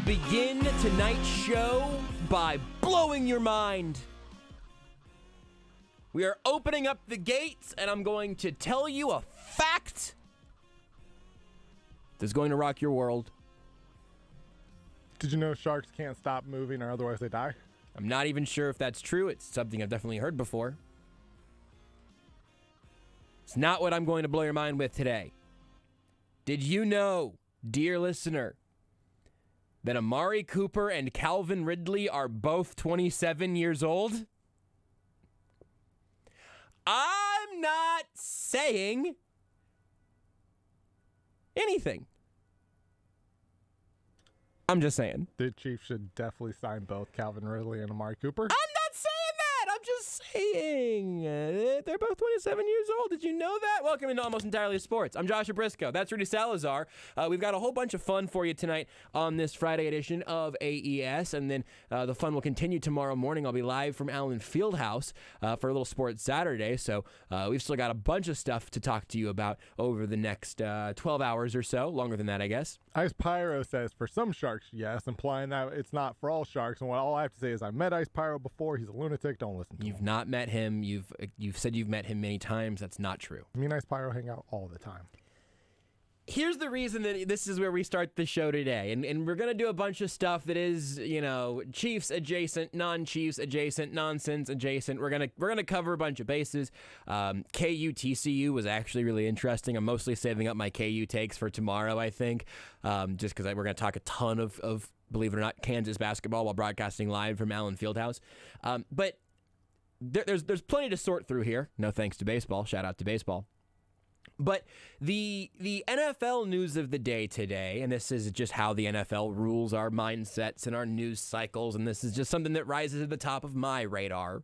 Begin tonight's show by blowing your mind. We are opening up the gates, and I'm going to tell you a fact that's going to rock your world. Did you know sharks can't stop moving or otherwise they die? I'm not even sure if that's true. It's something I've definitely heard before. It's not what I'm going to blow your mind with today. Did you know, dear listener, that Amari Cooper and Calvin Ridley are both 27 years old? I'm not saying anything. I'm just saying. The Chiefs should definitely sign both Calvin Ridley and Amari Cooper. I'm not saying that. I'm just saying they're both 27 years old. Did you know that? Welcome into Almost Entirely Sports. I'm Joshua Brisco. That's Rudy Salazar. We've got a whole bunch of fun for you tonight on this Friday edition of AES, and then the fun will continue tomorrow morning. I'll be live from Allen Fieldhouse for a little Sports Saturday, so we've still got a bunch of stuff to talk to you about over the next 12 hours or so, longer than that, I guess. Ice Pyro says, for some sharks, yes, implying that it's not for all sharks. And all I have to say is I met Ice Pyro before. He's a lunatic. Don't listen to him. You've not met him. You've said you've met him many times. That's not true. Me and Ice Pyro hang out all the time. Here's the reason that this is where we start the show today. And we're going to do a bunch of stuff that is, Chiefs adjacent, non-Chiefs adjacent, nonsense adjacent. We're going to cover a bunch of bases. KU TCU was actually really interesting. I'm mostly saving up my KU takes for tomorrow, I think, just because we're going to talk a ton of, believe it or not, Kansas basketball while broadcasting live from Allen Fieldhouse. But there's plenty to sort through here. No thanks to baseball. Shout out to baseball. But the NFL news of the day today, and this is just how the NFL rules our mindsets and our news cycles, and this is just something that rises at the top of my radar.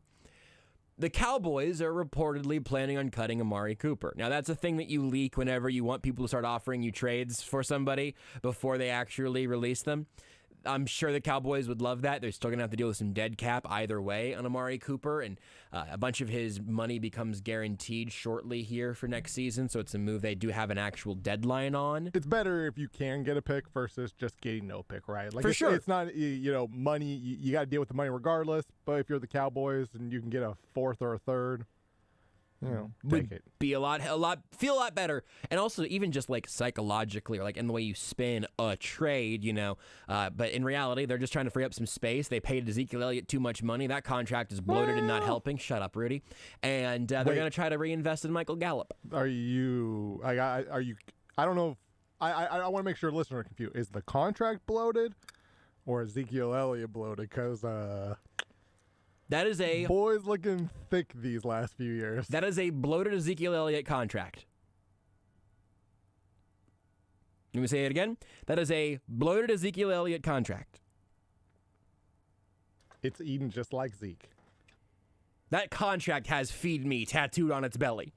The Cowboys are reportedly planning on cutting Amari Cooper. Now, that's a thing that you leak whenever you want people to start offering you trades for somebody before they actually release them. I'm sure the Cowboys would love that. They're still going to have to deal with some dead cap either way on Amari Cooper, and a bunch of his money becomes guaranteed shortly here for next season, so it's a move they do have an actual deadline on. It's better if you can get a pick versus just getting no pick, right? For sure. It's not, money. You got to deal with the money regardless, but if you're the Cowboys and you can get a fourth or a third, take it. Be feel a lot better, and also even just like psychologically, or like in the way you spin a trade, But in reality, they're just trying to free up some space. They paid Ezekiel Elliott too much money. That contract is bloated and not helping. Shut up, Rudy. And they're going to try to reinvest in Michael Gallup. Are you? I don't know. I want to make sure listeners are confused. Is the contract bloated, or Ezekiel Elliott bloated? Because that is a boys looking thick these last few years. That is a bloated Ezekiel Elliott contract. Let me say it again. That is a bloated Ezekiel Elliott contract. It's eaten just like Zeke. That contract has "feed me" tattooed on its belly.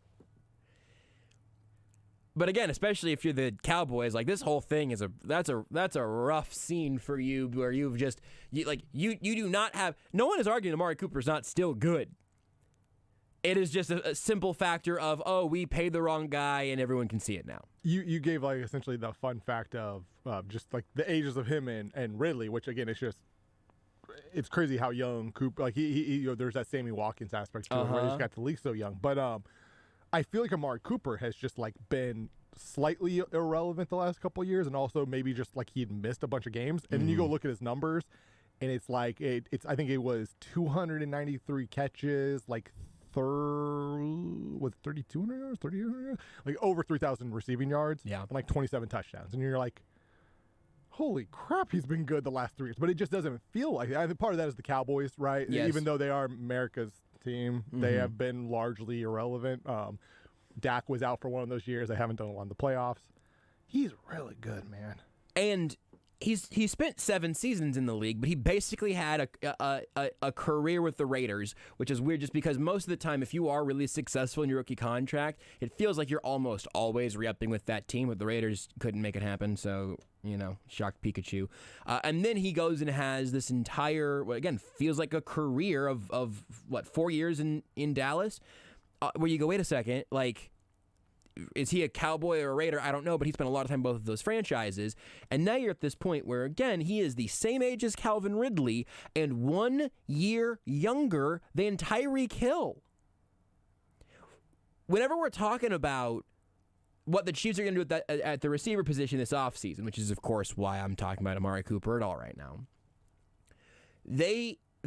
But again, especially if you're the Cowboys, like this whole thing is that's a rough scene for you, where you've just you do not have. No one is arguing Amari Cooper's not still good. It is just a simple factor of, we paid the wrong guy and everyone can see it now. You gave like essentially the fun fact of just like the ages of him and Ridley, which again it's crazy how young Cooper, like he there's that Sammy Watkins aspect to it where he just got to leak so young, but I feel like Amari Cooper has just like been slightly irrelevant the last couple of years, and also maybe just like he'd missed a bunch of games. And then you go look at his numbers, and it's like I think it was 293 catches, like 3,200 yards, 3,200, like over 3,000 receiving yards, and like 27 touchdowns. And you're like, holy crap, he's been good the last 3 years. But it just doesn't feel like it. I think part of that is the Cowboys, right? Yes. Even though they are America's team, they have been largely irrelevant. Dak was out for one of those years. They haven't done a lot in the playoffs. He's really good, man. And He spent 7 seasons in the league, but he basically had a career with the Raiders, which is weird just because most of the time, if you are really successful in your rookie contract, it feels like you're almost always re-upping with that team, but the Raiders couldn't make it happen, so, shocked Pikachu. And then he goes and has this entire, again, feels like a career of 4 years in Dallas, where you go, wait a second, like, is he a Cowboy or a Raider? I don't know, but he spent a lot of time in both of those franchises. And now you're at this point where, again, he is the same age as Calvin Ridley and 1 year younger than Tyreek Hill. Whenever we're talking about what the Chiefs are going to do at the receiver position this offseason, which is, of course, why I'm talking about Amari Cooper at all right now,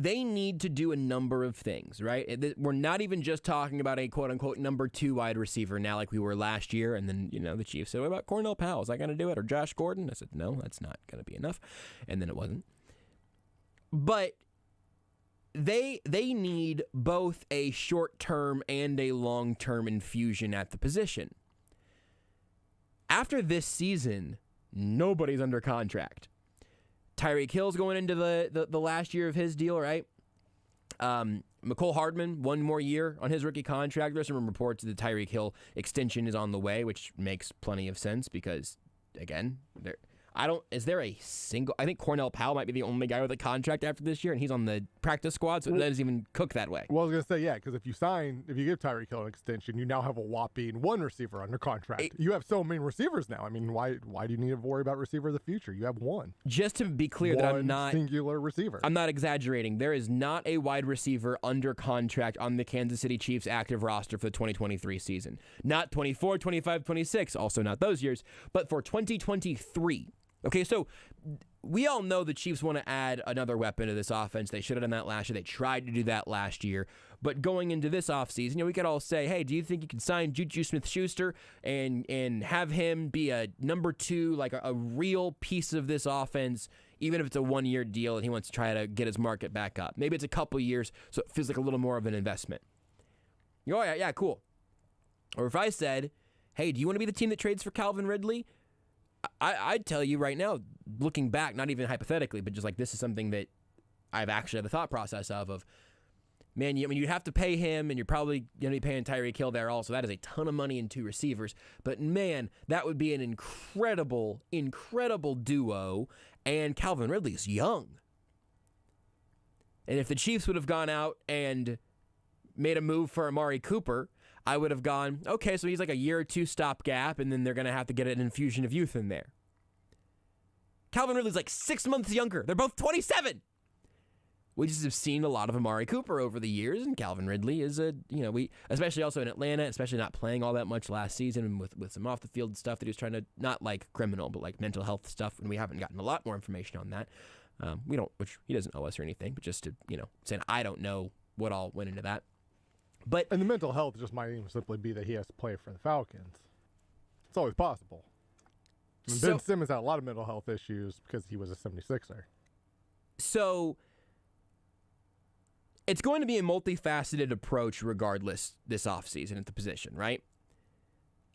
they need to do a number of things, right? We're not even just talking about a quote-unquote number 2 wide receiver now like we were last year, and then, the Chiefs said, what about Cornell Powell? Is that going to do it? Or Josh Gordon? I said, no, that's not going to be enough. And then it wasn't. But they need both a short-term and a long-term infusion at the position. After this season, nobody's under contract. Tyreek Hill's going into the last year of his deal, right? McCole Hardman, 1 more year on his rookie contract. There's some reports that the Tyreek Hill extension is on the way, which makes plenty of sense because, again, is there a single... I think Cornell Powell might be the only guy with a contract after this year, and he's on the practice squad, so it doesn't even cook that way. Well, I was going to say, yeah, because if you give Tyreek Hill an extension, you now have a whopping 1 receiver under contract. You have so many receivers now. I mean, why do you need to worry about receiver of the future? You have 1. Just to be clear that I'm not... singular receiver. I'm not exaggerating. There is not a wide receiver under contract on the Kansas City Chiefs active roster for the 2023 season. Not 24, 25, 26, also not those years, but for 2023. Okay, so we all know the Chiefs want to add another weapon to this offense. They should have done that last year. They tried to do that last year. But going into this offseason, we could all say, hey, do you think you can sign Juju Smith-Schuster and have him be a number 2, like a real piece of this offense, even if it's a 1-year deal and he wants to try to get his market back up? Maybe it's a couple years, so it feels like a little more of an investment. Oh, yeah, cool. Or if I said, hey, do you want to be the team that trades for Calvin Ridley? I'd tell you right now, looking back, not even hypothetically, but just like this is something that I've actually had the thought process of man, you'd have to pay him, and you're probably going to be paying Tyreek Hill there also. That is a ton of money in 2 receivers. But, man, that would be an incredible, incredible duo, and Calvin Ridley's young. And if the Chiefs would have gone out and made a move for Amari Cooper, I would have gone, okay, so he's like a year or 2 stopgap, and then they're going to have to get an infusion of youth in there. Calvin Ridley's like 6 months younger. They're both 27. We just have seen a lot of Amari Cooper over the years, and Calvin Ridley is we especially also in Atlanta, especially not playing all that much last season, and with some off the field stuff that he was trying to, not like criminal, but like mental health stuff, and we haven't gotten a lot more information on that. Which he doesn't owe us or anything, but just to saying I don't know what all went into that. And the mental health just might even simply be that he has to play for the Falcons. It's always possible. Ben Simmons had a lot of mental health issues because he was a 76er. So it's going to be a multifaceted approach regardless this offseason at the position, right?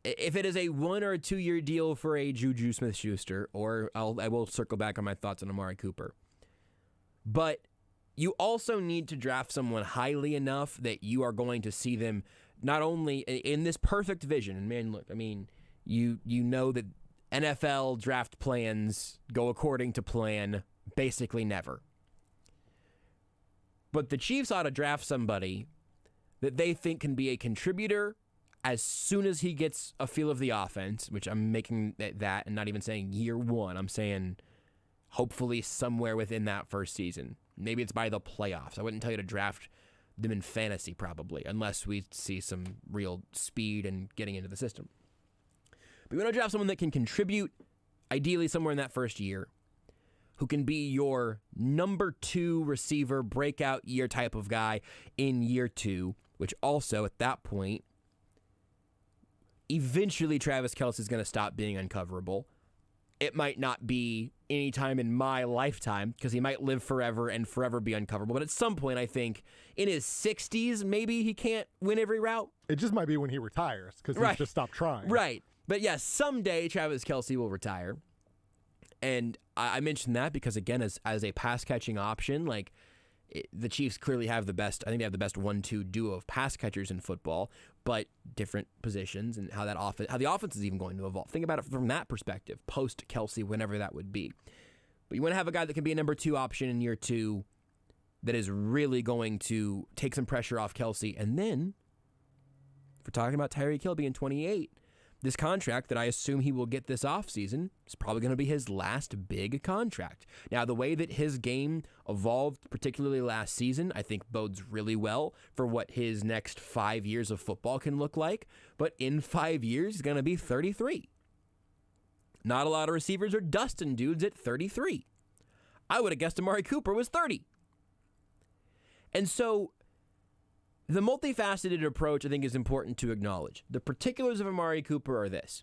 If it is a 1 or a 2 year deal for a Juju Smith-Schuster, or I will circle back on my thoughts on Amari Cooper. But you also need to draft someone highly enough that you are going to see them not only in this perfect vision. And man, look, I mean, you know that NFL draft plans go according to plan basically never. But the Chiefs ought to draft somebody that they think can be a contributor as soon as he gets a feel of the offense, which I'm making that and not even saying year 1. I'm saying hopefully somewhere within that first season. Maybe it's by the playoffs. I wouldn't tell you to draft them in fantasy probably, unless we see some real speed and getting into the system. But you want to draft someone that can contribute, ideally somewhere in that first year, who can be your number 2 receiver, breakout year type of guy in year 2, which also at that point, eventually Travis Kelce is going to stop being uncoverable. It might not be any time in my lifetime because he might live forever and forever be uncoverable. But at some point, I think in his 60s, maybe he can't win every route. It just might be when he retires because he's just stopped trying. Right. But yes, someday Travis Kelce will retire. And I mentioned that because, again, as a pass-catching option, like, the Chiefs clearly have the best. I think they have the best 1-2 duo of pass catchers in football, but different positions and how the offense is even going to evolve. Think about it from that perspective, post Kelce, whenever that would be. But you want to have a guy that can be a number 2 option in year 2 that is really going to take some pressure off Kelce. And then, if we're talking about Tyreek Hill being 28, this contract that I assume he will get this offseason is probably going to be his last big contract. Now, the way that his game evolved, particularly last season, I think bodes really well for what his next 5 years of football can look like. But in 5 years, he's going to be 33. Not a lot of receivers are dusting dudes at 33. I would have guessed Amari Cooper was 30. And so the multifaceted approach, I think, is important to acknowledge. The particulars of Amari Cooper are this.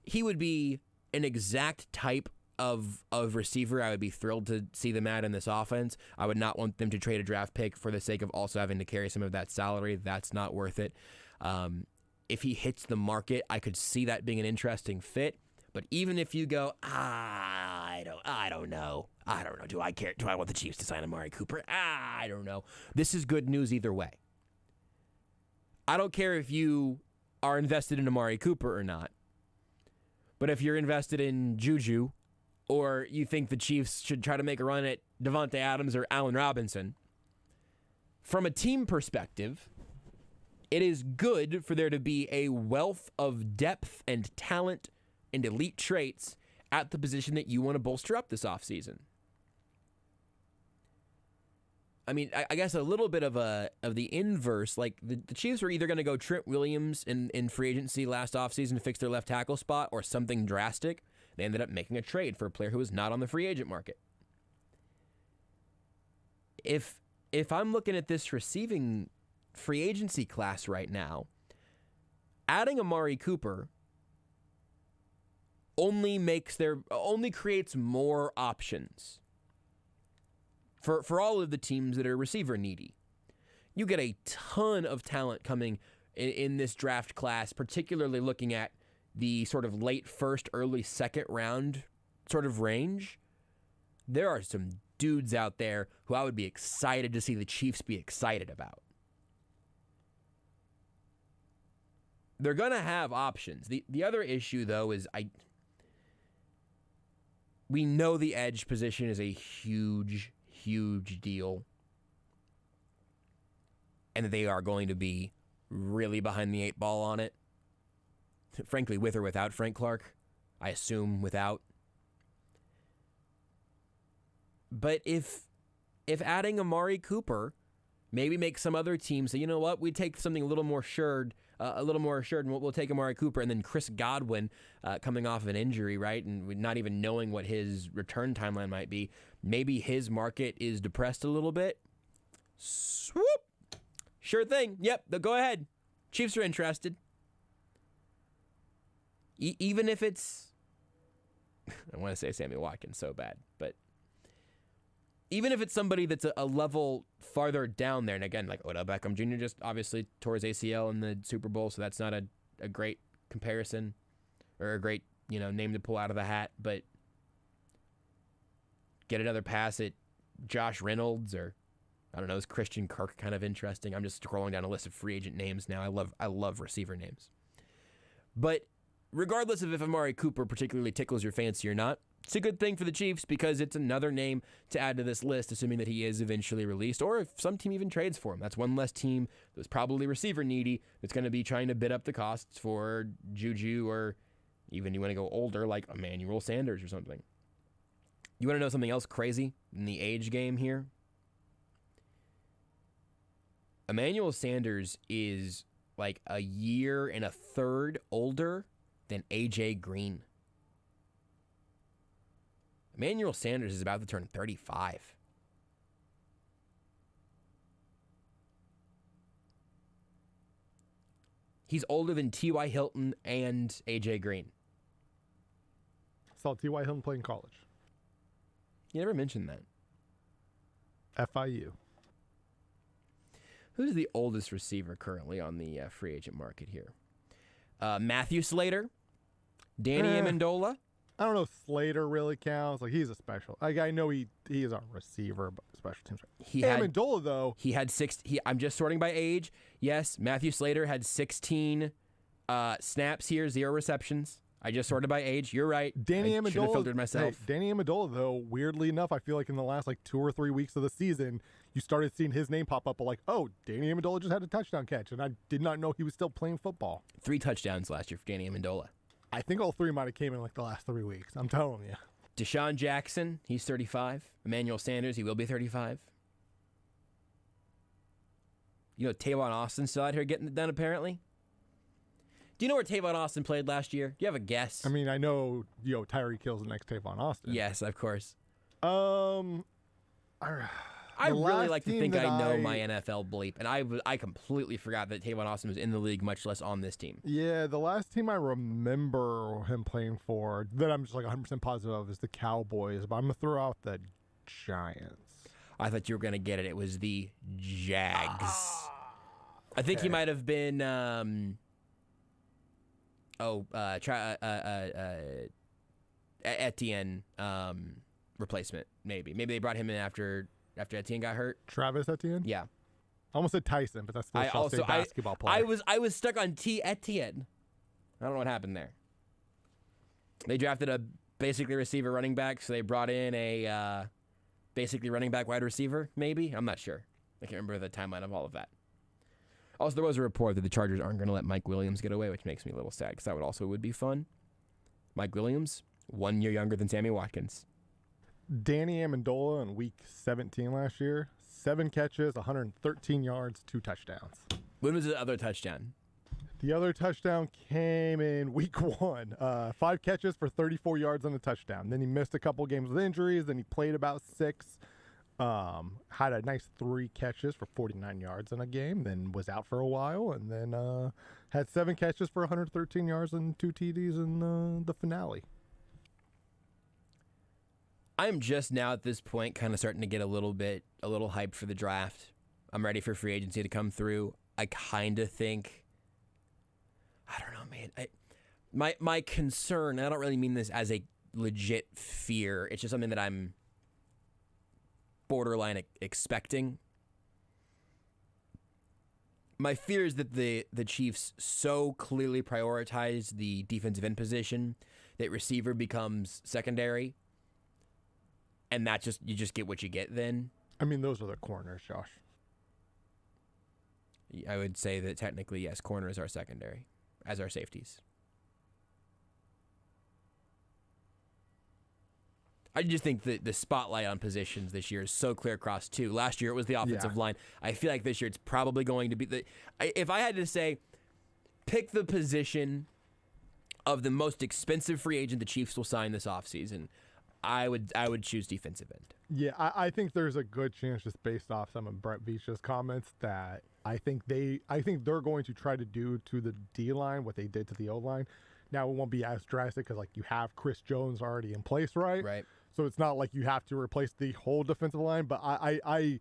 He would be an exact type of receiver I would be thrilled to see them at in this offense. I would not want them to trade a draft pick for the sake of also having to carry some of that salary. That's not worth it. If he hits the market, I could see that being an interesting fit. But even if you go, I don't know. Do I care? Do I want the Chiefs to sign Amari Cooper? I don't know. This is good news either way. I don't care if you are invested in Amari Cooper or not. But if you're invested in Juju, or you think the Chiefs should try to make a run at Devontae Adams or Allen Robinson, from a team perspective, it is good for there to be a wealth of depth and talent and elite traits at the position that you want to bolster up this offseason. I mean, I guess a little bit of the inverse, like the Chiefs were either going to go Trent Williams in free agency last offseason to fix their left tackle spot or something drastic. They ended up making a trade for a player who was not on the free agent market. If I'm looking at this receiving free agency class right now, adding Amari Cooper only creates more options for all of the teams that are receiver needy. You get a ton of talent coming in this draft class, particularly looking at the sort of late first, early second round sort of range. There are some dudes out there who I would be excited to see the Chiefs be excited about. They're going to have options. The other issue, though, is we know the edge position is a huge, huge deal. And they are going to be really behind the 8 ball on it. Frankly, with or without Frank Clark. I assume without. But if adding Amari Cooper maybe make some other teams say, you know what, we take something a little more assured, and we'll take Amari Cooper, and then Chris Godwin coming off of an injury, right, and not even knowing what his return timeline might be, maybe his market is depressed a little bit. Swoop! Sure thing. Yep, go ahead. Chiefs are interested. Even if it's, I want to say Sammy Watkins so bad, but even if it's somebody that's a level farther down there, and again, like Odell Beckham Jr. just obviously tore his ACL in the Super Bowl, so that's not a great comparison or a great name to pull out of the hat, but get another pass at Josh Reynolds or I don't know, is Christian Kirk kind of interesting? I'm just scrolling down a list of free agent names now. I love receiver names. But regardless of if Amari Cooper particularly tickles your fancy or not, it's a good thing for the Chiefs because it's another name to add to this list, assuming that he is eventually released, or if some team even trades for him. That's one less team that's probably receiver needy that's going to be trying to bid up the costs for Juju, or even you want to go older like Emmanuel Sanders or something. You want to know something else crazy in the age game here? Emmanuel Sanders is like a year and a third older than A.J. Green. Emmanuel Sanders is about to turn 35. He's older than T.Y. Hilton and A.J. Green. Saw T.Y. Hilton play in college. You never mentioned that. FIU. Who's the oldest receiver currently on the free agent market here? Matthew Slater, Danny Amendola, I don't know if Slater really counts. Like, he's a special. Like, I know he is a receiver, but special teams. Amendola, though. He had I'm just sorting by age. Yes, Matthew Slater had 16 snaps here, 0 receptions. I just sorted by age. You're right. Danny I Amendola. should have filtered myself. Hey, Danny Amendola, though, weirdly enough, I feel like in the last 2 or 3 weeks of the season, you started seeing his name pop up. But like, oh, Danny Amendola just had a touchdown catch, and I did not know he was still playing football. 3 touchdowns last year for Danny Amendola. I think all 3 might have came in the last 3 weeks. I'm telling you. Deshaun Jackson, he's 35. Emmanuel Sanders, he will be 35. Tavon Austin's still out here getting it done, apparently. Do you know where Tavon Austin played last year? Do you have a guess? I mean, I know, Tyreek Hill's the next Tavon Austin. Yes, of course. I really like to think I know my NFL bleep, and I completely forgot that Tavon Austin was in the league, much less on this team. Yeah, the last team I remember him playing for that I'm just 100% positive of is the Cowboys, but I'm going to throw out the Giants. I thought you were going to get it. It was the Jags. I think he might have been Etienne replacement, maybe. Maybe they brought him in after Etienne got hurt. Travis Etienne? Yeah. I almost said Tyson, but that's still a basketball player. I was stuck on T. Etienne. I don't know what happened there. They drafted a basically receiver running back, so they brought in a basically running back wide receiver, maybe? I'm not sure. I can't remember the timeline of all of that. Also, there was a report that the Chargers aren't going to let Mike Williams get away, which makes me a little sad because that would be fun. Mike Williams, 1 year younger than Sammy Watkins. Danny Amendola in week 17 last year, 7 catches, 113 yards, 2 touchdowns. When was the other touchdown? The other touchdown came in week 1. 5 catches for 34 yards on the touchdown. Then he missed a couple games with injuries. Then he played about 6. Had a nice 3 catches for 49 yards in a game. Then was out for a while. And then had 7 catches for 113 yards and 2 TDs in the finale. I'm just now at this point kind of starting to get a little hyped for the draft. I'm ready for free agency to come through. I kind of think, I don't know, man. My concern, and I don't really mean this as a legit fear, it's just something that I'm borderline expecting. My fear is that the Chiefs so clearly prioritize the defensive end position that receiver becomes secondary. And you just get what you get then. I mean, those are the corners, Josh. I would say that technically, yes, corners are secondary, as are safeties. I just think that the spotlight on positions this year is so clear across 2. Last year, it was the offensive line. I feel like this year, it's probably going to be if I had to say, pick the position of the most expensive free agent the Chiefs will sign this offseason, I would choose defensive end. Yeah, I think there's a good chance, just based off some of Brett Veach's comments, that I think they're going to try to do to the D line what they did to the O line. Now it won't be as drastic because you have Chris Jones already in place, right? Right. So it's not like you have to replace the whole defensive line. But I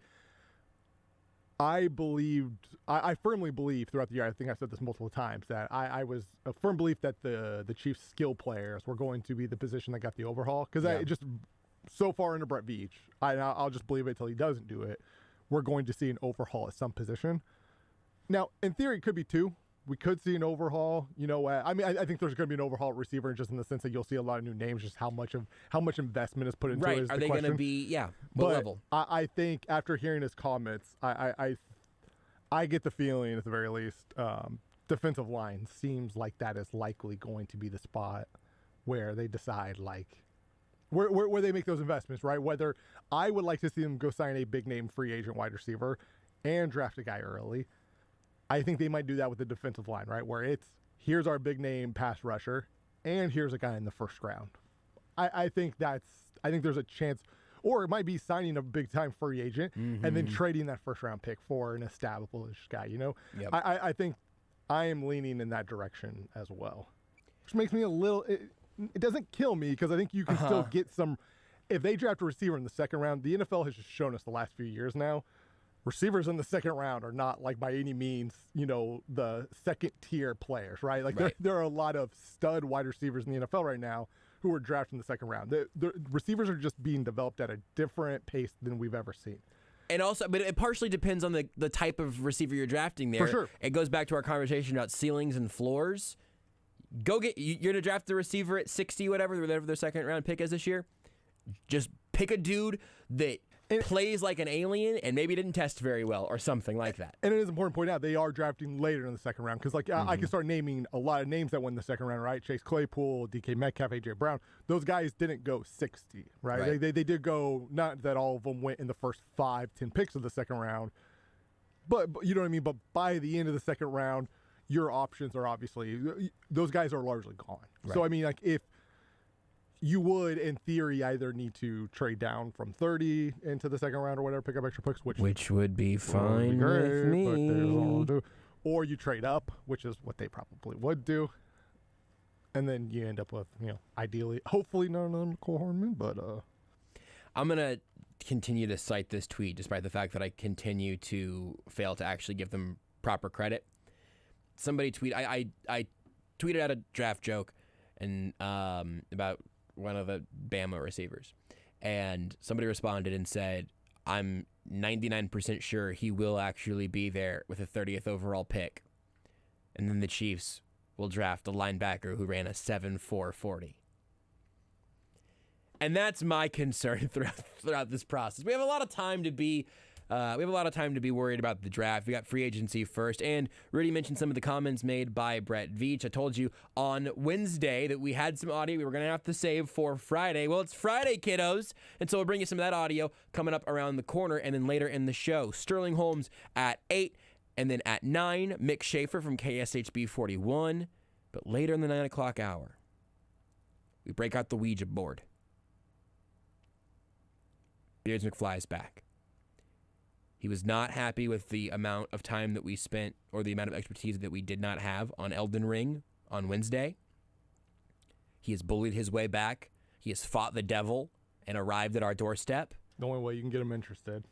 firmly believe throughout the year, I think I've said this multiple times, that I was a firm belief that the Chiefs' skill players were going to be the position that got the overhaul. Because I just, so far into Brett Veach, I'll just believe it until he doesn't do it. We're going to see an overhaul at some position. Now, in theory, it could be 2. We could see an overhaul. I think there's going to be an overhaul at receiver, just in the sense that you'll see a lot of new names, just how much investment is put into it. Right? Is Are the they going to be? What level? I think after hearing his comments, I get the feeling, at the very least, defensive line seems like that is likely going to be the spot where they decide where they make those investments, right? Whether I would like to see them go sign a big name free agent wide receiver and draft a guy early. I think they might do that with the defensive line, right? Where it's, here's our big name pass rusher, and here's a guy in the first round. I think there's a chance, or it might be signing a big time free agent and then trading that first round pick for an established guy. Yep. I think I am leaning in that direction as well, which makes me a little. It doesn't kill me because I think you can still get some. If they draft a receiver in the second round, the NFL has just shown us the last few years now. Receivers in the second round are not by any means, the second tier players, right? There are a lot of stud wide receivers in the NFL right now who were drafted in the second round. The receivers are just being developed at a different pace than we've ever seen. And also, but it partially depends on the type of receiver you're drafting there. For sure. It goes back to our conversation about ceilings and floors. You're going to draft the receiver at 60, whatever their second round pick is this year. Just pick a dude that plays like an alien and maybe didn't test very well or something like that. And it is important to point out they are drafting later in the second round because, like, I can start naming a lot of names that went in the second round, right? Chase Claypool, DK Metcalf, A.J. Brown. Those guys didn't go 60, right? They did go, not that all of them went in the first 5-10 picks of the second round, but you know what I mean? But by the end of the second round, your options are obviously, those guys are largely gone. Right. So, I mean, like, if you would, in theory, either need to trade down from 30 into the second round or whatever, pick up extra picks, which would be fine with me. Or you trade up, which is what they probably would do. And then you end up with, ideally, hopefully none of them Cole Hardman, but I'm going to continue to cite this tweet despite the fact that I continue to fail to actually give them proper credit. Somebody I tweeted out a draft joke and about one of the Bama receivers, and somebody responded and said, I'm 99% sure he will actually be there with a 30th overall pick, and then the Chiefs will draft a linebacker who ran a 7.4 40. And that's my concern throughout this process. We have a lot of time to be worried about the draft. We got free agency first, and Rudy mentioned some of the comments made by Brett Veach. I told you on Wednesday that we had some audio we were going to have to save for Friday. Well, it's Friday, kiddos, and so we'll bring you some of that audio coming up around the corner, and then later in the show, Sterling Holmes at 8, and then at 9, Mick Shaffer from KSHB 41. But later in the 9 o'clock hour, we break out the Ouija board. Beards McFly is back. He was not happy with the amount of time that we spent or the amount of expertise that we did not have on Elden Ring on Wednesday. He has bullied his way back. He has fought the devil and arrived at our doorstep. The only way you can get him interested.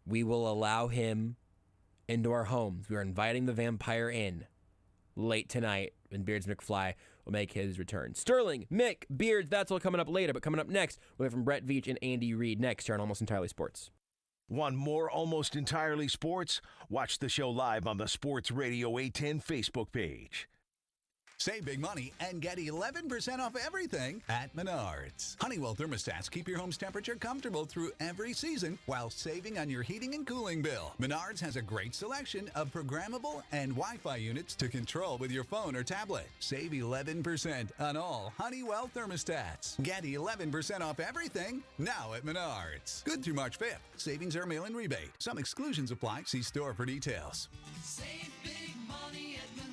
We will allow him into our homes. We are inviting the vampire in late tonight, and Beards McFly will make his return. Sterling, Mick, Beards, that's all coming up later. But coming up next, we'll hear from Brett Veach and Andy Reid next here on Almost Entirely Sports. Want more Almost Entirely Sports? Watch the show live on the Sports Radio 810 Facebook page. Save big money and get 11% off everything at Menards. Honeywell thermostats keep your home's temperature comfortable through every season while saving on your heating and cooling bill. Menards has a great selection of programmable and Wi-Fi units to control with your phone or tablet. Save 11% on all Honeywell thermostats. Get 11% off everything now at Menards. Good through March 5th. Savings are mail-in rebate. Some exclusions apply. See store for details. Save big money at Menards.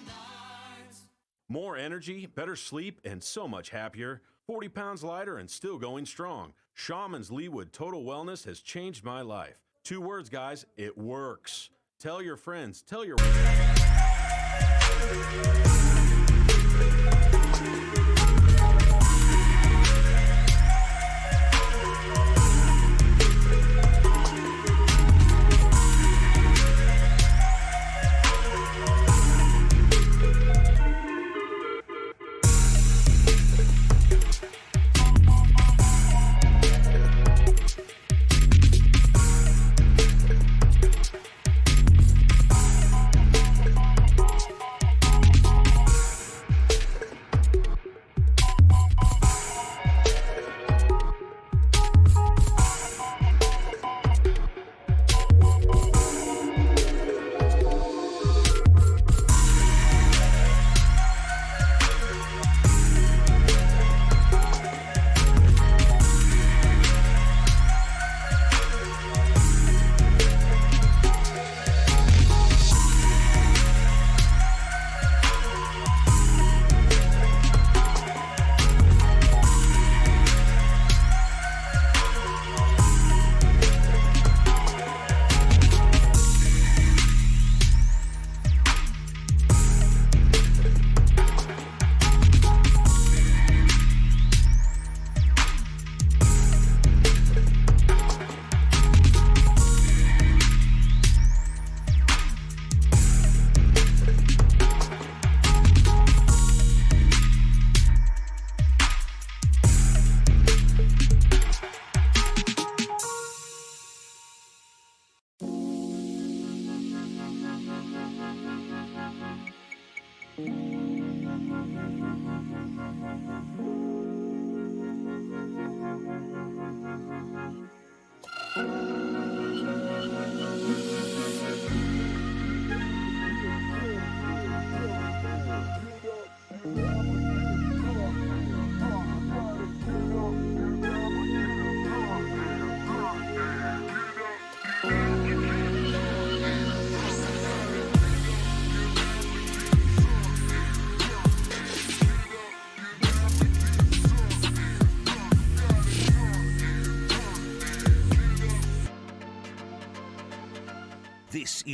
More energy, better sleep, and so much happier. 40 pounds lighter and still going strong. Shaman's Leewood Total Wellness has changed my life. 2 words, guys. It works. Tell your friends. Tell your...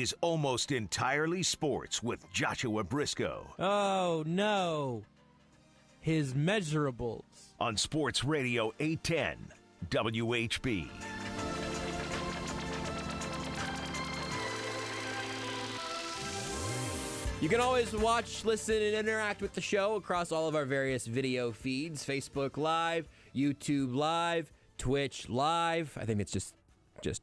is Almost Entirely Sports with Joshua Brisco Oh, no. His measurables. on Sports Radio 810 WHB. You can always watch, listen, and interact with the show across all of our various video feeds. Facebook Live, YouTube Live, Twitch Live. I think it's just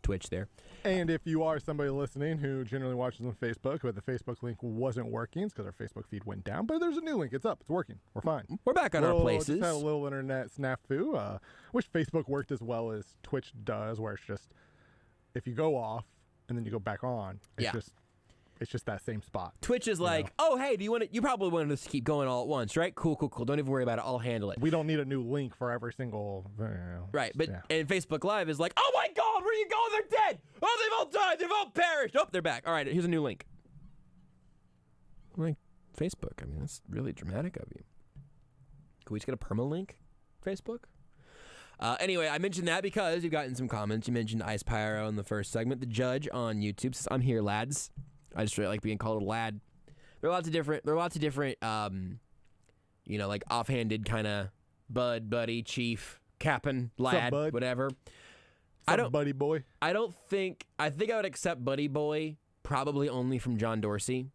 Twitch there. And if you are somebody listening who generally watches on Facebook, but the Facebook link wasn't working, it's because our Facebook feed went down. But there's a new link. It's up. It's working. We're fine. We're back on our places. Just had a little internet snafu. Wish Facebook worked as well as Twitch does, where it's just if you go off and then you go back on, it's just that same spot. Twitch is like, oh, hey, you probably want us to keep going all at once, right? Cool. Don't even worry about it. I'll handle it. We don't need a new link for every single. Right, but and Facebook Live is like, oh my God, where are you going? They're dead. Oh, they've all died. They've all perished. Oh, they're back. All right, here's a new link. I'm like, Facebook, I mean, that's really dramatic of you. Can we just get a permalink, Facebook? Anyway, I mentioned that because you've gotten some comments. You mentioned Ice Pyro in the first segment. The Judge on YouTube says, I'm here, lads. I just really like being called a lad. There are lots of different, like offhanded kind of bud, buddy, chief, captain, lad, bud? whatever. Buddy boy. I think I would accept buddy boy probably only from John Dorsey.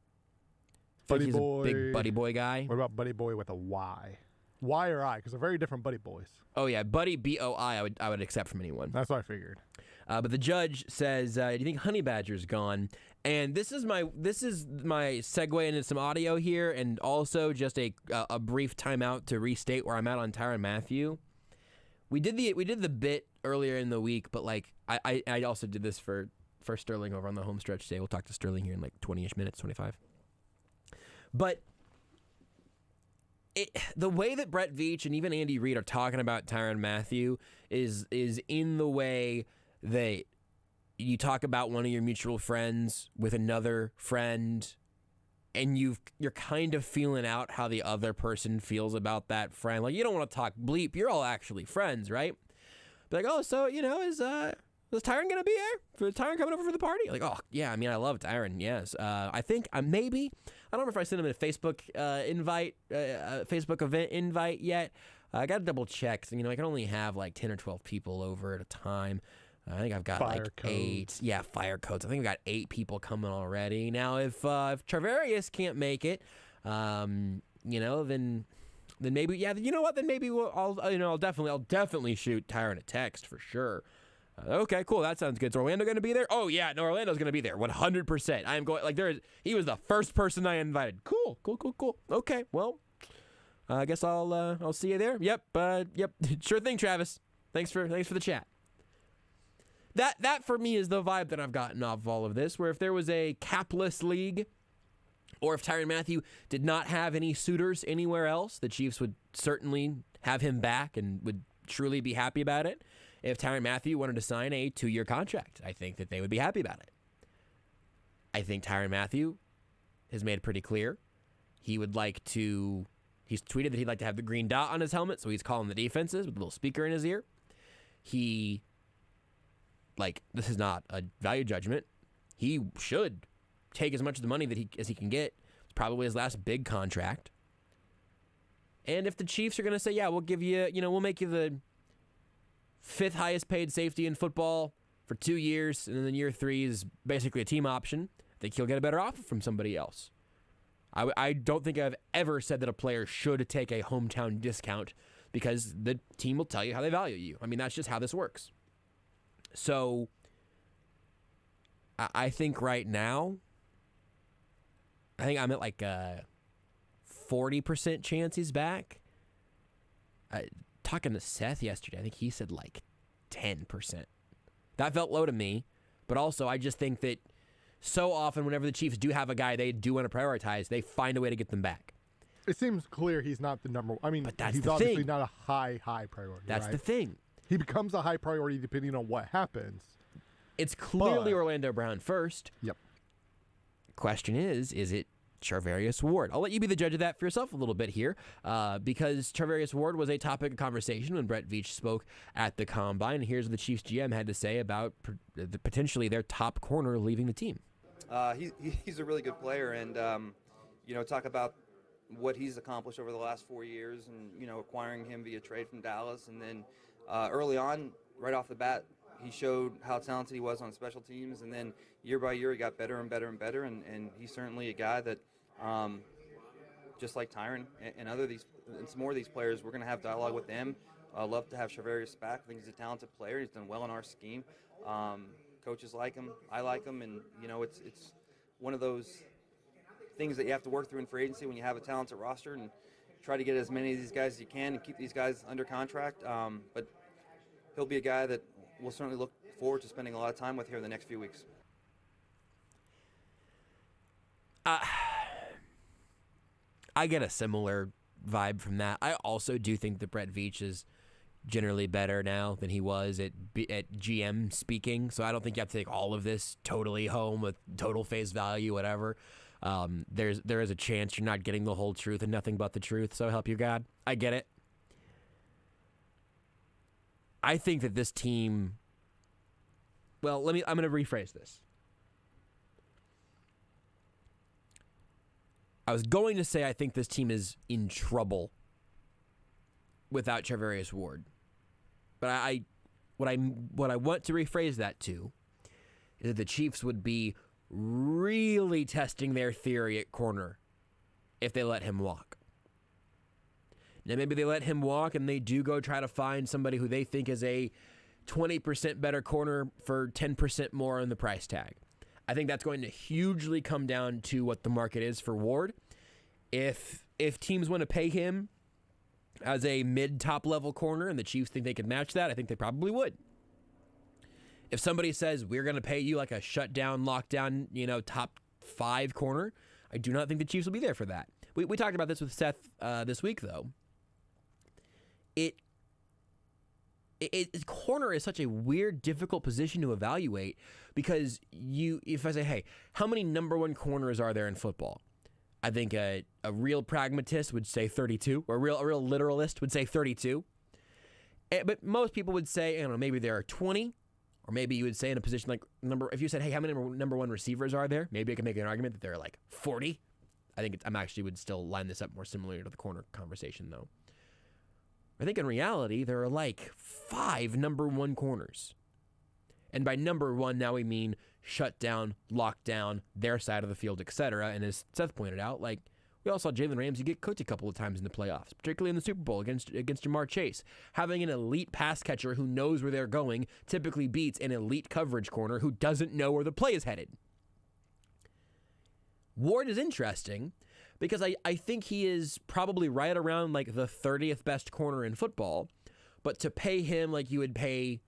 Buddy he's boy. a big buddy boy guy. What about buddy boy with a Y? Y or I? Because they're very different buddy boys. Oh yeah, buddy BOI. I would accept from anyone. That's what I figured. But the Judge says, "Do you think Honey Badger's gone?" And this is my segue into some audio here, and also just a brief timeout to restate where I'm at on Tyrann Mathieu. We did the bit earlier in the week, but like I also did this for Sterling over on the Homestretch today. We'll talk to Sterling here in like 20-ish minutes, 25. But the way that Brett Veach and even Andy Reid are talking about Tyrann Mathieu is in the way that you talk about one of your mutual friends with another friend, and you're kind of feeling out how the other person feels about that friend. Like, you don't want to talk bleep. You're all actually friends, right? But like, oh, so, is Tyrann going to be there? Is Tyrann coming over for the party? Like, oh, yeah, I mean, I love Tyrann, yes. I think maybe, I don't know if I sent him a Facebook Facebook event invite yet. I got to double check. So, I can only have like 10 or 12 people over at a time. I think I've got fire like codes. 8. Yeah, fire codes. I think we've got 8 people coming already. Now, if Charvarius can't make it, then maybe, yeah, you know what? Then maybe I'll definitely shoot Tyrann a text for sure. Okay, cool. That sounds good. Is Orlando going to be there? Oh yeah, no, Orlando's going to be there. 100%. I am going. Like he was the first person I invited. Cool. Okay, well, I guess I'll see you there. Yep. Sure thing, Travis. Thanks for the chat. That for me is the vibe that I've gotten off of all of this, where if there was a capless league, or if Tyrann Mathieu did not have any suitors anywhere else, the Chiefs would certainly have him back and would truly be happy about it. If Tyrann Mathieu wanted to sign a 2-year contract, I think that they would be happy about it. I think Tyrann Mathieu has made it pretty clear. He's tweeted that he'd like to have the green dot on his helmet, so he's calling the defenses with a little speaker in his ear. This is not a value judgment. He should take as much of the money as he can get. It's probably his last big contract. And if the Chiefs are going to say, yeah, we'll give you, we'll make you the 5th highest paid safety in football for 2 years, and then year 3 is basically a team option, I think he'll get a better offer from somebody else. I don't think I've ever said that a player should take a hometown discount because the team will tell you how they value you. I mean, that's just how this works. So I think right now, I think I'm at like a 40% chance he's back. Talking to Seth yesterday, I think he said like 10%. That felt low to me, but also I just think that so often whenever the Chiefs do have a guy they do want to prioritize, they find a way to get them back. It seems clear he's not the number. I mean, but that's he's the obviously thing. not a high priority. That's right? the thing. He becomes a high priority depending on what happens. It's clearly Orlando Brown first. Yep. Question is it Charvarius Ward? I'll let you be the judge of that for yourself a little bit here, because Charvarius Ward was a topic of conversation when Brett Veach spoke at the Combine. Here's what the Chiefs GM had to say about potentially their top corner leaving the team. He's a really good player, and talk about what he's accomplished over the last 4 years, and acquiring him via trade from Dallas, and then early on, right off the bat, he showed how talented he was on special teams, and then year by year he got better and better and better, and he's certainly a guy that, just like Tyron and some more of these players, we're going to have dialogue with them. I love to have Shavarius back. I think he's a talented player. He's done well in our scheme. Coaches like him. I like him, and it's one of those things that you have to work through in free agency when you have a talented roster, and try to get as many of these guys as you can and keep these guys under contract. But he'll be a guy that we'll certainly look forward to spending a lot of time with here in the next few weeks. I get a similar vibe from that. I also do think that Brett Veach is generally better now than he was at GM speaking, so I don't think you have to take all of this totally home with total face value, whatever. There is a chance you're not getting the whole truth and nothing but the truth, so help you God. I get it. I think that this team, well, I'm going to rephrase this. I was going to say I think this team is in trouble without Charvarius Ward. But what I want to rephrase that to is that the Chiefs would be really testing their theory at corner if they let him walk. Now, maybe they let him walk and they do go try to find somebody who they think is a 20% better corner for 10% more on the price tag. I think that's going to hugely come down to what the market is for Ward. If teams want to pay him as a mid-top level corner and the Chiefs think they can match that, I think they probably would. If somebody says, we're going to pay you like a shutdown, lockdown, top 5 corner, I do not think the Chiefs will be there for that. We talked about this with Seth this week, though. Corner is such a weird, difficult position to evaluate because if I say, hey, how many number one corners are there in football? I think a real pragmatist would say 32, or a real literalist would say 32. But most people would say, I don't know, maybe there are 20, or maybe you would say in a position like if you said, hey, how many number one receivers are there? Maybe I could make an argument that there are like 40. I think I'm actually would still line this up more similar to the corner conversation, though. I think in reality, there are like 5 number one corners. And by number one, now we mean shut down, lock down, their side of the field, etc. And as Seth pointed out, like we all saw Jalen Ramsey get cooked a couple of times in the playoffs, particularly in the Super Bowl against Jamar Chase. Having an elite pass catcher who knows where they're going typically beats an elite coverage corner who doesn't know where the play is headed. Ward is interesting because I think he is probably right around like the 30th best corner in football, but to pay him like you would pay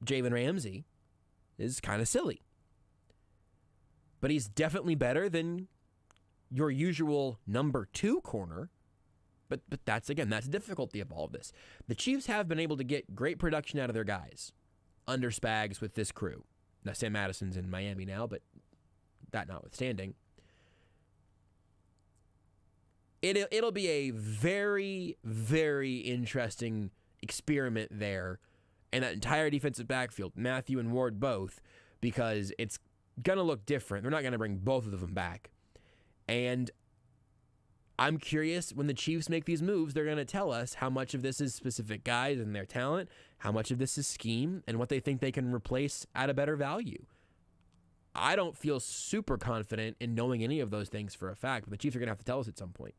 Jalen Ramsey is kind of silly. But he's definitely better than your usual number 2 corner. But that's the difficulty of all of this. The Chiefs have been able to get great production out of their guys under Spags with this crew. Now, Sam Madison's in Miami now, but that notwithstanding, it'll be a very, very interesting experiment there in that entire defensive backfield, Matthew and Ward both, because it's going to look different. They're not going to bring both of them back. And I'm curious, when the Chiefs make these moves, they're going to tell us how much of this is specific guys and their talent, how much of this is scheme, and what they think they can replace at a better value. I don't feel super confident in knowing any of those things for a fact, but the Chiefs are going to have to tell us at some point.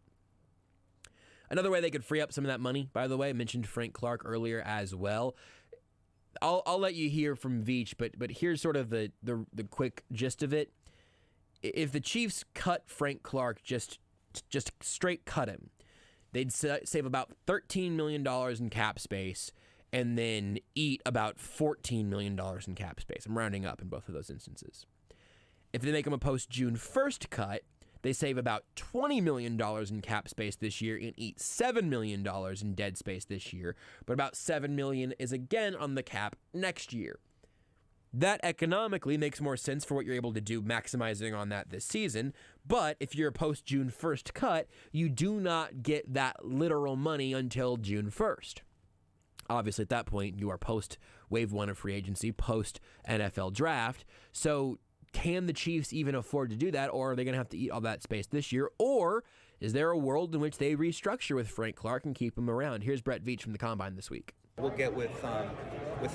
Another way they could free up some of that money, by the way, I mentioned Frank Clark earlier as well. I'll let you hear from Veach, but here's sort of the quick gist of it. If the Chiefs cut Frank Clark, just straight cut him, they'd save about $13 million in cap space and then eat about $14 million in cap space. I'm rounding up in both of those instances. If they make him a post-June 1st cut, they save about $20 million in cap space this year and eat $7 million in dead space this year, but about $7 million is again on the cap next year. That economically makes more sense for what you're able to do maximizing on that this season, but if you're a post-June 1st cut, you do not get that literal money until June 1st. Obviously, at that point, you are post-Wave 1 of free agency, post-NFL draft, so can the Chiefs even afford to do that, or are they going to have to eat all that space this year? Or is there a world in which they restructure with Frank Clark and keep him around? Here's Brett Veach from the Combine this week. We'll get with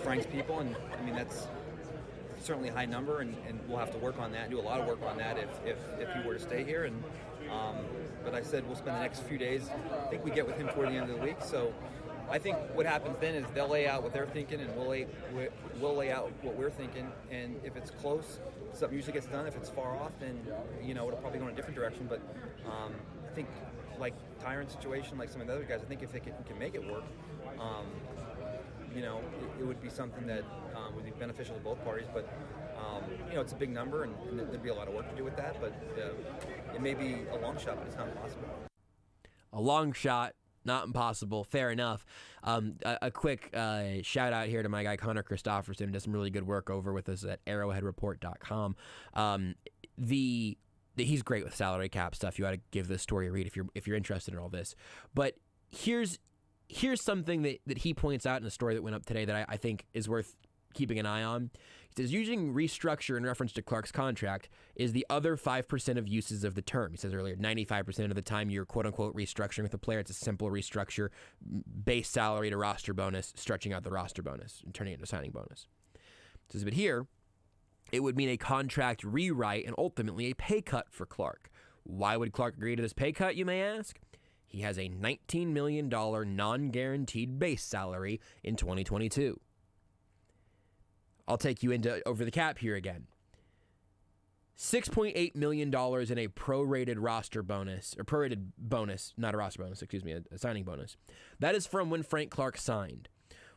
Frank's people, and I mean that's certainly a high number, and we'll have to work on that, do a lot of work on that if he were to stay here. And but I said we'll spend the next few days. I think we get with him toward the end of the week, so I think what happens then is they'll lay out what they're thinking, and we'll lay out what we're thinking. And if it's close, something usually gets done. If it's far off, then it'll probably go in a different direction. But I think like Tyron's situation, like some of the other guys, I think if they can make it work, it would be something that would be beneficial to both parties. But it's a big number, and there'd be a lot of work to do with that. But it may be a long shot, but it's not impossible. A long shot. Not impossible. Fair enough. A quick shout out here to my guy Connor Christofferson, who does some really good work over with us at arrowheadreport.com. He's great with salary cap stuff. You ought to give this story a read if you're interested in all this. But here's something that he points out in a story that went up today that I think is worth keeping an eye on. He says using restructure in reference to Clark's contract is the other 5% of uses of the term. He says earlier, 95% of the time you're quote-unquote restructuring with a player. It's a simple restructure, base salary to roster bonus, stretching out the roster bonus and turning it into a signing bonus. He says, but here, it would mean a contract rewrite and ultimately a pay cut for Clark. Why would Clark agree to this pay cut, you may ask? He has a $19 million non-guaranteed base salary in 2022. I'll take you over the cap here again. $6.8 million in a prorated roster bonus, or prorated bonus, not a roster bonus, excuse me, a signing bonus. That is from when Frank Clark signed.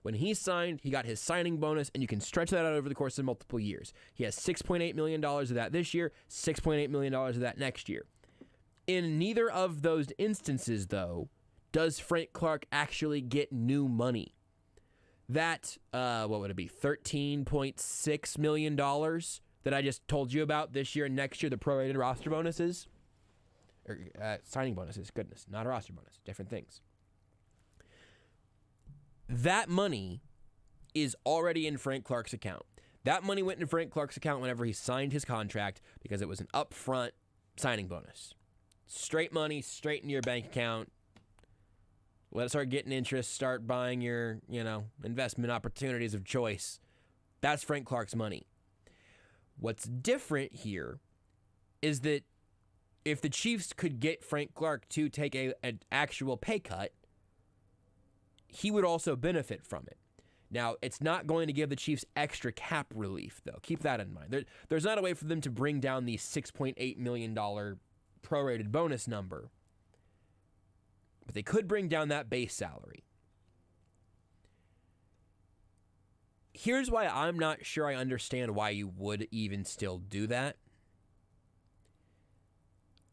When he signed, he got his signing bonus, and you can stretch that out over the course of multiple years. He has $6.8 million of that this year, $6.8 million of that next year. In neither of those instances, though, does Frank Clark actually get new money. That, what would it be, $13.6 million that I just told you about this year and next year, the prorated roster bonuses? Or signing bonuses, goodness, not a roster bonus, different things. That money is already in Frank Clark's account. That money went into Frank Clark's account whenever he signed his contract because it was an upfront signing bonus. Straight money, straight into your bank account. Let it start getting interest, start buying your, investment opportunities of choice. That's Frank Clark's money. What's different here is that if the Chiefs could get Frank Clark to take an actual pay cut, he would also benefit from it. Now, it's not going to give the Chiefs extra cap relief, though. Keep that in mind. There's not a way for them to bring down the $6.8 million prorated bonus number. But they could bring down that base salary. Here's why I'm not sure I understand why you would even still do that.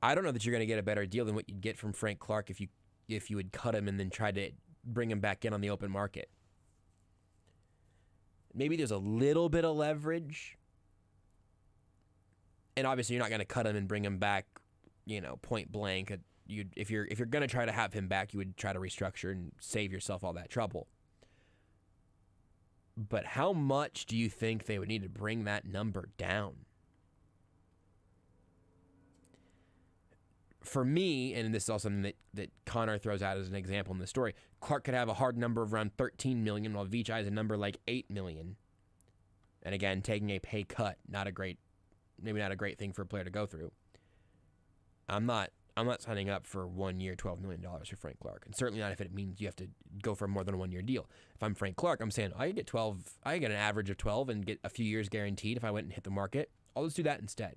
I don't know that you're going to get a better deal than what you'd get from Frank Clark if you would cut him and then try to bring him back in on the open market. Maybe there's a little bit of leverage. And obviously you're not going to cut him and bring him back, point blank. If you're going to try to have him back, you would try to restructure and save yourself all that trouble. But how much do you think they would need to bring that number down? For me, and this is also something that Connor throws out as an example in the story, Clark could have a hard number of around $13 million, while Veach has a number like $8 million. And again, taking a pay cut, maybe not a great thing for a player to go through. I'm not signing up for 1 year, $12 million for Frank Clark. And certainly not if it means you have to go for more than a 1 year deal. If I'm Frank Clark, I'm saying I get an average of 12 and get a few years guaranteed if I went and hit the market. I'll just do that instead.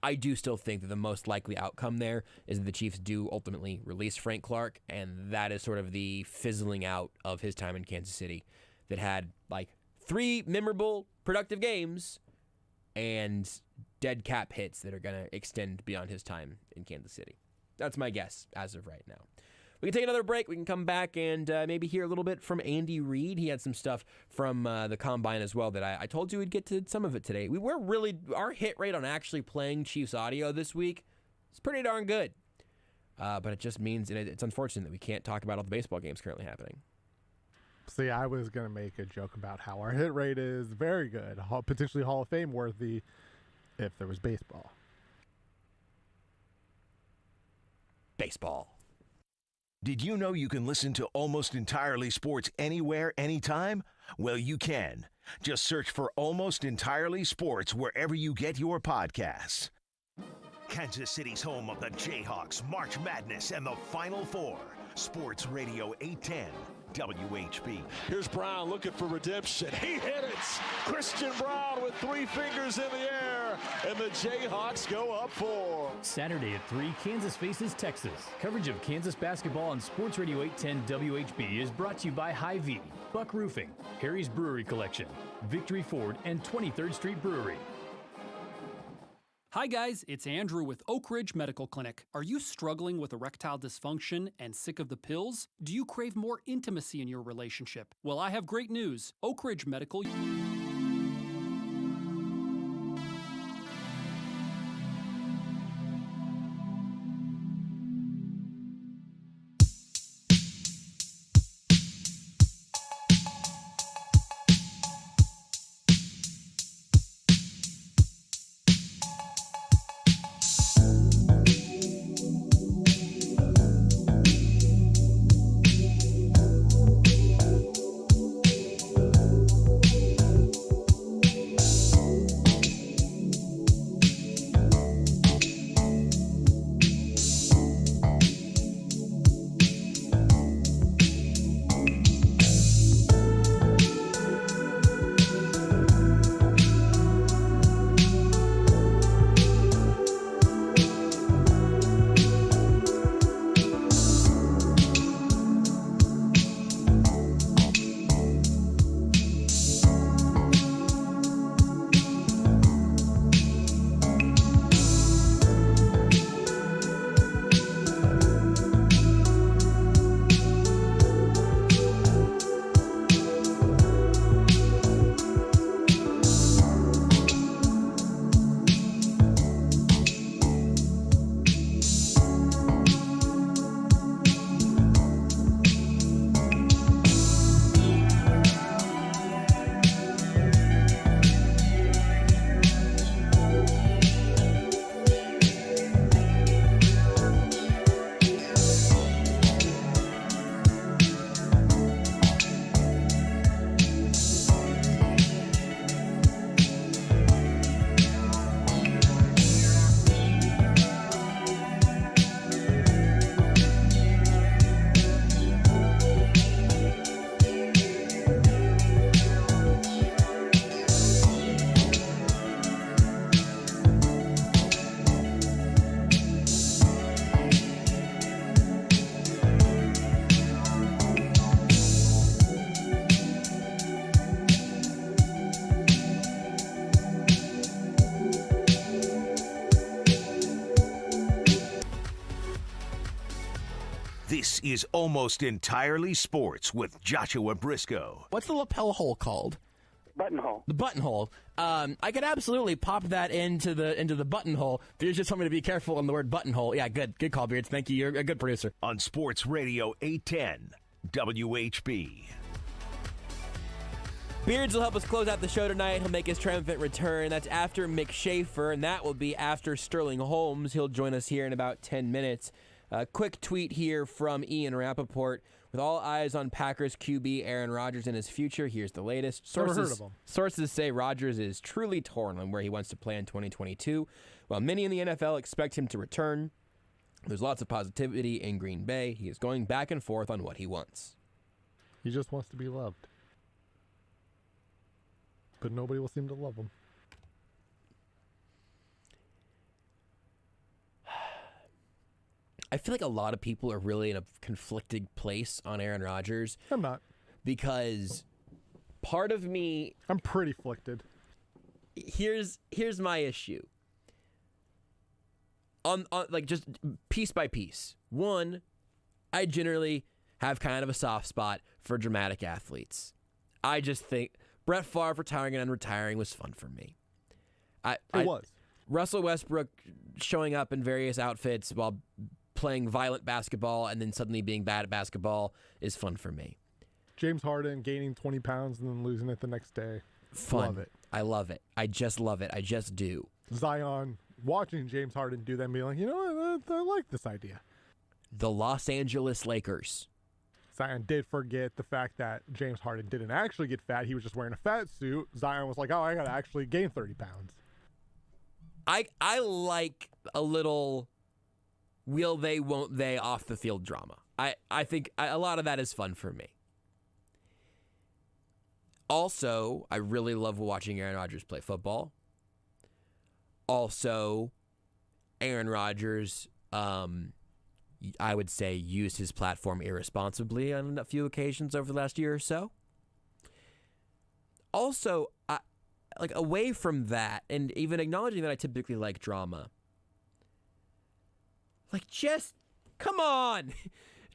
I do still think that the most likely outcome there is that the Chiefs do ultimately release Frank Clark, and that is sort of the fizzling out of his time in Kansas City that had like 3 memorable, productive games and dead cap hits that are going to extend beyond his time in Kansas City. That's my guess as of right now. We can take another break. We can come back and maybe hear a little bit from Andy Reid. He had some stuff from the Combine as well that I told you we'd get to some of it today. Our hit rate on actually playing Chiefs audio this week is pretty darn good. But it just means, and it's unfortunate that we can't talk about all the baseball games currently happening. See, I was going to make a joke about how our hit rate is very good, potentially Hall of Fame worthy if there was baseball. Baseball. Did you know you can listen to Almost Entirely Sports anywhere, anytime? Well, you can. Just search for Almost Entirely Sports wherever you get your podcasts. Kansas City's home of the Jayhawks, March Madness, and the Final Four. Sports Radio 810. WHB. Here's Brown looking for redemption. He hit it. Christian Brown with 3 fingers in the air, and the Jayhawks go up 4. Saturday at 3, Kansas faces Texas. Coverage of Kansas basketball on Sports Radio 810 WHB is brought to you by Hy-Vee, Buck Roofing, Harry's Brewery Collection, Victory Ford, and 23rd Street Brewery. Hi guys, it's Andrew with Oak Ridge Medical Clinic. Are you struggling with erectile dysfunction and sick of the pills? Do you crave more intimacy in your relationship? Well, I have great news. Oak Ridge Medical... This is Almost Entirely Sports with Joshua Brisco. What's the lapel hole called? Buttonhole. The buttonhole. I could absolutely pop that into the buttonhole. There's just something to be careful on the word buttonhole. Yeah, good call, Beards. Thank you. You're a good producer. On Sports Radio 810 WHB. Beards will help us close out the show tonight. He'll make his triumphant return. That's after Mick Shaffer, and that will be after Sterling Holmes. He'll join us here in about 10 minutes. A quick tweet here from Ian Rappaport. With all eyes on Packers QB Aaron Rodgers and his future, here's the latest. Sources say Rodgers is truly torn on where he wants to play in 2022. While many in the NFL expect him to return, there's lots of positivity in Green Bay. He is going back and forth on what he wants. He just wants to be loved. But nobody will seem to love him. I feel like a lot of people are really in a conflicted place on Aaron Rodgers. I'm not. Because part of me... I'm pretty afflicted. Here's my issue. On like just piece by piece. One, I generally have kind of a soft spot for dramatic athletes. I just think Brett Favre retiring and unretiring was fun for me. It was. Russell Westbrook showing up in various outfits while playing violent basketball and then suddenly being bad at basketball is fun for me. James Harden gaining 20 pounds and then losing it the next day. Fun. Love it. I love it. I just love it. I just do. Zion watching James Harden do that and being like, you know what, I like this idea. The Los Angeles Lakers. Zion did forget the fact that James Harden didn't actually get fat. He was just wearing a fat suit. Zion was like, oh, I got to actually gain 30 pounds. I like a little will they, won't they off the field drama. I think a lot of that is fun for me. Also, I really love watching Aaron Rodgers play football. Also, Aaron Rodgers, I would say, used his platform irresponsibly on a few occasions over the last year or so. Also, away from that, and even acknowledging that I typically like drama, just come on,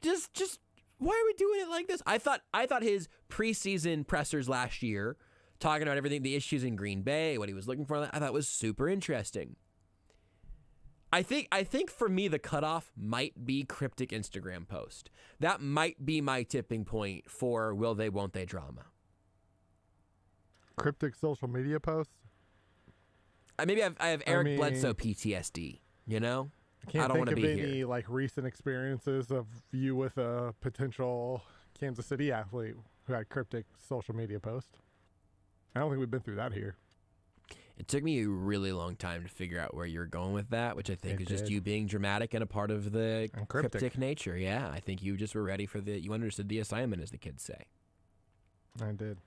just why are we doing it like this? I thought his preseason pressers last year, talking about everything, the issues in Green Bay, what he was looking for, I thought was super interesting. I think for me the cutoff might be cryptic Instagram post. That might be my tipping point for will they, won't they drama. Cryptic social media posts? Maybe I have Eric Bledsoe PTSD, you know? I don't want to be any here. Recent experiences of you with a potential Kansas City athlete who had cryptic social media posts. I don't think we've been through that here. It took me a really long time to figure out where you're going with that, which I think is just you being dramatic and a part of the cryptic nature. Yeah, I think you just were ready for you understood the assignment, as the kids say. I did.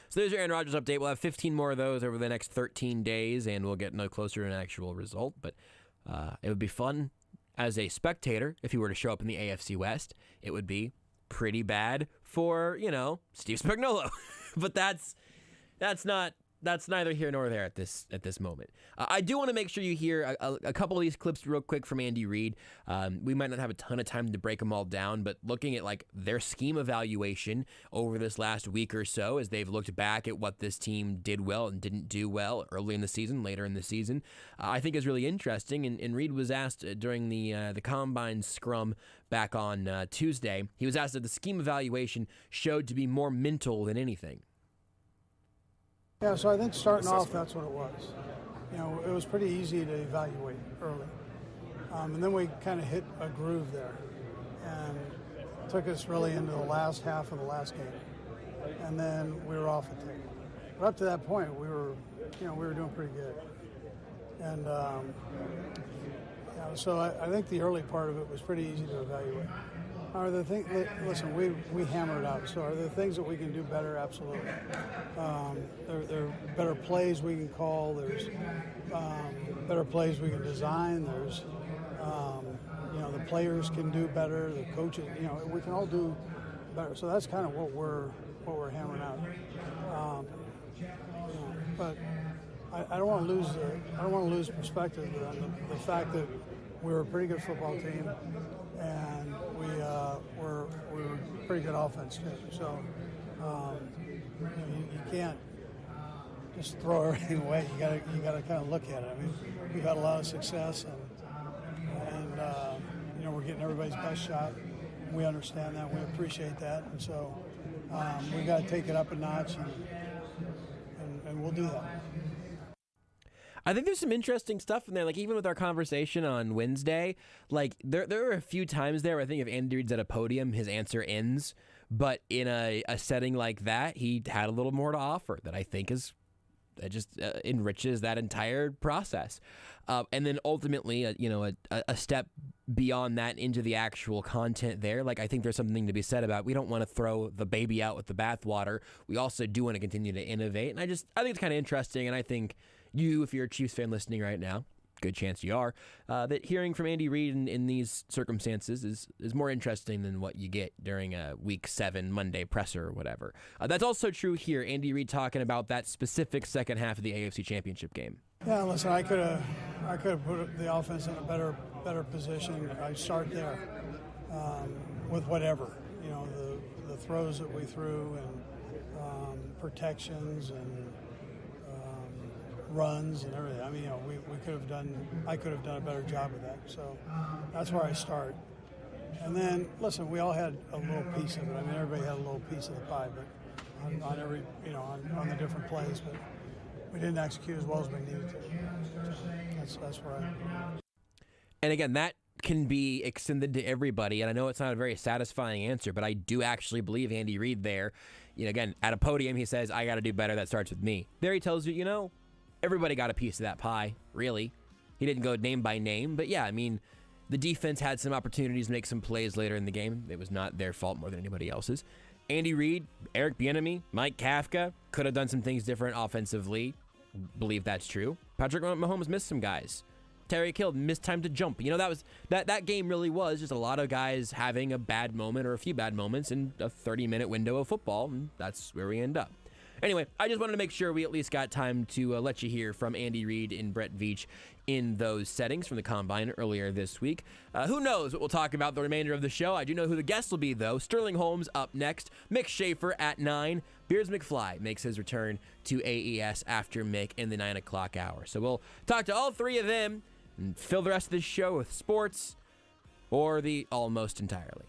So there's your Aaron Rodgers update. We'll have 15 more of those over the next 13 days, and we'll get no closer to an actual result. But it would be fun as a spectator if he were to show up in the AFC West. It would be pretty bad for, Steve Spagnuolo. But that's neither here nor there at this moment. I do want to make sure you hear a couple of these clips real quick from Andy Reid. We might not have a ton of time to break them all down, but looking at their scheme evaluation over this last week or so, as they've looked back at what this team did well and didn't do well early in the season, later in the season, I think is really interesting. And Reid was asked during the combine scrum back on Tuesday. He was asked if the scheme evaluation showed to be more mental than anything. Yeah, so I think starting off, that's what it was. It was pretty easy to evaluate early. And then we kind of hit a groove there. And it took us really into the last half of the last game. And then we were off the table. But up to that point, we were doing pretty good. And so I think the early part of it was pretty easy to evaluate. Are there things? Listen, we hammered out. So are there things that we can do better? Absolutely. There are better plays we can call. There's better plays we can design. There's the players can do better. The coaches, we can all do better. So that's kind of what we're hammering out. But I don't want to lose perspective on the fact that we were a pretty good football team. And we're pretty good offense too. So you can't just throw everything away. You gotta kind of look at it. I mean, we've had a lot of success, and we're getting everybody's best shot. We understand that. We appreciate that, and so we got to take it up a notch, and we'll do that. I think there's some interesting stuff in there. Even with our conversation on Wednesday, there are a few times there where I think if Andy Reid's at a podium, his answer ends. But in a setting like that, he had a little more to offer that I think just enriches that entire process. And then ultimately, a step beyond that into the actual content there. I think there's something to be said about we don't want to throw the baby out with the bathwater. We also do want to continue to innovate. And I think it's kind of interesting. And I think you, if you're a Chiefs fan listening right now, good chance you are, that hearing from Andy Reid in these circumstances is more interesting than what you get during a Week 7 Monday presser or whatever. That's also true here. Andy Reid talking about that specific second half of the AFC Championship game. Yeah, listen, I could have put the offense in a better position. I start there with whatever, the throws that we threw and protections and runs and everything. I mean, I could have done a better job of that. So that's where I start. And then, listen, we all had a little piece of it. I mean, everybody had a little piece of the pie, but on every, on the different plays, but we didn't execute as well as we needed to. That's where I am. And again, that can be extended to everybody, and I know it's not a very satisfying answer, but I do actually believe Andy Reid there. Again, at a podium, he says, I got to do better. That starts with me. There he tells you, everybody got a piece of that pie, really. He didn't go name by name, but yeah, I mean, the defense had some opportunities to make some plays later in the game. It was not their fault more than anybody else's. Andy Reid, Eric Bieniemy, Mike Kafka could have done some things different offensively. Believe that's true. Patrick Mahomes missed some guys. Tyreek Hill missed time to jump. That game really was just a lot of guys having a bad moment or a few bad moments in a 30-minute window of football, and that's where we end up. Anyway, I just wanted to make sure we at least got time to let you hear from Andy Reid and Brett Veach in those settings from the Combine earlier this week. Who knows what we'll talk about the remainder of the show. I do know who the guests will be, though. Sterling Holmes up next. Mick Shaffer at 9. Beards McFly makes his return to AES after Mick in the 9 o'clock hour. So we'll talk to all three of them and fill the rest of this show with sports or the Almost Entirely.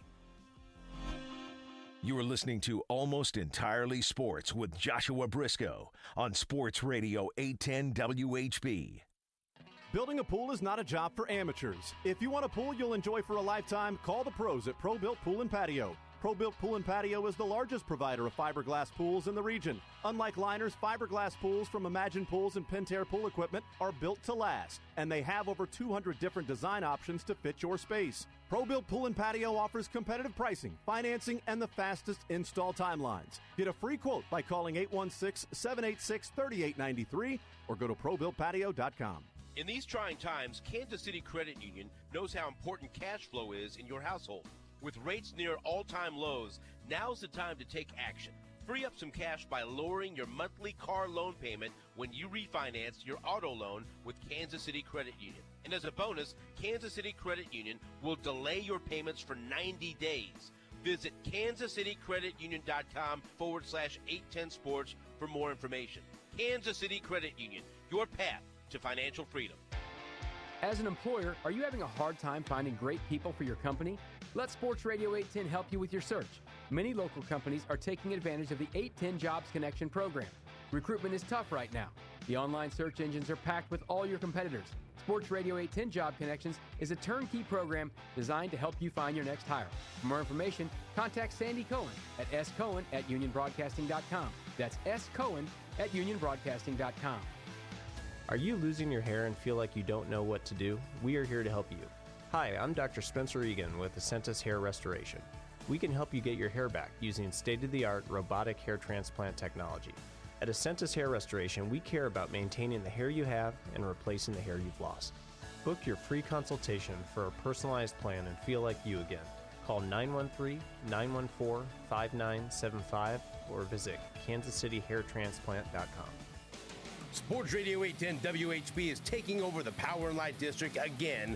You are listening to Almost Entirely Sports with Joshua Brisco on Sports Radio 810 WHB. Building a pool is not a job for amateurs. If you want a pool you'll enjoy for a lifetime, call the pros at Pro-Built Pool and Patio. Pro-Built Pool and Patio is the largest provider of fiberglass pools in the region. Unlike liners, fiberglass pools from Imagine Pools and Pentair Pool Equipment are built to last, and they have over 200 different design options to fit your space. Pro-Built Pool and Patio offers competitive pricing, financing, and the fastest install timelines. Get a free quote by calling 816-786-3893 or go to ProBuiltPatio.com. In these trying times, Kansas City Credit Union knows how important cash flow is in your household. With rates near all-time lows, now's the time to take action. Free up some cash by lowering your monthly car loan payment when you refinance your auto loan with Kansas City Credit Union. And as a bonus, Kansas City Credit Union will delay your payments for 90 days. Visit kansascitycreditunion.com/810sports for more information. Kansas City Credit Union, your path to financial freedom. As an employer, are you having a hard time finding great people for your company? Let Sports Radio 810 help you with your search. Many local companies are taking advantage of the 810 Jobs Connection program. Recruitment is tough right now. The online search engines are packed with all your competitors. Sports Radio 810 Job Connections is a turnkey program designed to help you find your next hire. For more information, contact Sandy Cohen at scohen@unionbroadcasting.com. That's scohen@unionbroadcasting.com. Are you losing your hair and feel like you don't know what to do? We are here to help you. Hi, I'm Dr. Spencer Egan with Ascentus Hair Restoration. We can help you get your hair back using state-of-the-art robotic hair transplant technology. At Ascentus Hair Restoration, we care about maintaining the hair you have and replacing the hair you've lost. Book your free consultation for a personalized plan and feel like you again. Call 913-914-5975 or visit kansascityhairtransplant.com. Sports Radio 810 WHB is taking over the Power and Light District again.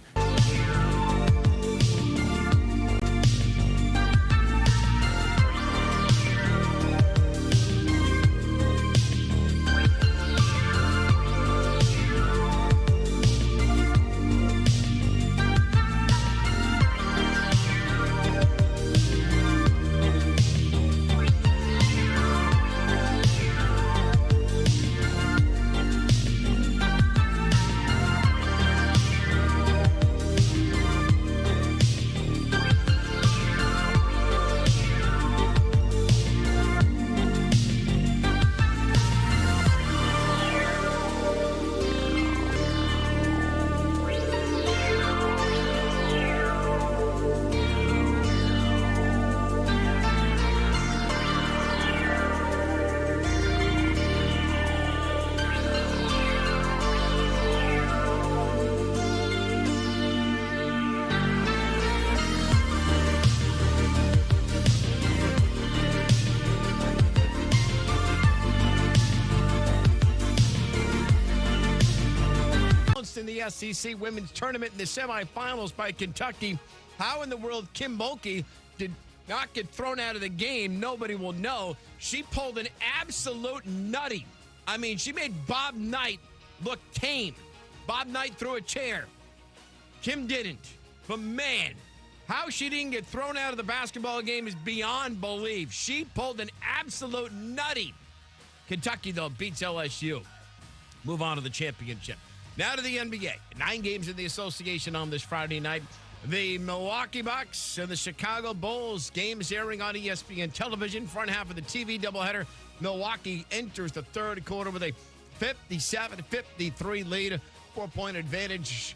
In the SEC women's tournament in the semifinals by Kentucky. How in the world Kim Mulkey did not get thrown out of the game, nobody will know. She pulled an absolute nutty. I mean, she made Bob Knight look tame. Bob Knight threw a chair. Kim didn't. But man, How she didn't get thrown out of the basketball game is beyond belief. She pulled an absolute nutty. Kentucky, though, beats LSU. Move on to the championship. Now to the NBA. 9 games in the association on this Friday night. The Milwaukee Bucks and the Chicago Bulls. Games airing on ESPN television. Front half of the TV doubleheader. Milwaukee enters the third quarter with a 57-53 lead. 4-point advantage.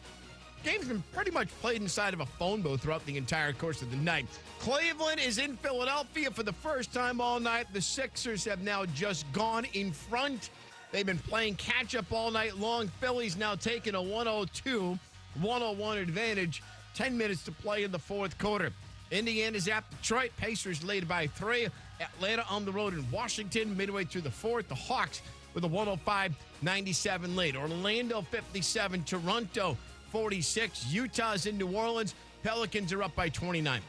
Game's been pretty much played inside of a phone booth throughout the entire course of the night. Cleveland is in Philadelphia for the first time all night. The Sixers have now just gone in front. They've been playing catch-up all night long. Philly's now taking a 102-101 advantage. 10 minutes to play in the fourth quarter. Indiana's at Detroit. Pacers lead by 3. Atlanta on the road in Washington. Midway through the fourth, the Hawks with a 105-97 lead. Orlando 57, Toronto 46. Utah's in New Orleans. Pelicans are up by 29.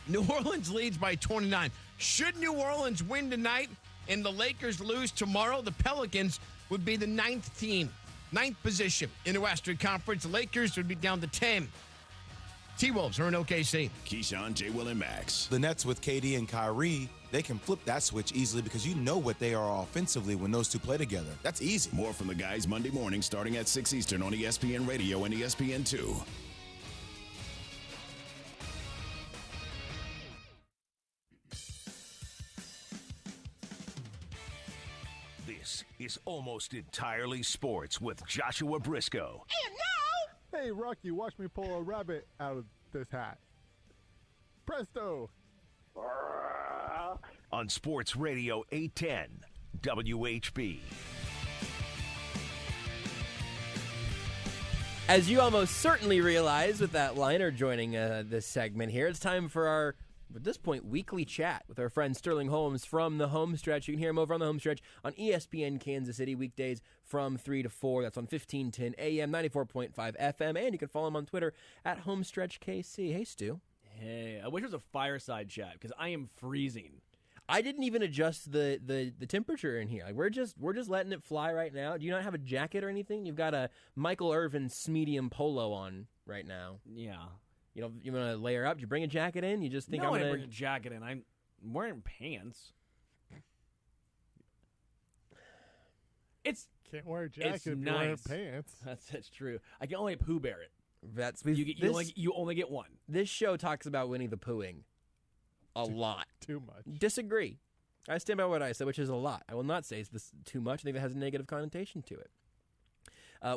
New Orleans leads by 29. Should New Orleans win tonight and the Lakers lose tomorrow, the Pelicans would be the 9th team, 9th position in the Western Conference. The Lakers would be down to 10. T-Wolves are in OKC. Keyshawn, J. Will, and Max. The Nets with KD and Kyrie, they can flip that switch easily because you know what they are offensively when those two play together. That's easy. More from the guys Monday morning starting at 6 Eastern on ESPN Radio and ESPN2. This is Almost Entirely Sports with Joshua Briscoe. Hey, Rocky, watch me pull a rabbit out of this hat. Presto! On Sports Radio 810 WHB. As you almost certainly realize with that liner joining this segment here, it's time for our, at this point, weekly chat with our friend Sterling Holmes from The Homestretch. You can hear him over on The Homestretch on ESPN Kansas City, weekdays from 3 to 4. That's on 1510 AM, 94.5 FM. And you can follow him on Twitter at HomestretchKC. Hey, Stu. Hey, I wish it was a fireside chat because I am freezing. I didn't even adjust the temperature in here. Like we're just letting it fly right now. Do you not have a jacket or anything? You've got a Michael Irvin medium polo on right now. Yeah. You know, you want to layer up? Did you bring a jacket in? You just think no, I'm I gonna didn't bring a jacket in. I'm wearing pants. It's can't wear a jacket if you're wearing pants. That's true. I can only Pooh Bear it. That's you only get one. This show talks about Winnie the Poohing a lot. Too much. Disagree. I stand by what I said, which is a lot. I will not say it's this too much. I think it has a negative connotation to it.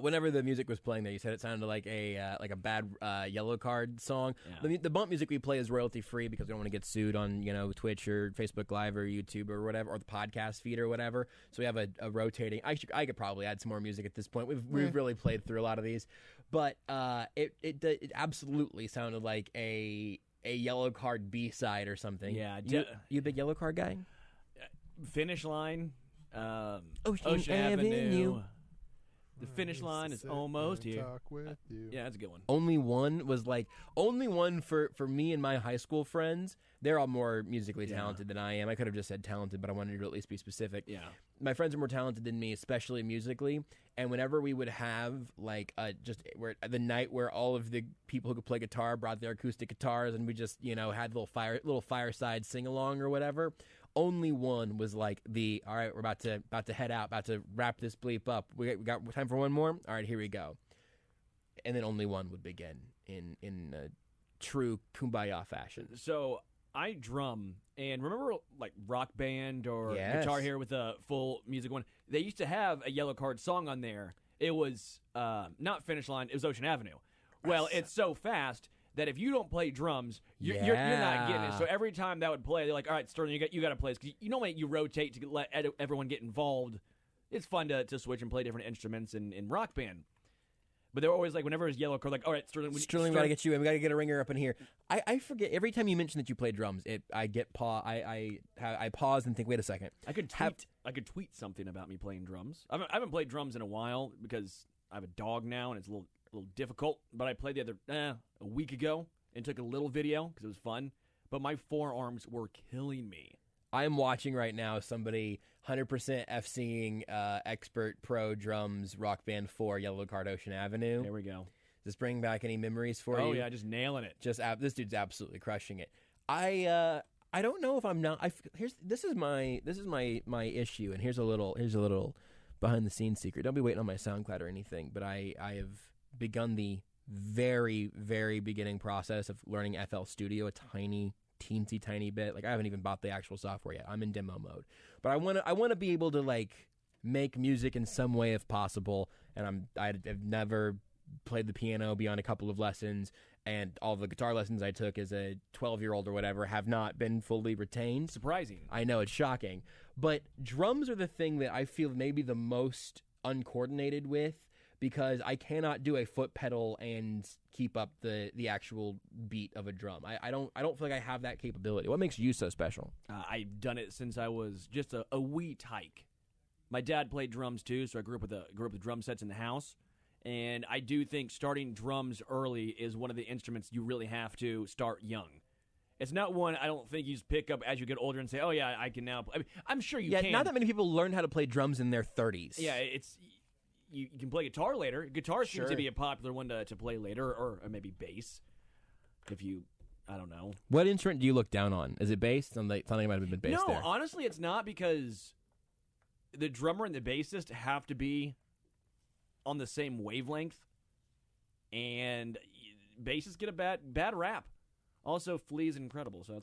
Whenever the music was playing there, you said it sounded like a bad Yellow Card song. Yeah. The bump music we play is royalty free because we don't want to get sued on Twitch or Facebook Live or YouTube or whatever, or the podcast feed or whatever. So we have a rotating. I could probably add some more music at this point. We've really played through a lot of these, but it absolutely sounded like a Yellow Card B-side or something. Yeah, you a big Yellow Card guy? Finish Line, Ocean Avenue. The finish line is almost here. Talk with you. Yeah, that's a good one. Only one for me and my high school friends. They're all more musically talented than I am. I could have just said talented, but I wanted to at least be specific. Yeah. My friends are more talented than me, especially musically. And whenever we would have the night where all of the people who could play guitar brought their acoustic guitars, and we just had little fireside sing along or whatever. Only one was like all right, we're about to head out, about to wrap this bleep up. We got time for one more? All right, here we go. And then only one would begin in true kumbaya fashion. So I drum, and remember like Rock Band or Yes. Guitar Hero with a full music one? They used to have a Yellow Card song on there. It was not Finish Line, it was Ocean Avenue. Well, it's so fast that if you don't play drums, you're not getting it. So every time that would play, they're like, all right, Sterling, you got to play this. Because you rotate to let everyone get involved. It's fun to switch and play different instruments in Rock Band. But they're always like, whenever it's Yellow Card, like, all right, Sterling, we got to get you in. We got to get a ringer up in here. I forget, every time you mention that you play drums, I pause and think, wait a second. I could tweet something about me playing drums. I haven't played drums in a while because I have a dog now, and it's a little difficult, but I played a week ago and took a little video because it was fun, but my forearms were killing me. I'm watching right now somebody 100% FCing expert pro drums Rock Band 4 Yellow Card Ocean Avenue. There we go. this bring back any memories for you? Oh yeah, just nailing it. This dude's absolutely crushing it. I don't know if I'm not. This is my issue, and here's a little behind the scenes secret. Don't be waiting on my SoundCloud or anything, but I have begun the very, very beginning process of learning FL Studio, a teensy tiny bit. Like I haven't even bought the actual software yet. I'm in demo mode, but I want to be able to like make music in some way if possible. And I've never played the piano beyond a couple of lessons, and all the guitar lessons I took as a 12-year-old or whatever have not been fully retained. Surprising. I know, it's shocking. But drums are the thing that I feel maybe the most uncoordinated with, because I cannot do a foot pedal and keep up the actual beat of a drum. I don't feel like I have that capability. What makes you so special? I've done it since I was just a wee tyke. My dad played drums too, so I grew up with drum sets in the house. And I do think starting drums early is one of the instruments you really have to start young. It's not one I don't think you just pick up as you get older and say, oh, yeah, I can now play. I mean, I'm sure you can. Yeah, not that many people learn how to play drums in their 30s. Yeah, you can play guitar later. Guitar seems to Sure. be a popular one to play later, or maybe bass. If you, I don't know. What instrument do you look down on? Is it bass? Something might have been bass No, there. honestly, it's not, because the drummer and the bassist have to be on the same wavelength, and bassists get a bad rap. Also, Flea's incredible, so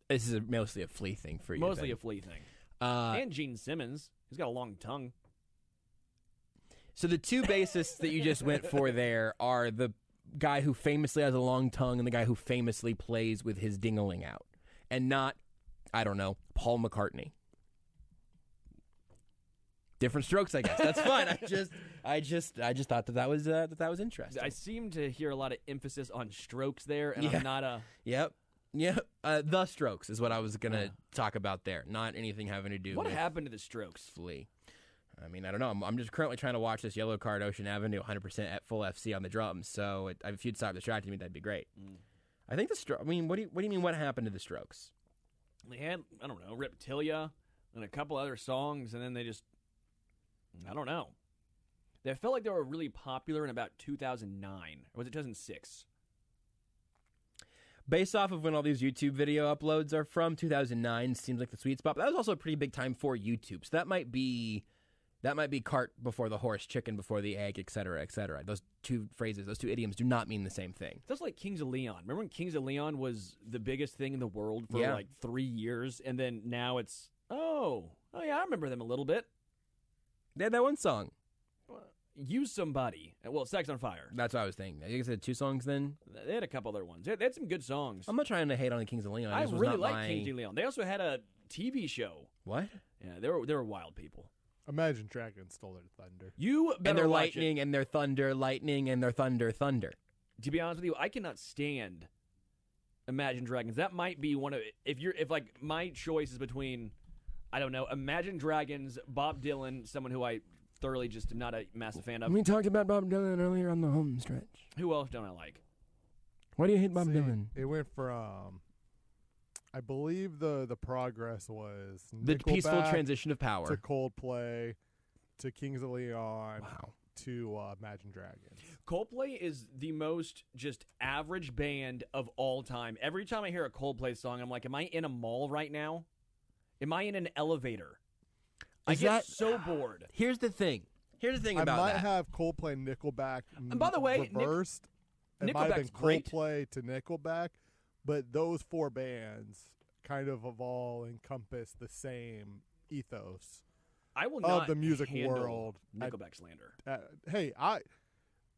This is mostly a Flea thing for you. mostly then. a Flea thing. And Gene Simmons, he's got a long tongue. So the two bassists that you just went for there are the guy who famously has a long tongue and the guy who famously plays with his ding-a-ling out, and not, I don't know, Paul McCartney. Different strokes, I guess. That's fine. I just thought that was interesting. I seem to hear a lot of emphasis on strokes there, and I'm not a... Yep. The Strokes is what I was going to talk about there, not anything having to do What with happened to the Strokes? Flea. I mean, I don't know. I'm just currently trying to watch this Yellow Card Ocean Avenue 100% at full FC on the drums, so if you'd stop distracting me, that'd be great. I think the Strokes... I mean, what do you mean what happened to the Strokes? They had, I don't know, Reptilia and a couple other songs, and then they just... I don't know. They felt like they were really popular in about 2009. Or was it 2006? Based off of when all these YouTube video uploads are from, 2009 seems like the sweet spot. But that was also a pretty big time for YouTube. So that might be cart before the horse, chicken before the egg, et cetera, et cetera. Those two phrases, those two idioms do not mean the same thing. That's like Kings of Leon. Remember when Kings of Leon was the biggest thing in the world for Yeah. like 3 years, and then now it's, oh yeah, I remember them a little bit. They had that one song. Use Somebody. Well, Sex on Fire. That's what I was thinking. I guess they had two songs then. They had a couple other ones. They had some good songs. I'm not trying to hate on the Kings of Leon. I This was really not like my... Kings of Leon. They also had a TV show. What? Yeah, they were wild people. Imagine Dragons stole their thunder. You better And their watch lightning it. and their thunder, lightning and their thunder, thunder. To be honest with you, I cannot stand Imagine Dragons. That might be one of if like my choice is between, I don't know, Imagine Dragons, Bob Dylan, someone who I thoroughly just am not a massive fan of. We talked about Bob Dylan earlier on the Homestretch. Who else don't I like? Why do you hate Bob Dylan? It went from, I believe the progress was The peaceful Nickelback transition of power. to Coldplay to Kings of Leon to Imagine Dragons. Coldplay is the most just average band of all time. Every time I hear a Coldplay song, I'm like, am I in a mall right now? Am I in an elevator? I get so bored. Here's the thing about I might that. have Coldplay and Nickelback And by the way, reversed. It might have been Nickelback's great. Coldplay to Nickelback, but those four bands kind of all encompass the same ethos. I will of not the music handle world. Nickelback slander. Hey,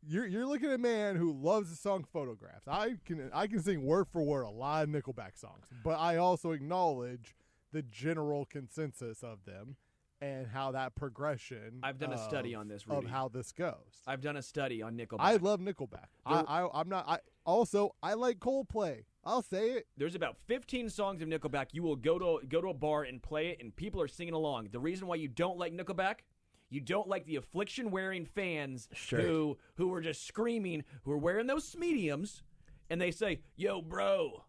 you're looking at a man who loves the song Photographs. I can sing word for word a lot of Nickelback songs, but I also acknowledge the general consensus of them and how that progression. I've done a study on this, Rudy. of how this goes. I've done a study on Nickelback. I love Nickelback. I'm not. I like Coldplay. I'll say it. There's about 15 songs of Nickelback. You will go to a bar and play it, and people are singing along. The reason why you don't like Nickelback, you don't like the affliction-wearing fans who are just screaming, who are wearing those mediums, and they say, "Yo, bro,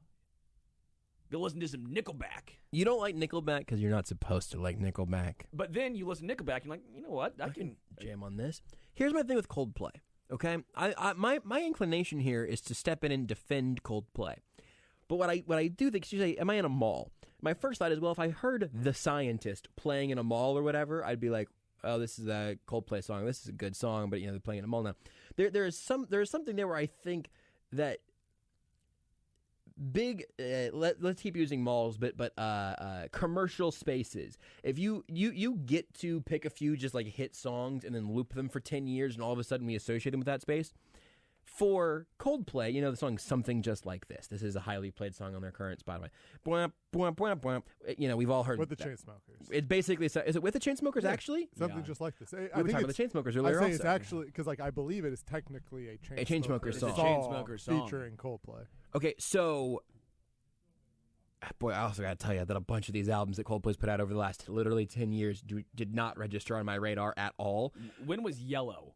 go listen to some Nickelback." You don't like Nickelback because you're not supposed to like Nickelback. But then you listen to Nickelback, and you're like, you know what? I can jam on this. Here's my thing with Coldplay. Okay, my inclination here is to step in and defend Coldplay. But what I do think, you say, am I in a mall? My first thought is, well, if I heard The Scientist playing in a mall or whatever, I'd be like, oh, this is a Coldplay song. This is a good song, but they're playing in a mall now. There is something there where I think that big let's keep using malls, but commercial spaces. If you get to pick a few just like hit songs and then loop them for 10 years, and all of a sudden we associate them with that space. For Coldplay, the song Something Just Like This. This is a highly played song on their current Spotify. Bwamp, bwamp, bwamp, bwamp. We've all heard With the that. Chainsmokers. It's basically, is it with the Chainsmokers actually? Something Just Like This. We were talking about the Chainsmokers earlier. I say it's actually, because I believe it is technically a Chainsmokers song. Chainsmokers song Featuring Coldplay. Okay, so boy, I also got to tell you that a bunch of these albums that Coldplay's put out over the last literally 10 years did not register on my radar at all. When was Yellow?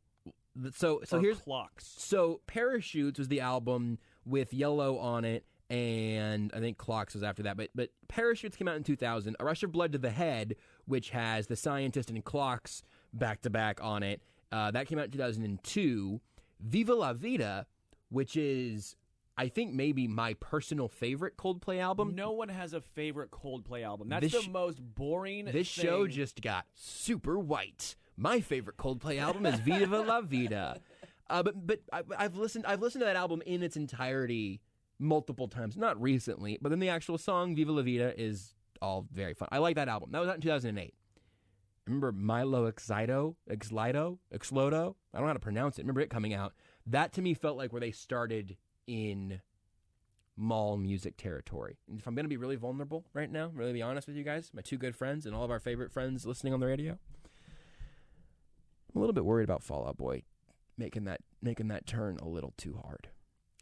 So Or here's Clocks. So Parachutes was the album with Yellow on it, and I think Clocks was after that. But Parachutes came out in 2000. A Rush of Blood to the Head, which has The Scientist and Clocks back to back on it, that came out in 2002. Viva La Vida, which is, I think, maybe my personal favorite Coldplay album. No one has a favorite Coldplay album. That's the most boring This thing. show just got super white. My favorite Coldplay album is Viva La Vida. But I've listened to that album in its entirety multiple times. Not recently, but then the actual song Viva La Vida is all very fun. I like that album. That was out in 2008. Remember Milo Exlido? I don't know how to pronounce it. Remember it coming out. That to me felt like where they started in mall music territory. And if I'm going to be really vulnerable right now, really be honest with you guys, my two good friends and all of our favorite friends listening on the radio, I'm a little bit worried about Fall Out Boy making that turn a little too hard.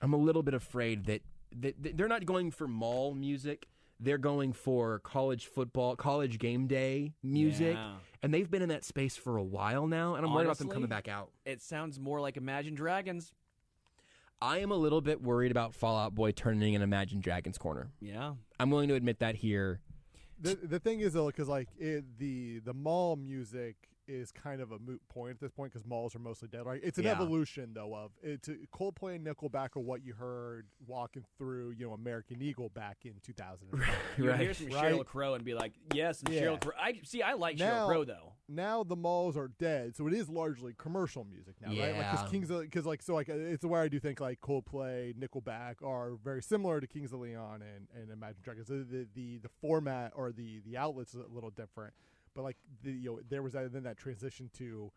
I'm a little bit afraid that they're not going for mall music. They're going for college football, college game day music. Yeah. And they've been in that space for a while now, and I'm worried about them coming back out. It sounds more like Imagine Dragons. I am a little bit worried about Fall Out Boy turning in Imagine Dragons corner. Yeah. I'm willing to admit that here. The thing is, though, because the mall music is kind of a moot point at this point because malls are mostly dead. Right? It's an evolution, though, of Coldplay and Nickelback are what you heard walking through, American Eagle back in 2000. You hear some Sheryl Crow and be like, yes, Sheryl Crow. I like Sheryl Crow, though. Now the malls are dead, so it is largely commercial music now, right? Like, it's where I do think like Coldplay, Nickelback are very similar to Kings of Leon and Imagine Dragons. The format or the outlet's a little different. But like there was then that transition to,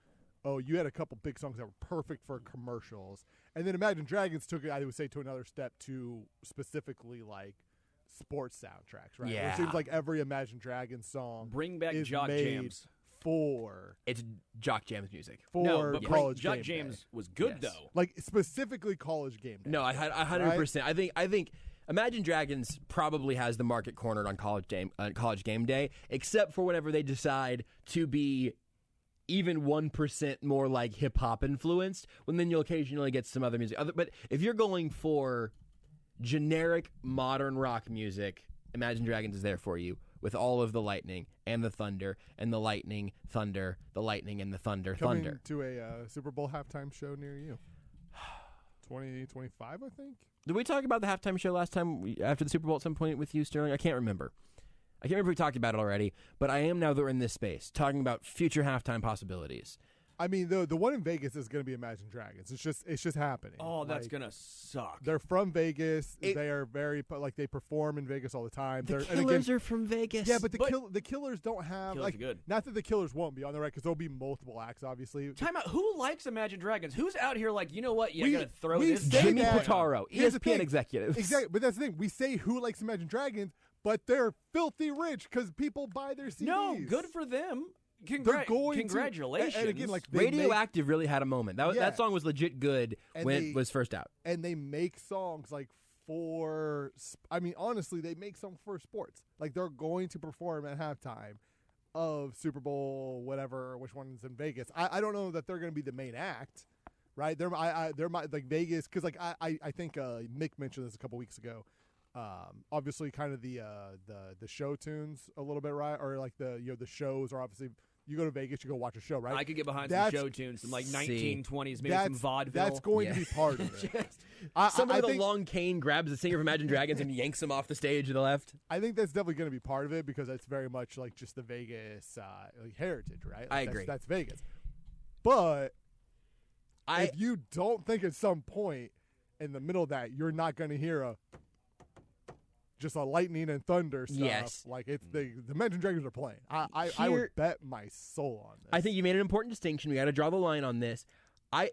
you had a couple big songs that were perfect for commercials, and then Imagine Dragons took it, I would say, to another step to specifically like sports soundtracks, right? Yeah. Where it seems like every Imagine Dragons song Bring back is Jock made Jams. It's Jock Jams music. For college Jock game Jams day. was good though. Like specifically college game day. No, I 100%. Right? I think Imagine Dragons probably has the market cornered on college game day, except for whenever they decide to be even 1% more like hip hop influenced, when then you'll occasionally get some other music. But if you're going for generic modern rock music, Imagine Dragons is there for you with all of the lightning and the thunder and the lightning, thunder, the lightning and the thunder, Coming thunder. to a Super Bowl halftime show near you. 2025, I think. Did we talk about the halftime show last time after the Super Bowl at some point with you, Sterling? I can't remember. I can't remember if we talked about it already, but I am now that we're in this space talking about future halftime possibilities. I mean, the one in Vegas is going to be Imagine Dragons. It's just happening. Oh, that's gonna suck. They're from Vegas. They are very they perform in Vegas all the time. The Killers are from Vegas. Yeah, but the Killers don't have Killers are good. Not that the Killers won't be on the right because there'll be multiple acts. Obviously. Time out. Who likes Imagine Dragons? Who's out here like, you know what? Yeah, I gotta throw this. Jimmy Pitaro, Here's the ESPN thing. executive. Exactly, but that's the thing. We say who likes Imagine Dragons, but they're filthy rich because people buy their CDs. No, good for them. They're going congratulations. And again, like Radioactive really had a moment. That song was legit good when it was first out. And they make songs like for, I mean, honestly, they make songs for sports. Like they're going to perform at halftime of Super Bowl, whatever, which one's in Vegas. I don't know that they're going to be the main act, right? They're like Vegas, because like I think Mick mentioned this a couple weeks ago. Obviously, kind of the show tunes a little bit, right? Or like the shows are obviously you go to Vegas, you go watch a show, right? I could get behind some show tunes, some like 1920s, maybe some vaudeville. That's going to be part of it. Somebody with a long cane grabs the singer from Imagine Dragons and yanks him off the stage to the left. I think that's definitely going to be part of it because it's very much like just the Vegas like heritage, right? Like I agree. That's Vegas. But if you don't think at some point in the middle of that you're not going to hear just a lightning and thunder stuff. Yes. Like it's the Imagine Dragons are playing. I would bet my soul on this. I think you made an important distinction. We got to draw the line on this. I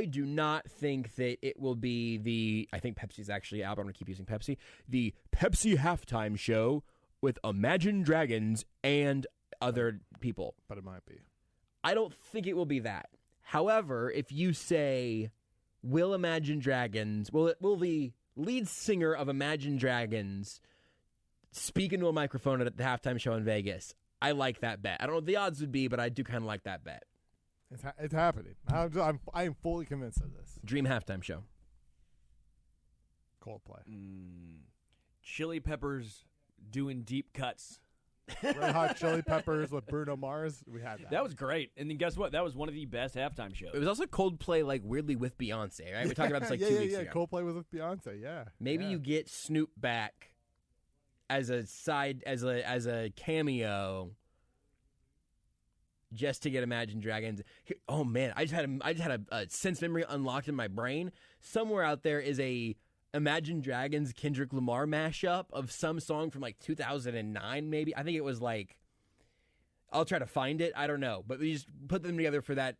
do not think that it will be I think Pepsi's actually out, but I'm going to keep using Pepsi. The Pepsi halftime show with Imagine Dragons and other people. But it might be. I don't think it will be that. However, if you say, will the lead singer of Imagine Dragons speak into a microphone at the halftime show in Vegas, I like that bet. I don't know what the odds would be, but I do kind of like that bet. It's happening. I am fully convinced of this. Dream halftime show. Coldplay. Chili Peppers doing deep cuts. Red Hot Chili Peppers with Bruno Mars. We had that. That was great. And then guess what? That was one of the best halftime shows. It was also Coldplay, like weirdly with Beyonce, right? We talked about this like 2 weeks ago. Coldplay was with Beyonce. Yeah. Maybe you get Snoop back as a cameo, just to get Imagine Dragons. Oh man, I just had a sense memory unlocked in my brain. Somewhere out there is a Imagine Dragons Kendrick Lamar mashup of some song from like 2009, maybe. I think it was like, I'll try to find it. I don't know, but we just put them together for that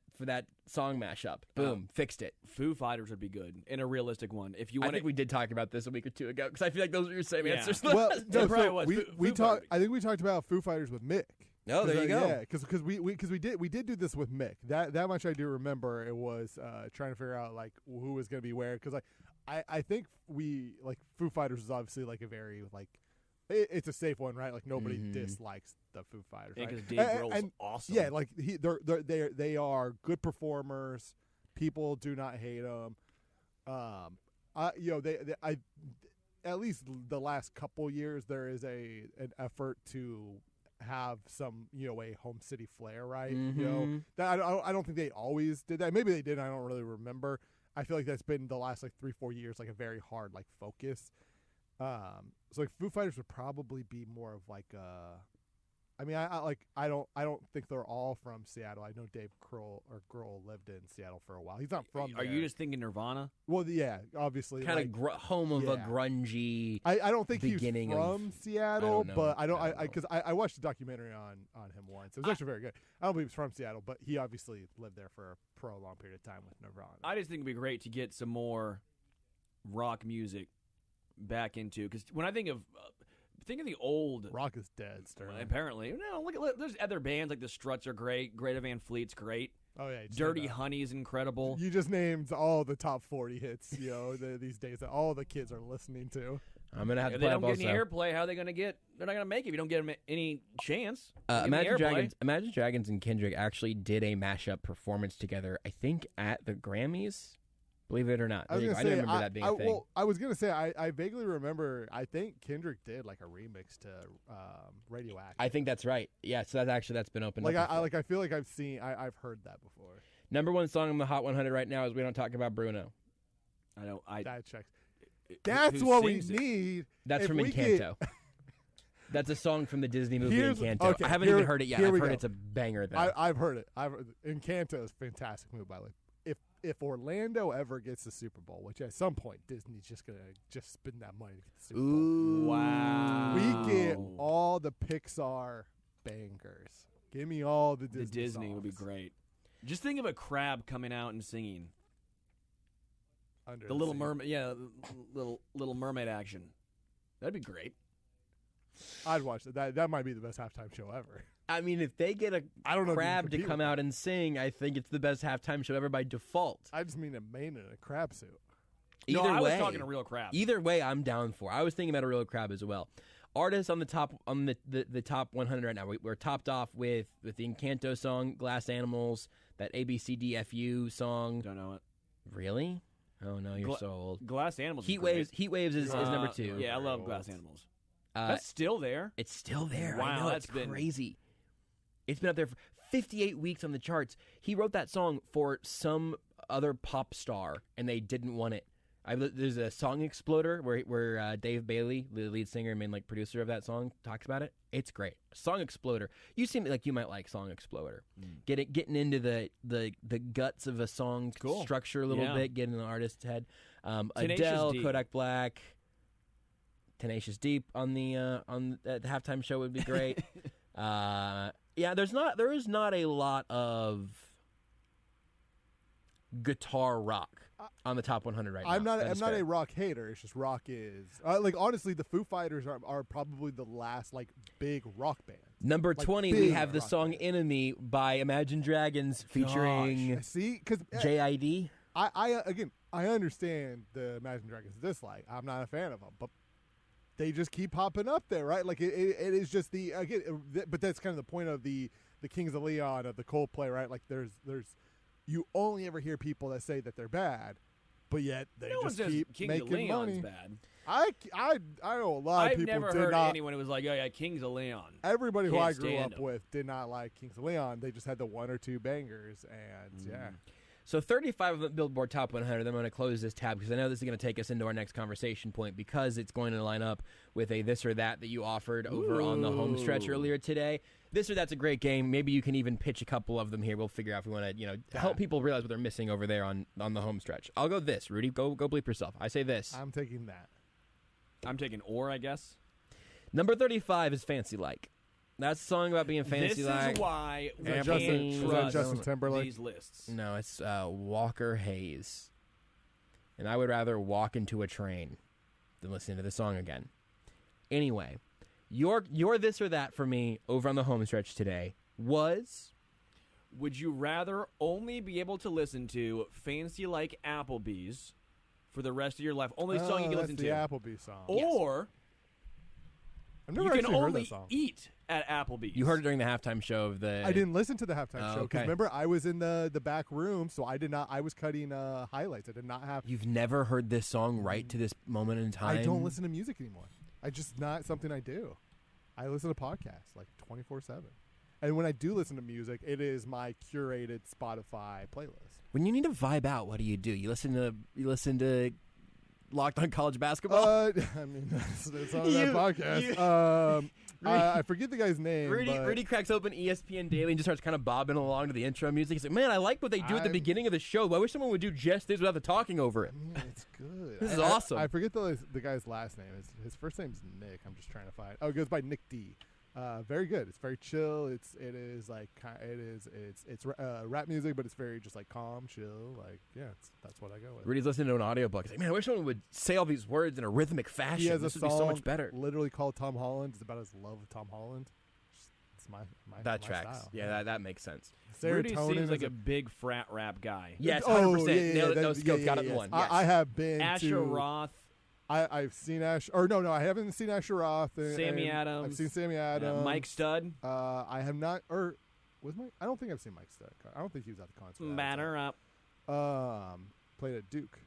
song mashup. Boom, fixed it. Foo Fighters would be good in a realistic one. If you I want, think we did talk about this a week or two ago because I feel like those were your same answers. Well, no, probably so was. we talked. I think we talked about Foo Fighters with Mick. Oh, there you go. Yeah, because we did do this with Mick. That much I do remember. It was trying to figure out like who was going to be where because I think we like Foo Fighters is obviously like a very like it's a safe one, right? Like nobody dislikes the Foo Fighters, right? Because Dave Grohl's awesome. Yeah, like they are good performers. People do not hate them. They at least the last couple years there is an effort to have some a home city flair, right? That I don't think they always did that. Maybe they did. I don't really remember. I feel like that's been the last like 3-4 years like a very hard like focus. So like Foo Fighters would probably be more of like I don't think they're all from Seattle. I know Dave Grohl lived in Seattle for a while. He's not from there. Are you just thinking Nirvana? Well, yeah, obviously. Kind of home of a grungy. I don't think he's beginning from of, Seattle, but I don't. know. Because I watched a documentary on him once. It was actually very good. I don't believe he's from Seattle, but he obviously lived there for a prolonged period of time with Nirvana. I just think it'd be great to get some more rock music back into because when I think of the old rock is dead. Sterling. Apparently, no. Look, there's other bands like the Struts are great. Greta Van Fleet's great. Oh yeah, Dirty Honey is incredible. You just named all the top 40 hits. These days that all the kids are listening to. I'm gonna have to. If they don't get any airplay, how are they gonna get? They're not gonna make it if you don't get them any chance. Imagine Dragons and Kendrick actually did a mashup performance together. I think at the Grammys. Believe it or not. I didn't remember that being a thing. Well, I was going to say, I vaguely remember, I think Kendrick did like a remix to Radioactive. I think that's right. Yeah, so that's been opened up. I feel like I've heard that before. Number one song on the Hot 100 right now is We Don't Talk About Bruno. That checks. That's what we need. That's from Encanto. That's a song from the Disney movie Encanto. Okay, I haven't even heard it yet. I've heard it's a banger, though. I've heard it. Encanto is a fantastic movie, by the way. If Orlando ever gets the Super Bowl, which at some point Disney's just gonna spend that money to get the Super Bowl. Ooh, wow! We get all the Pixar bangers. Give me all the Disney. The Disney songs. would be great. Just think of a crab coming out and singing. Under the Little Mermaid, Little Mermaid action. That'd be great. I'd watch that. That might be the best halftime show ever. I mean, if they get a crab to come out and sing, I think it's the best halftime show ever by default. I just mean a man in a crab suit. I was talking a real crab. Either way, I'm down for. I was thinking about a real crab as well. Artists on the top the top 100 right now. We're topped off with the Encanto song, Glass Animals, that ABCDFU song. Don't know it. Really? Oh no, you're so old. Glass Animals. Heat Waves is number 2. Yeah, I love Glass Animals. That's still there. It's still there. Wow, I know, it's crazy. It's been up there for 58 weeks on the charts. He wrote that song for some other pop star, and they didn't want it. There's a Song Exploder where Dave Bailey, the lead singer and main like producer of that song, talks about it. It's great. Song Exploder. You seem like you might like Song Exploder. Getting into the guts of a song structure a little bit, getting in the artist's head. Adele, D. Kodak Black, Tenacious Deep on the halftime show would be great. There is not a lot of guitar rock on the top 100 right now. I'm not a rock hater. It's just rock is like honestly, the Foo Fighters are probably the last like big rock band. Number 20, we have the song "Enemy" by Imagine Dragons featuring because JID. I understand the Imagine Dragons dislike. I'm not a fan of them, but they just keep popping up there, right? Like it is just but that's kind of the point of the Kings of Leon, of the Coldplay, right? Like there's you only ever hear people that say that they're bad, but yet they just keep Kings making of Leon's money. bad. I know a lot of people I've never did heard not. anyone who was like, "Oh yeah, Kings of Leon." Everybody who Can't I grew stand up 'em. with did not like Kings of Leon. They just had the one or two bangers, and yeah. So 35 of the Billboard Top 100. Then I'm going to close this tab because I know this is going to take us into our next conversation point because it's going to line up with a this or that you offered over on the home stretch earlier today. This or that's a great game. Maybe you can even pitch a couple of them here. We'll figure out if we want to, help people realize what they're missing over there on the home stretch. I'll go this, Rudy. Go bleep yourself. I say this. I'm taking that. I'm taking I guess. Number 35 is Fancy Like. That's a song about being fancy This like. is why we Is can't that trust Justin Timberlake? these lists. No, it's Walker Hayes. And I would rather walk into a train than listen to the song again. Anyway, your this or that for me over on the home stretch today was... Would you rather only be able to listen to Fancy Like Applebee's for the rest of your life? Only song you can listen to. The Applebee song. Or I've never you can actually heard only that song. eat at Applebee's. You heard it during the halftime show of the... I didn't listen to the halftime show because okay. remember I was in the back room, so I did not. I was cutting highlights. I did not have. You've never heard this song right to this moment in time? I don't listen to music anymore. I just not something I do. I listen to podcasts like 24/7, and when I do listen to music, it is my curated Spotify playlist. When you need to vibe out, what do? You listen to Locked On College Basketball? I mean, it's on that podcast. I forget the guy's name. Rudy cracks open ESPN Daily and just starts kind of bobbing along to the intro music. He's like, man, I like what they do at the beginning of the show. I wish someone would do just this without the talking over it. It's good. This is awesome. I forget the guy's last name. His first name's Nick. I'm just trying to find. Oh, it goes by Nick D. Very good. It's very chill. It's rap music, but it's very just like calm, chill. Like that's what I go with. Rudy's listening to an audiobook. He's like, man, I wish someone would say all these words in a rhythmic fashion. He has this a would be song so much better. literally called Tom Holland. It's about his love of Tom Holland. It's my that my tracks. style. Yeah, that makes sense. Rudy Serotonin seems like is a big frat rap guy. Yes, 100%. Oh, yeah, Nailed it. No that- scope. yeah, Got it in yes. one. Yes. I have been Asher to Roth. I've seen Ash, or no, I haven't seen Asher Roth. Sammy and Adams. I've seen Sammy Adams. Mike Stud. I have not, or was Mike? I don't think I've seen Mike Stud. I don't think he was at the concert. Batter up. Played at Duke.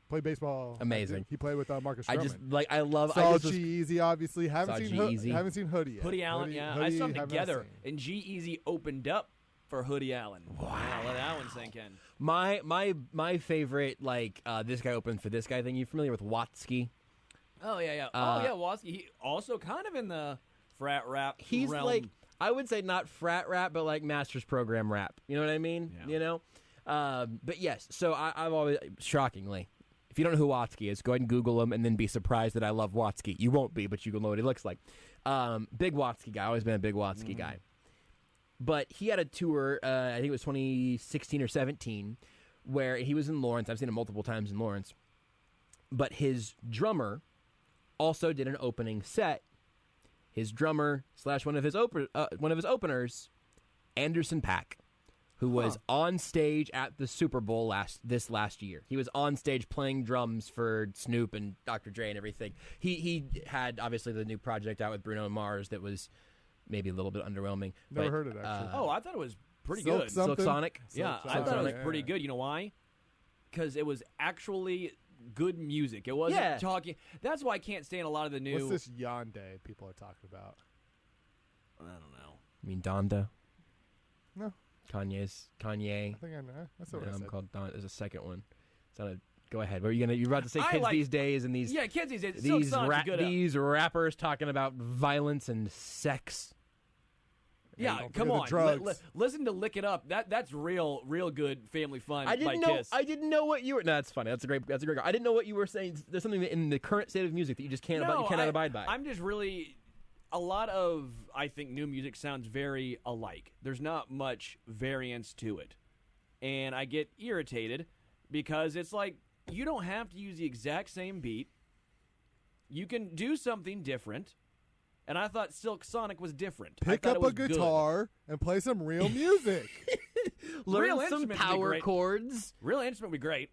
Played baseball. at Amazing. Duke. He played with Marcus I Stroman. just I love. Saw I just was- G-Eazy, obviously. Haven't Saw seen G-Eazy. haven't seen Hoodie yet. Hoodie Allen, I saw them have not together, seen. and G-Eazy opened up for Hoodie Allen. Wow, let that one sink in. My favorite this guy opened for this guy thing. You familiar with Watsky? Oh yeah. Watsky. He also kind of in the frat rap. He's realm. like, I would say not frat rap, but like master's program rap. You know what I mean? Yeah. You know? But yes, so I've always, shockingly, if you don't know who Watsky is, go ahead and Google him and then be surprised that I love Watsky. You won't be, but you will know what he looks like. Big Watsky guy. Always been a big Watsky guy. But he had a tour, I think it was 2016 or 17, where he was in Lawrence. I've seen him multiple times in Lawrence. But his drummer also did an opening set. His drummer / one of his openers, Anderson .Paak, who was on stage at the Super Bowl last year. He was on stage playing drums for Snoop and Dr. Dre and everything. He had obviously the new project out with Bruno Mars that was maybe a little bit underwhelming. Never heard it actually. I thought it was pretty Silk good. something? Silk Sonic. Yeah, Silk I thought it was Sonic. pretty good. You know why? Because it was actually good music. It wasn't talking. That's why I can't stand a lot of the new. What's this Yonde people are talking about? I don't know. You mean Donda? No. Kanye. I think I know. That's what I I'm said. called Donda. There's a second one. Go ahead. What are you gonna? You're about to say kids these days and these. Yeah, kids these days. These rappers talking about violence and sex. Yeah, come on. Listen to "Lick It Up." That's real good family fun. I didn't by know. Kiss. I didn't know what you were. No, that's funny. That's a great. I didn't know what you were saying. There's something in the current state of music that you just can't. You cannot abide by. I'm just really. A lot of I think new music sounds very alike. There's not much variance to it, and I get irritated because it's like you don't have to use the exact same beat. You can do something different. And I thought Silk Sonic was different. Pick up a guitar and play some real music. Learn some power chords. Real instrument would be great.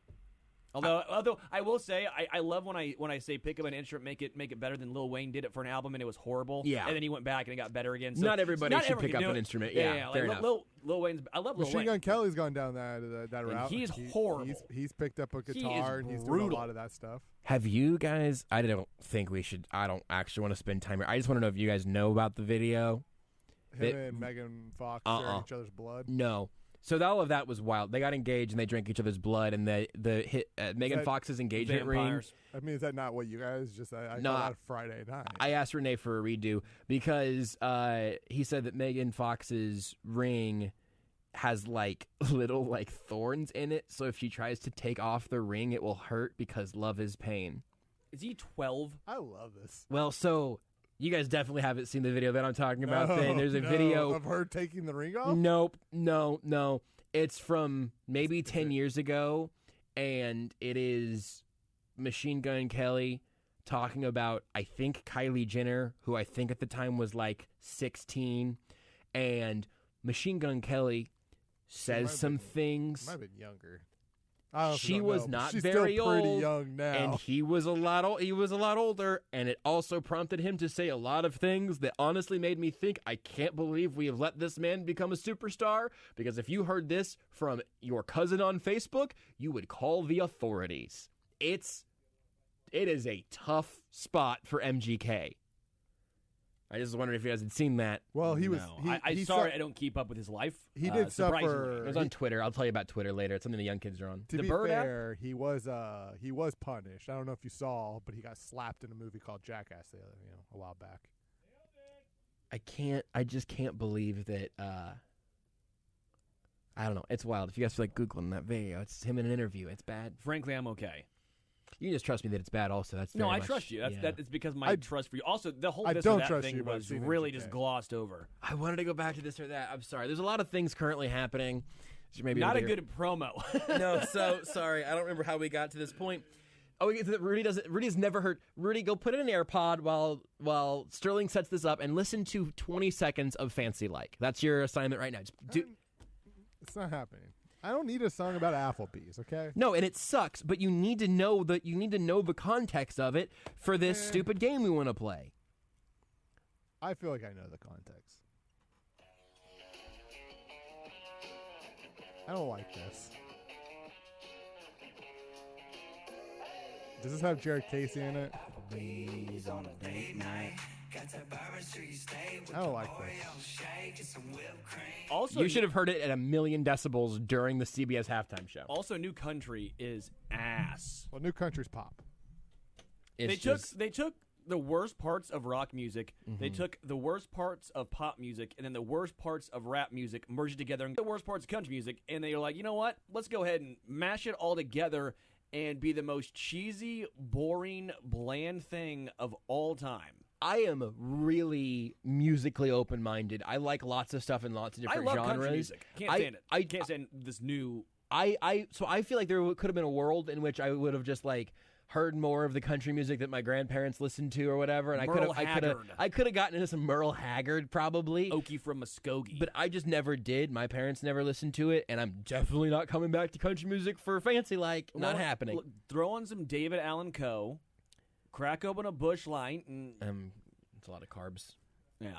Although I will say I love when I say pick up an instrument, make it better than Lil Wayne did it for an album and it was horrible. Yeah. And then he went back and it got better again. So not everybody should pick up an instrument. Yeah, fair enough. Lil Wayne's. I love Lil Wayne. Machine Gun Kelly's gone down that route. He's horrible. He's picked up a guitar and he's doing a lot of that stuff. Have you guys? I don't think we should. I don't actually want to spend time here. I just want to know if you guys know about the video. Him and Megan Fox sharing each other's blood. No. So all of that was wild. They got engaged and they drank each other's blood. And Megan Fox's engagement ring. I mean, is that not what you guys just? I thought that Friday night. I asked Renee for a redo because he said that Megan Fox's ring has little thorns in it. So if she tries to take off the ring, it will hurt because love is pain. Is he 12? I love this. Well, so. You guys definitely haven't seen the video that I'm talking about. There's a video of her taking the ring off. Nope, no. It's from maybe 10 years ago, and it is Machine Gun Kelly talking about, I think, Kylie Jenner, who I think at the time was 16, and Machine Gun Kelly says some things. Might have been younger. She was not She's very still pretty old, young now. and he was a lot older, and it also prompted him to say a lot of things that honestly made me think, I can't believe we have let this man become a superstar, because if you heard this from your cousin on Facebook, you would call the authorities. It is a tough spot for MGK. I just wondered if you guys had seen that. Well, he was. No. I don't keep up with his life. He did suffer. It was on Twitter. I'll tell you about Twitter later. It's something the young kids are on. To be fair, he was punished. I don't know if you saw, but he got slapped in a movie called Jackass a while back. I just can't believe that. I don't know. It's wild. If you guys feel like Googling that video, it's him in an interview. It's bad. Frankly, I'm okay. You can just trust me that it's bad also. That's I trust you. It's because my trust for you. Also, the whole this don't or that trust thing you, was really just glossed over. I wanted to go back to this or that. I'm sorry. There's a lot of things currently happening. Maybe not a good promo. No, so sorry. I don't remember how we got to this point. Oh, Rudy's never heard. Rudy, go put in an AirPod while Sterling sets this up and listen to 20 seconds of Fancy Like. That's your assignment right now. It's not happening. I don't need a song about Applebee's, okay? No, and it sucks, but you need to know the context of it for this stupid game we want to play. I feel like I know the context. I don't like this. Does this have Jared Casey in it? He's on a date night. I don't like this. Also, you should have heard it at 1,000,000 decibels during the CBS halftime show. Also, New Country is ass. Well, New Country's pop. They took the worst parts of rock music. Mm-hmm. They took the worst parts of pop music, and then the worst parts of rap music, merged it together, and the worst parts of country music. And they were like, you know what? Let's go ahead and mash it all together and be the most cheesy, boring, bland thing of all time. I am really musically open-minded. I like lots of stuff in lots of different I love genres. country music. Can't stand it. I can't stand this new. So I feel like there could have been a world in which I would have just heard more of the country music that my grandparents listened to or whatever, and I could have gotten into some Merle Haggard probably. Okie from Muskogee. But I just never did. My parents never listened to it, and I'm definitely not coming back to country music for Fancy Like. Not happening. Look, throw on some David Allan Coe. Crack open a Busch Light, and it's a lot of carbs. Yeah.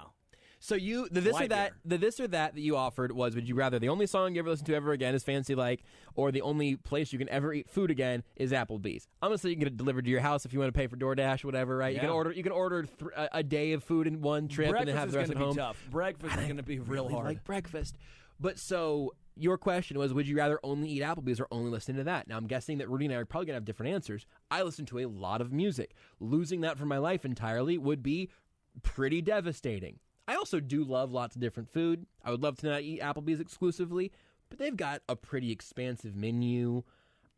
So the this or that you offered was, would you rather the only song you ever listen to ever again is Fancy Like, or the only place you can ever eat food again is Applebee's? Honestly, you can get it delivered to your house if you want to pay for DoorDash, whatever, right? Yeah. You can order a day of food in one trip and then have the rest at home. Breakfast is going to be real hard. Like breakfast. But so your question was, would you rather only eat Applebee's or only listen to that? Now, I'm guessing that Rudy and I are probably going to have different answers. I listen to a lot of music. Losing that from my life entirely would be pretty devastating. I also do love lots of different food. I would love to not eat Applebee's exclusively, but they've got a pretty expansive menu.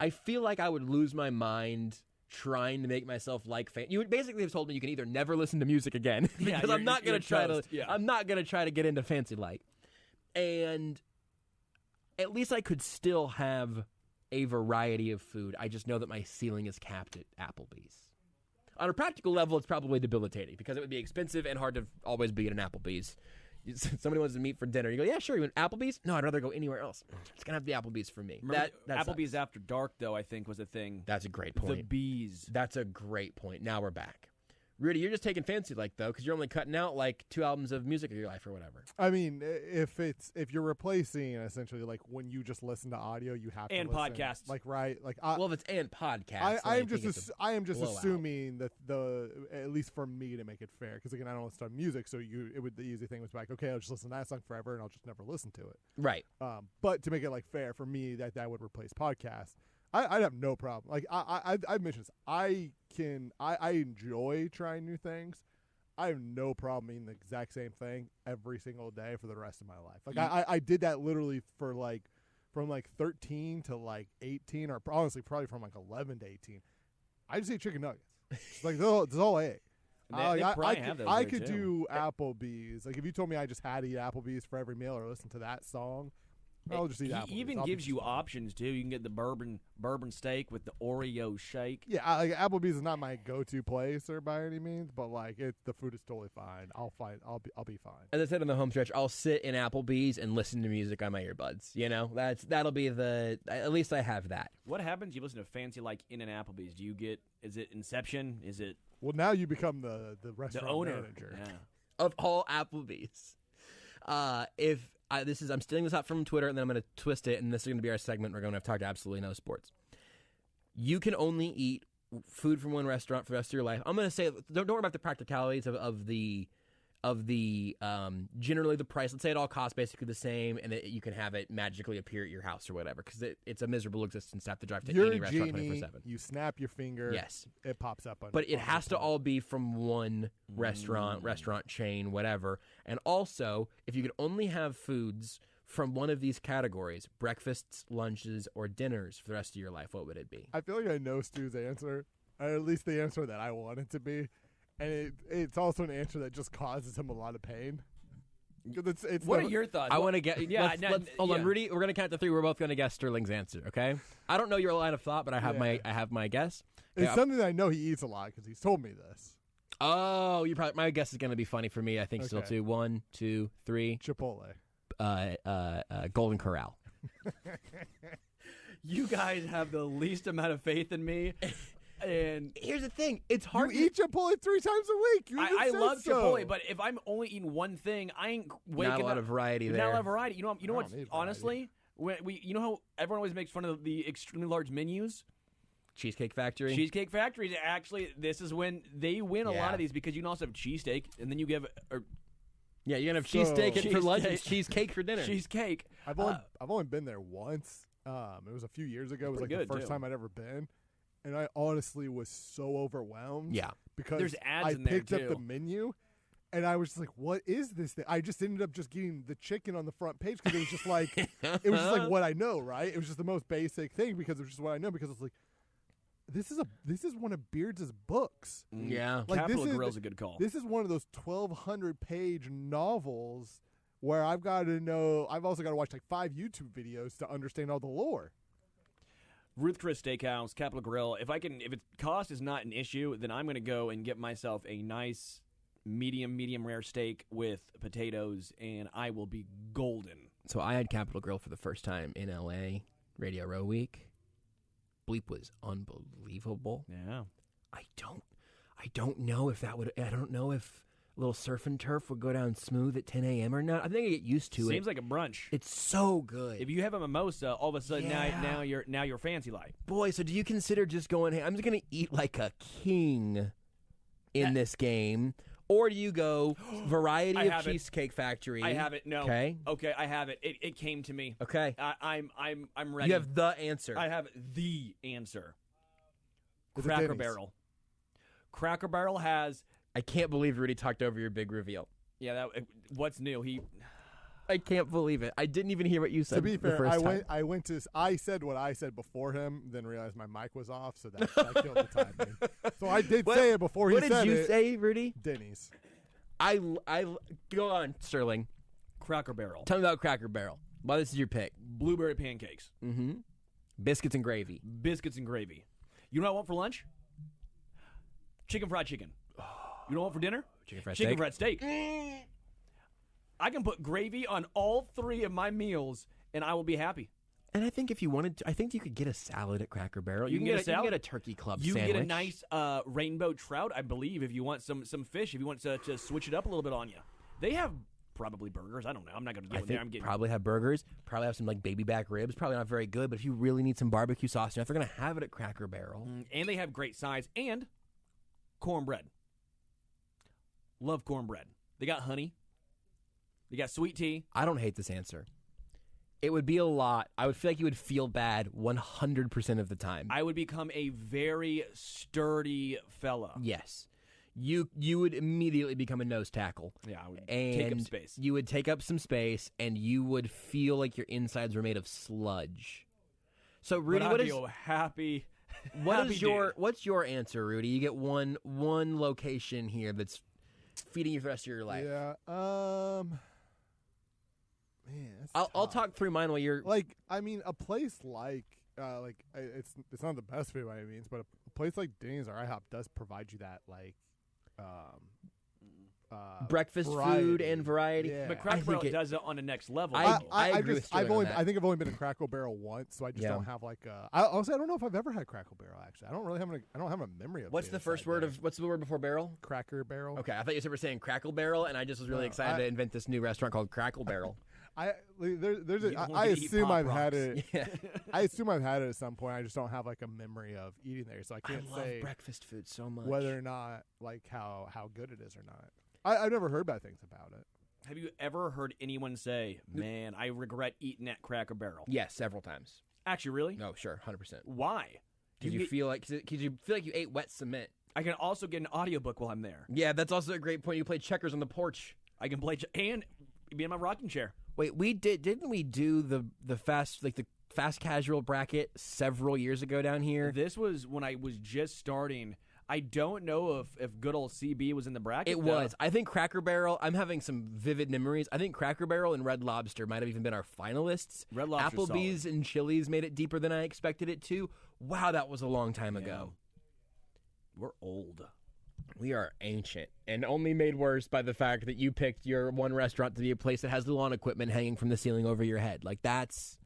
I feel like I would lose my mind trying to make myself like fan. You would basically have told me you can either never listen to music again because I'm not going to try to. Yeah. I'm not going to try to get into Fancy Like, and at least I could still have a variety of food. I just know that my ceiling is capped at Applebee's. On a practical level, it's probably debilitating because it would be expensive and hard to always be at an Applebee's. Somebody wants to meet for dinner. You go, yeah, sure. You want Applebee's? No, I'd rather go anywhere else. It's going to have to be Applebee's for me. Remember, that Applebee's After Dark, though, I think was a thing. That's a great point. The bees. That's a great point. Now we're back. Rudy, you're just taking Fancy Like, though, because you're only cutting out like 2 albums of music of your life or whatever. I mean, if you're replacing essentially like when you just listen to audio, you have to and listen. Podcasts, like right, like well, if it's and podcasts, I am just assuming that at least for me to make it fair, because again, I don't listen to music, so the easy thing was like, okay, I'll just listen to that song forever, and I'll just never listen to it. Right. But to make it like fair for me, that would replace podcasts. I'd have no problem. Like I've mentioned this. I enjoy trying new things. I have no problem eating the exact same thing every single day for the rest of my life. Like I did that literally for like from like 13 to like 18, or honestly probably from like 11 to 18. I just ate chicken nuggets. Like that's all I ate. I could do Applebee's. Like if you told me I just had to eat Applebee's for every meal or listen to that song, I'll just eat Applebee's. He even gives you options too. You can get the bourbon steak with the Oreo shake. Yeah, Applebee's is not my go-to place or by any means, but like the food is totally fine. I'll be fine. As I said on the home stretch, I'll sit in Applebee's and listen to music on my earbuds. You know, that'll be at least I have that. What happens? You listen to Fancy Like in an Applebee's. Is it Inception? Is it? Well, now you become the restaurant owner manager of all Applebee's. I'm stealing this out from Twitter, and then I'm going to twist it, and this is going to be our segment. We're going to have to talk to absolutely no sports. You can only eat food from one restaurant for the rest of your life. I'm going to say, don't worry about the practicalities of the generally the price. Let's say it all costs basically the same, and that you can have it magically appear at your house or whatever, because it's a miserable existence to have to drive to any restaurant 24/7. You snap your finger. Yes, it pops up. But it has to all be from one restaurant chain, whatever. And also, if you could only have foods from one of these categories, breakfasts, lunches, or dinners for the rest of your life, what would it be? I feel like I know Stu's answer, or at least the answer that I want it to be. And it's also an answer that just causes him a lot of pain. What are your thoughts? I want to get. Hold on, Rudy. We're going to count to 3. We're both going to guess Sterling's answer. Okay. I don't know your line of thought, but I have my guess. It's something that I know he eats a lot because he's told me this. Oh, my guess is going to be funny for me. I think still too. 1, 2, 3. Chipotle. Golden Corral. You guys have the least amount of faith in me. And here's the thing: it's hard. You eat Chipotle 3 times a week. I love Chipotle, but if I'm only eating one thing, I ain't waking up. Not a lot of variety there. Not a lot of variety. You know what? Honestly, you know how everyone always makes fun of the extremely large menus. Cheesecake Factory. Cheesecake Factory. Actually, this is when they win a lot of these because you can also have cheesesteak, and then you give. Yeah, you're gonna have cheesesteak for lunch and cheesecake for dinner. Cheesecake. I've only been there once. It was a few years ago. It was like the first time I'd ever been. And I honestly was so overwhelmed. Yeah. Because there's ads I in there picked up the menu, and I was just like, what is this thing? I just ended up just getting the chicken on the front page because it was just like what I know, right? It was just the most basic thing because it was just what I know, because it's like, this is one of Beards' books. Yeah. Like, Capital Grille's a good call. This is one of those 1,200-page novels where I've also got to watch like 5 YouTube videos to understand all the lore. Ruth Chris Steakhouse, Capital Grill. If cost is not an issue, then I'm going to go and get myself a nice medium rare steak with potatoes, and I will be golden. So I had Capital Grill for the first time in LA, Radio Row Week. Bleep was unbelievable. Yeah. I don't know if that would. I don't know if A little surf and turf would go down smooth at 10 a.m. or not. I think I get used to it. Seems like a brunch. It's so good. If you have a mimosa, all of a sudden now you're fancy like. Boy, so do you consider just going, hey, I'm just going to eat like a king in this game? Or do you go variety of Cheesecake Factory? I have it. No. Okay. Okay, I have it. It came to me. Okay. I'm ready. You have the answer. I have the answer. Is it Cracker Denny's? Barrel. Cracker Barrel has. I can't believe Rudy talked over your big reveal. Yeah, what's new? I can't believe it. I didn't even hear what you said. To be the fair, first time. I said what I said before him, then realized my mic was off, so that killed the timing. So I did say it before he said it. What did you say, Rudy? Denny's. I go on, Sterling. Cracker Barrel. Tell me about Cracker Barrel. Why this is your pick? Blueberry pancakes. Mm-hmm. Biscuits and gravy. Biscuits and gravy. You know what I want for lunch? Chicken fried chicken. You know what for dinner? Chicken fried steak. I can put gravy on all 3 of my meals, and I will be happy. And I think if you wanted to, I think you could get a salad at Cracker Barrel. You can get a salad. You can get a turkey club you sandwich. You can get a nice rainbow trout, I believe, if you want some fish, if you want to switch it up a little bit on you. They have probably burgers. I don't know. I'm not going to go there. Probably have burgers. Probably have some like baby back ribs. Probably not very good, but if you really need some barbecue sauce, they're going to have it at Cracker Barrel. And they have great size and cornbread. Love cornbread. They got honey. They got sweet tea. I don't hate this answer. It would be a lot. I would feel like you would feel bad 100% of the time. I would become a very sturdy fella. Yes. You would immediately become a nose tackle. Yeah, I would and take up space. You would take up some space, and you would feel like your insides were made of sludge. So, Rudy, what is happy? What's your answer, Rudy? You get one location here that's feeding you for the rest of your life. Yeah. Man, I'll talk through mine while you're a place it's not the best food by any means, but a place like Denny's or IHOP does provide you that breakfast variety. Food and variety. Yeah. But Cracker Barrel does it on the next level. I agree with Sterling on that. I think I've only been to Cracker Barrel once, so I just don't have honestly, I don't know if I've ever had Cracker Barrel. Actually, I don't have a memory of. What's the word before barrel? Cracker Barrel. Okay, I thought you said we're saying Crackle Barrel, and I just was really excited to invent this new restaurant called Crackle Barrel. I assume I've had it. Yeah. I assume I've had it at some point. I just don't have a memory of eating there, so I can't say breakfast food so much whether or not how good it is or not. I've never heard bad things about it. Have you ever heard anyone say, "Man, I regret eating at Cracker Barrel"? Yes, several times. Actually, really? No, sure, 100%. Why? Because you feel like you ate wet cement. I can also get an audiobook while I'm there. Yeah, that's also a great point. You play checkers on the porch. I can play and be in my rocking chair. Wait, didn't we do the fast casual bracket several years ago down here? This was when I was just starting. I don't know if good old CB was in the bracket. It was. I think Cracker Barrel, I'm having some vivid memories. I think Cracker Barrel and Red Lobster might have even been our finalists. Red Lobster's Applebee's and Chili's made it deeper than I expected it to. Wow, that was a long time ago. We're old. We are ancient, and only made worse by the fact that you picked your one restaurant to be a place that has the lawn equipment hanging from the ceiling over your head. That's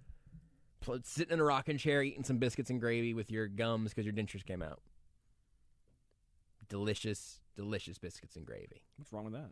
sitting in a rocking chair eating some biscuits and gravy with your gums because your dentures came out. Delicious, delicious biscuits and gravy. What's wrong with that?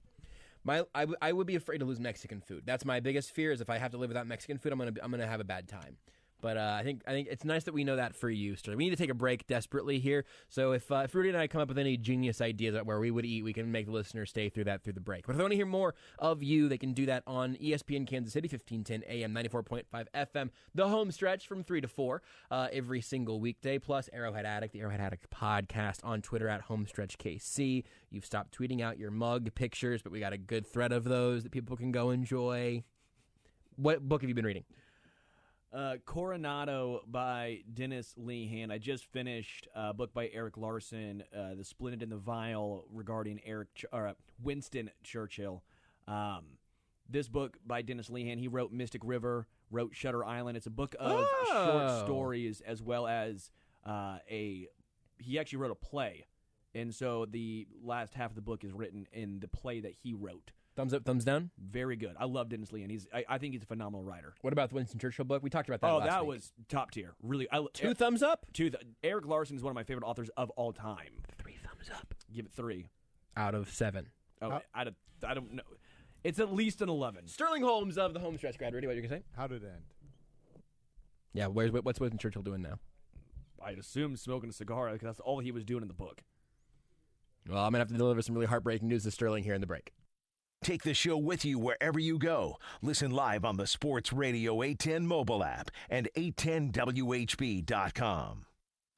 I would be afraid to lose Mexican food. That's my biggest fear. Is if I have to live without Mexican food, I'm gonna have a bad time. But I think it's nice that we know that for you, Sterling. We need to take a break desperately here. So if Rudy and I come up with any genius ideas about where we would eat, we can make the listeners stay through the break. But if they want to hear more of you, they can do that on ESPN Kansas City, 1510 AM, 94.5 FM, The Homestretch from 3 to 4 every single weekday, plus Arrowhead Addict, the Arrowhead Addict podcast on Twitter at HomestretchKC. You've stopped tweeting out your mug pictures, but we got a good thread of those that people can go enjoy. What book have you been reading? Coronado by Dennis Lehan. I just finished a book by Eric Larson, The Splendid and the Vile, regarding Winston Churchill. This book by Dennis Lehan, he wrote Mystic River, wrote Shutter Island. It's a book of short stories as well as he actually wrote a play. And so the last half of the book is written in the play that he wrote. Thumbs up, thumbs down? Very good. I love Dennis Lehan. I think he's a phenomenal writer. What about the Winston Churchill book? We talked about that last week. That was top tier. Really. Two thumbs up? Eric Larson is one of my favorite authors of all time. 3 thumbs up. Give it 3. Out of 7. Oh, I don't know. It's at least an 11. Sterling Holmes of the Homestretch grad. Rudy, what are you going to say? How did it end? Yeah, what's Winston Churchill doing now? I'd assume smoking a cigar because that's all he was doing in the book. Well, I'm going to have to deliver some really heartbreaking news to Sterling here in the break. Take the show with you wherever you go. Listen live on the Sports Radio 810 mobile app and 810WHB.com.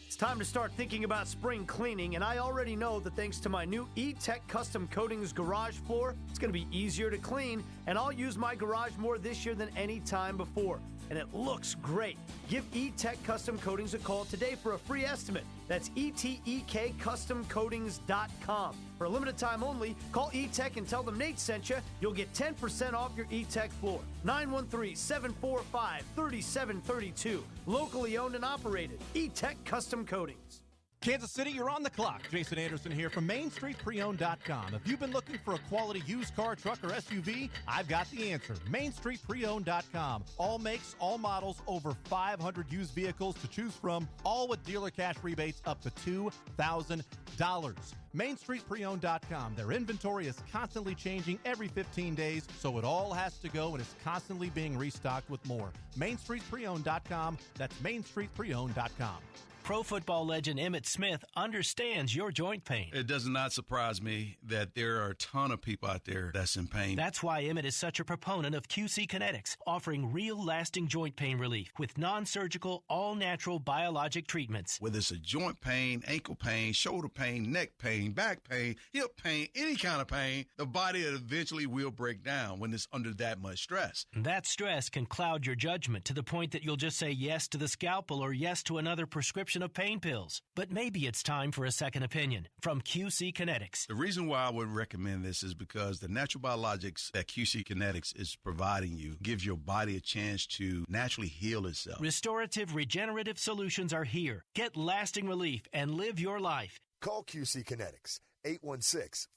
It's time to start thinking about spring cleaning, and I already know that thanks to my new E-Tech Custom Coatings garage floor, it's going to be easier to clean, and I'll use my garage more this year than any time before. And it looks great. Give E-Tech Custom Coatings a call today for a free estimate. That's ETEKCustomCoatings.com. For a limited time only, call E-Tech and tell them Nate sent you. You'll get 10% off your E-Tech floor. 913-745-3732. Locally owned and operated. E-Tech Custom Coatings. Kansas City, you're on the clock. Jason Anderson here from MainStreetPreowned.com. If you've been looking for a quality used car, truck, or SUV, I've got the answer. MainStreetPreowned.com. All makes, all models, over 500 used vehicles to choose from, all with dealer cash rebates up to $2,000. MainStreetPreowned.com. Their inventory is constantly changing every 15 days, so it all has to go and is constantly being restocked with more. MainStreetPreowned.com. That's MainStreetPreowned.com. Pro football legend Emmitt Smith understands your joint pain. It does not surprise me that there are a ton of people out there that's in pain. That's why Emmitt is such a proponent of QC Kinetics, offering real lasting joint pain relief with non-surgical, all-natural biologic treatments. Whether it's a joint pain, ankle pain, shoulder pain, neck pain, back pain, hip pain, any kind of pain, the body eventually will break down when it's under that much stress. That stress can cloud your judgment to the point that you'll just say yes to the scalpel or yes to another prescription of pain pills. But maybe it's time for a second opinion from QC Kinetics. The reason why I would recommend this is because the natural biologics that QC Kinetics is providing you gives your body a chance to naturally heal itself. Restorative, regenerative solutions are here. Get lasting relief and live your life. Call QC Kinetics,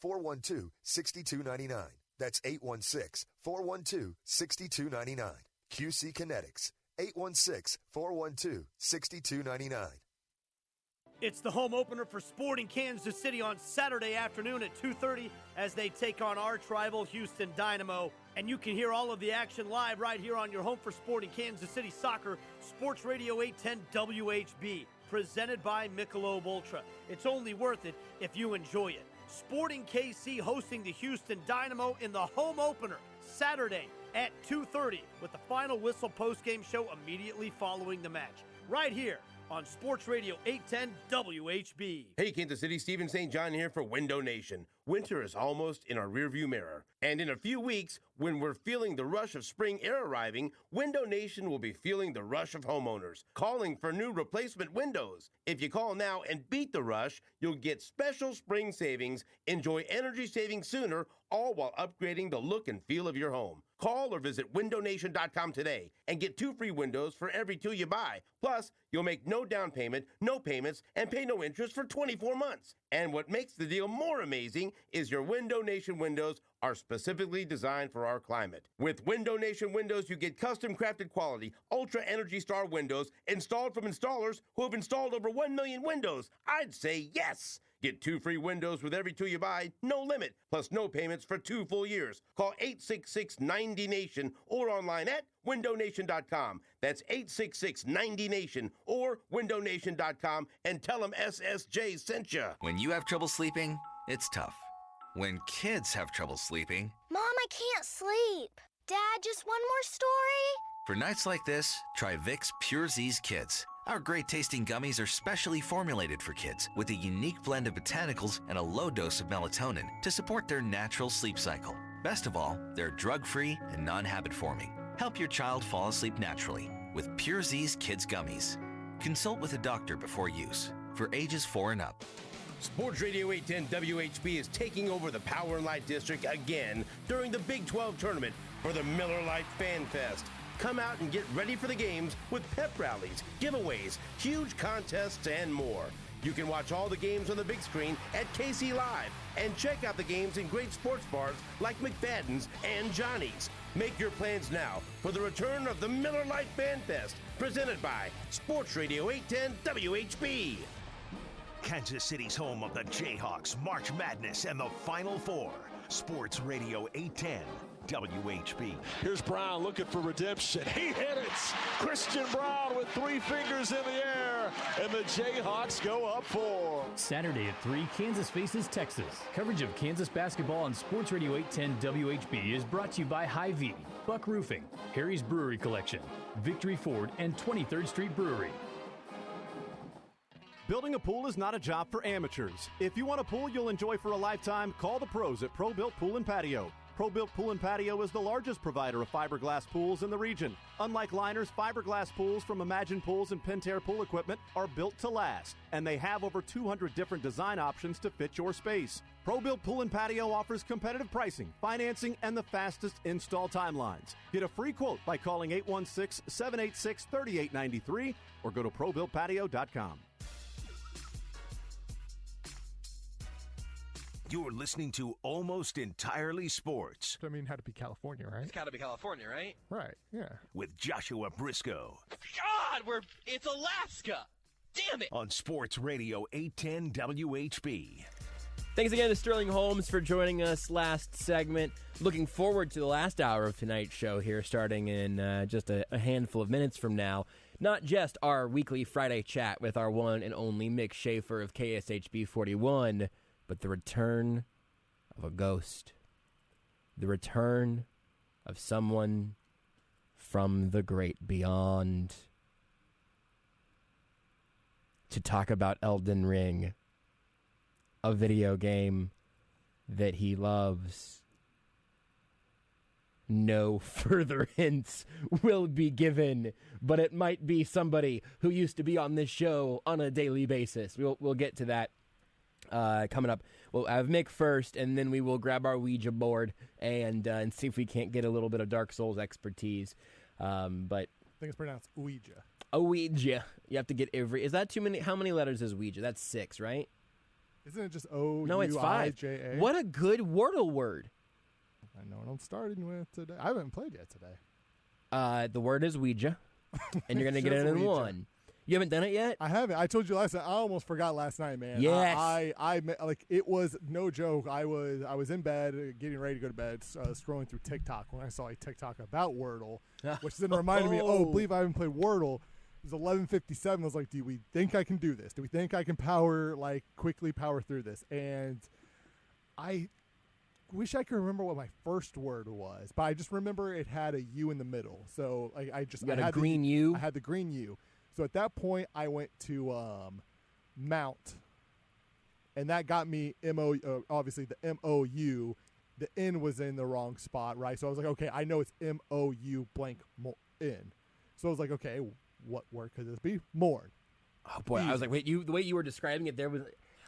816-412-6299. That's 816-412-6299. QC Kinetics, 816-412-6299. It's the home opener for Sporting Kansas City on Saturday afternoon at 2:30 as they take on arch rival Houston Dynamo. And you can hear all of the action live right here on your home for Sporting Kansas City Soccer, Sports Radio 810 WHB, presented by Michelob Ultra. It's only worth it if you enjoy it. Sporting KC hosting the Houston Dynamo in the home opener Saturday at 2:30 with the final whistle postgame show immediately following the match. Right here on Sports Radio 810 WHB. Hey, Kansas City, Stephen St. John here for Window Nation. Winter is almost in our rearview mirror. And in a few weeks, when we're feeling the rush of spring air arriving, Window Nation will be feeling the rush of homeowners, calling for new replacement windows. If you call now and beat the rush, you'll get special spring savings, enjoy energy savings sooner, all while upgrading the look and feel of your home. Call or visit windownation.com today and get 2 free windows for every 2 you buy. Plus, you'll make no down payment, no payments, and pay no interest for 24 months. And what makes the deal more amazing is your Window Nation windows are specifically designed for our climate. With Window Nation windows, you get custom crafted quality, Ultra Energy Star windows installed from installers who have installed over 1 million windows. I'd say yes. Get 2 free windows with every 2 you buy, no limit, plus no payments for 2 full years. Call 866-90-NATION or online at windownation.com. That's 866-90-NATION or windownation.com and tell them SSJ sent you. When you have trouble sleeping, it's tough. When kids have trouble sleeping, Mom, I can't sleep. Dad, just one more story? for nights like this, try Vicks Pure Z's Kids. Our great-tasting gummies are specially formulated for kids with a unique blend of botanicals and a low dose of melatonin to support their natural sleep cycle. Best of all, they're drug-free and non-habit-forming. Help your child fall asleep naturally with Pure Z's Kids Gummies. Consult with a doctor before use. For ages 4 and up. Sports Radio 810 WHB is taking over the Power and Light District again during the Big 12 tournament for the Miller Lite Fan Fest. Come out and get ready for the games with pep rallies, giveaways, huge contests, and more. You can watch all the games on the big screen at KC Live and check out the games in great sports bars like McFadden's and Johnny's. Make your plans now for the return of the Miller Lite Fan Fest, presented by Sports Radio 810 WHB. Kansas City's home of the Jayhawks, March Madness, and the Final Four. Sports Radio 810 WHB. Here's Brown looking for redemption. He hit it. Christian Brown with 3 fingers in the air, and the Jayhawks go up 4. Saturday at 3, Kansas faces Texas. Coverage of Kansas basketball on Sports Radio 810 WHB is brought to you by Hy-Vee, Buck Roofing, Harry's Brewery Collection, Victory Ford, and 23rd Street Brewery. Building a pool is not a job for amateurs. If you want a pool you'll enjoy for a lifetime, call the pros at Pro-Built Pool and Patio. Pro-Built Pool and Patio is the largest provider of fiberglass pools in the region. Unlike liners, fiberglass pools from Imagine Pools and Pentair Pool Equipment are built to last, and they have over 200 different design options to fit your space. Pro-Built Pool and Patio offers competitive pricing, financing, and the fastest install timelines. Get a free quote by calling 816-786-3893 or go to ProBuiltPatio.com. You're listening to Almost Entirely Sports. I mean, it had to be California, right? It's got to be California, right? Right, yeah. With Joshua Brisco. God, it's Alaska. Damn it. On Sports Radio 810 WHB. Thanks again to Sterling Holmes for joining us last segment. Looking forward to the last hour of tonight's show here, starting in just a handful of minutes from now. Not just our weekly Friday chat with our one and only Mick Shaffer of KSHB 41, but the return of a ghost. The return of someone from the great beyond to talk about Elden Ring, a video game that he loves. No further hints will be given, but it might be somebody who used to be on this show on a daily basis. We'll get to that coming up. We'll have Mick first, and then we will grab our Ouija board and see if we can't get a little bit of Dark Souls expertise. But I think it's pronounced Ouija. Ouija. You have to get every. Is that too many? How many letters is Ouija? That's 6, right? Isn't it just O? No, it's 5. What a good Wordle word. I know what I'm starting with today. I haven't played yet today. The word is Ouija, and you're gonna get it in Ouija. 1. You haven't done it yet? I haven't. I told you last night. I almost forgot last night, man. Yes. I like it was no joke. I was in bed, getting ready to go to bed, scrolling through TikTok when I saw a TikTok about Wordle, which then reminded me, I believe I haven't played Wordle. It was 11:57. I was like, do we think I can do this? Do we think I can quickly power through this? And I wish I could remember what my first word was, but I just remember it had a U in the middle. So I had a green U. I had the green U. So at that point, I went to Mount, and that got me obviously the M-O-U. The N was in the wrong spot, right? So I was like, okay, I know it's M-O-U blank N. So I was like, okay, what word could this be? Mourn. Oh, boy. I was like, wait, the way you were describing it there was...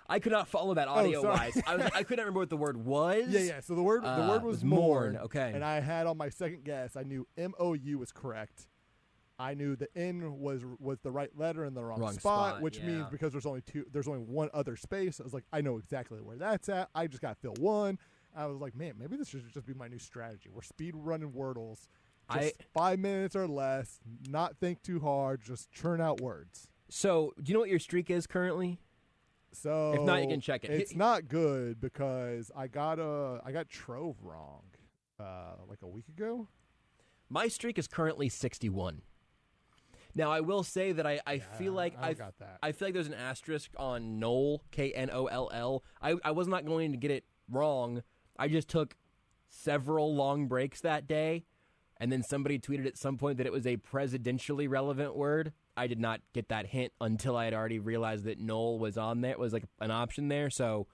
I could not follow that audio-wise. I couldn't remember what the word was. Yeah. So the word was mourn. Okay. And I had on my second guess, I knew M-O-U was correct. I knew the N was the right letter in the wrong spot, which means because there's only one other space. I was like, I know exactly where that's at. I just got to fill one. I was like, man, maybe this should just be my new strategy. We're speed running Wordles, just 5 minutes or less. Not think too hard. Just churn out words. So, do you know what your streak is currently? So if not, you can check it. It's not good because I got Trove wrong like a week ago. My streak is currently 61. Now, I will say that I feel like I feel like there's an asterisk on Knoll, Knoll. I was not going to get it wrong. I just took several long breaks that day, and then somebody tweeted at some point that it was a presidentially relevant word. I did not get that hint until I had already realized that Knoll was on there. It was like an option there, so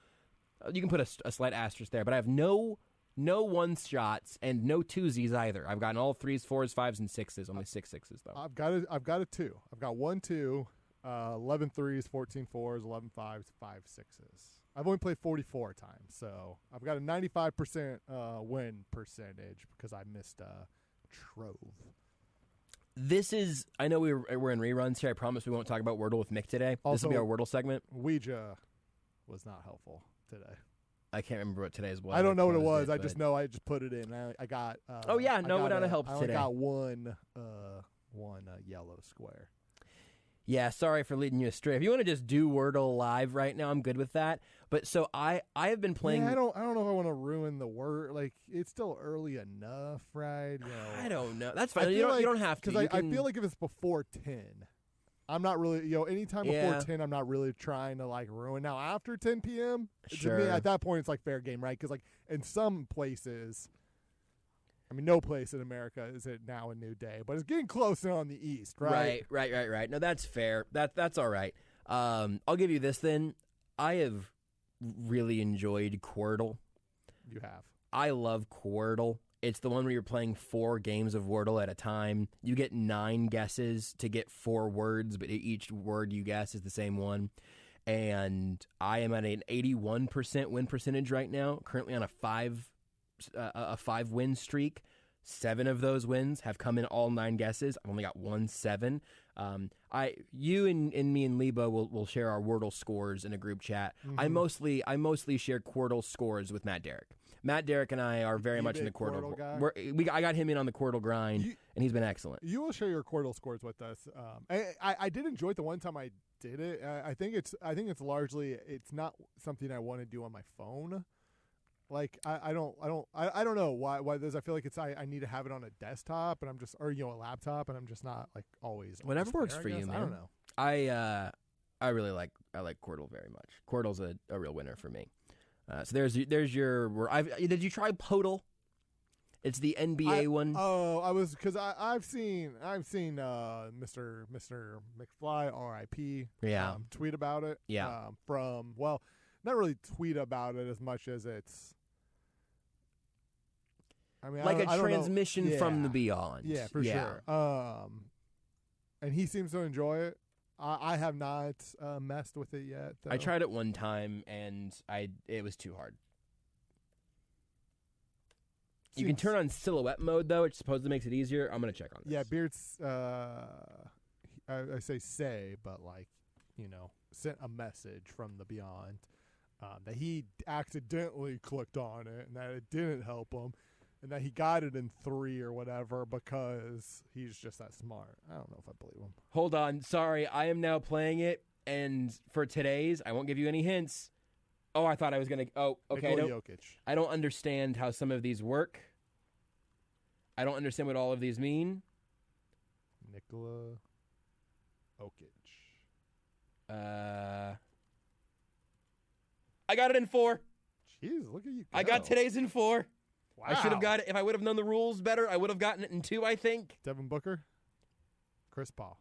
you can put a slight asterisk there. But I have no one-shots and no twosies either. I've gotten all 3s, 4s, 5s, and 6s. Only 6 6s, though. I've got a 2. I've got 1 2, 11 3s, 14 4s, 11 5s, 5 6s. I've only played 44 times, so I've got a 95% win percentage because I missed Trove. This is, I know we're in reruns here. I promise we won't talk about Wordle with Mick today. Also, this will be our Wordle segment. Ouija was not helpful today. I can't remember what today's was. I don't know what it was. I just know I just put it in. I got. Oh yeah, no one helps today. I only got one yellow square. Yeah, sorry for leading you astray. If you want to just do Wordle live right now, I'm good with that. But so I have been playing. Yeah, I don't know if I want to ruin the word. Like, it's still early enough, right? You know, I don't know. That's fine. You don't have to. Because I feel like if it's before 10, I'm not really, anytime before 10, I'm not really trying to, like, ruin. Now, after 10 p.m., to me, at that point, it's, like, fair game, right? Because, like, in some places, I mean, no place in America is it now a new day, but it's getting close on the East, right? Right. No, that's fair. That's all right. I'll give you this then. I have really enjoyed Quordle. You have. I love Quordle. It's the one where you're playing 4 games of Wordle at a time. You get 9 guesses to get 4 words, but each word you guess is the same one. And I am at an 81% win percentage right now, currently on a 5-win streak. 7 of those wins have come in all 9 guesses. I've only got 1 7. You and me and Lebo will share our Wordle scores in a group chat. Mm-hmm. I mostly share Quordle scores with Matt Derrick. Matt Derrick and I are very much in the Quordle guy. I got him in on the Quordle grind, and he's been excellent. You will share your Quordle scores with us. I did enjoy it the one time I did it. I think it's largely it's not something I want to do on my phone. Like I don't know why there's. I feel like I need to have it on a desktop, and I'm just a laptop, and I'm just not like always. Whatever works for you, man. I don't know. I really like Quordle very much. Quordle's a real winner for me. So there's your. Did you try Podal? It's the NBA one. Oh, I was because I've seen Mr. McFly R.I.P. Yeah. Tweet about it. Yeah. Not really tweet about it as much as it's. I mean, like a transmission from the beyond. Yeah, for sure. And he seems to enjoy it. I have not messed with it yet, though. I tried it one time, and it was too hard. You can turn on silhouette mode, though, which supposedly makes it easier. I'm going to check on this. Yeah, Beards, I say, but, like, sent a message from the beyond that he accidentally clicked on it and that it didn't help him. And that he got it in 3 or whatever because he's just that smart. I don't know if I believe him. Hold on. Sorry. I am now playing it. And for today's, I won't give you any hints. Oh, I thought I was going to. Oh, okay. I don't understand how some of these work. I don't understand what all of these mean. Nikola Jokic. I got it in 4. Jeez, look at you go. I got today's in 4. Wow. I should have got it. If I would have known the rules better, I would have gotten it in 2, I think. Devin Booker? Chris Paul.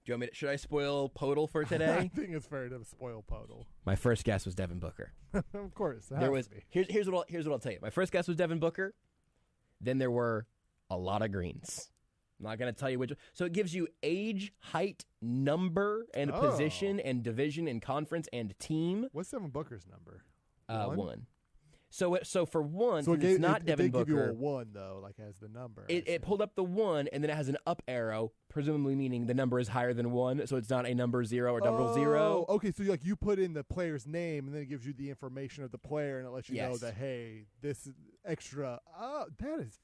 Do you want me to, should I spoil Podal for today? I think it's fair to spoil Podal. My first guess was Devin Booker. Of course. Here's what I'll tell you. My first guess was Devin Booker. Then there were a lot of greens. I'm not going to tell you which. So it gives you age, height, number, and position, and division, and conference, and team. What's Devin Booker's number? 1. So for 1, it's not Devin Booker. It give you a 1 though, like as the number. It pulled up the 1, and then it has an up arrow, presumably meaning the number is higher than 1. So it's not a number 0 or double 0. Okay, so you put in the player's name, and then it gives you the information of the player, and it lets you know that hey, this is extra. Oh, that's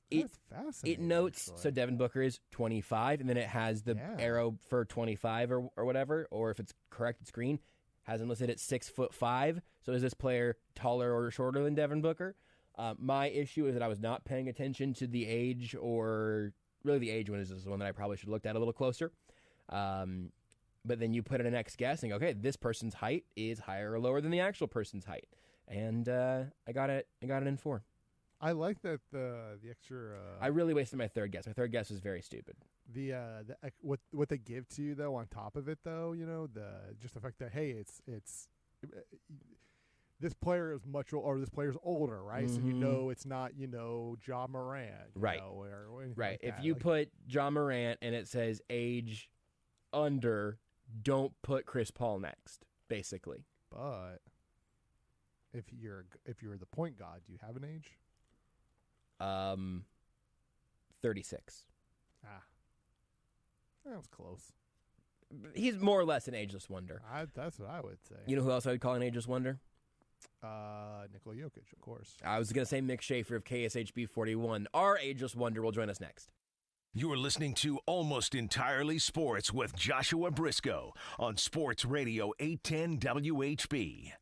fascinating. It notes so Devin Booker is 25, and then it has the arrow for 25 or whatever, or if it's correct, it's green. Has him listed at 6'5". So is this player taller or shorter than Devin Booker? My issue is that I was not paying attention to the age, or really the age one is the one that I probably should have looked at a little closer. But then you put in a next guess and go, okay, this person's height is higher or lower than the actual person's height, and I got it in 4. I like that the extra. I really wasted my third guess. My third guess was very stupid. What they give to you though on top of it though, just the fact that hey, it's this player is this player's older, right? Mm-hmm. So it's not Ja Morant, right? Or anything right. Like if that. you put Ja Morant and it says age under, don't put Chris Paul next, basically. But if you're the point guard, do you have an age? 36. That was close. He's more or less an ageless wonder. That's what I would say. You know who else I would call an ageless wonder? Nikola Jokic, of course. I was going to say Mick Shaffer of KSHB 41. Our ageless wonder will join us next. You're listening to Almost Entirely Sports with Joshua Brisco on Sports Radio 810 WHB.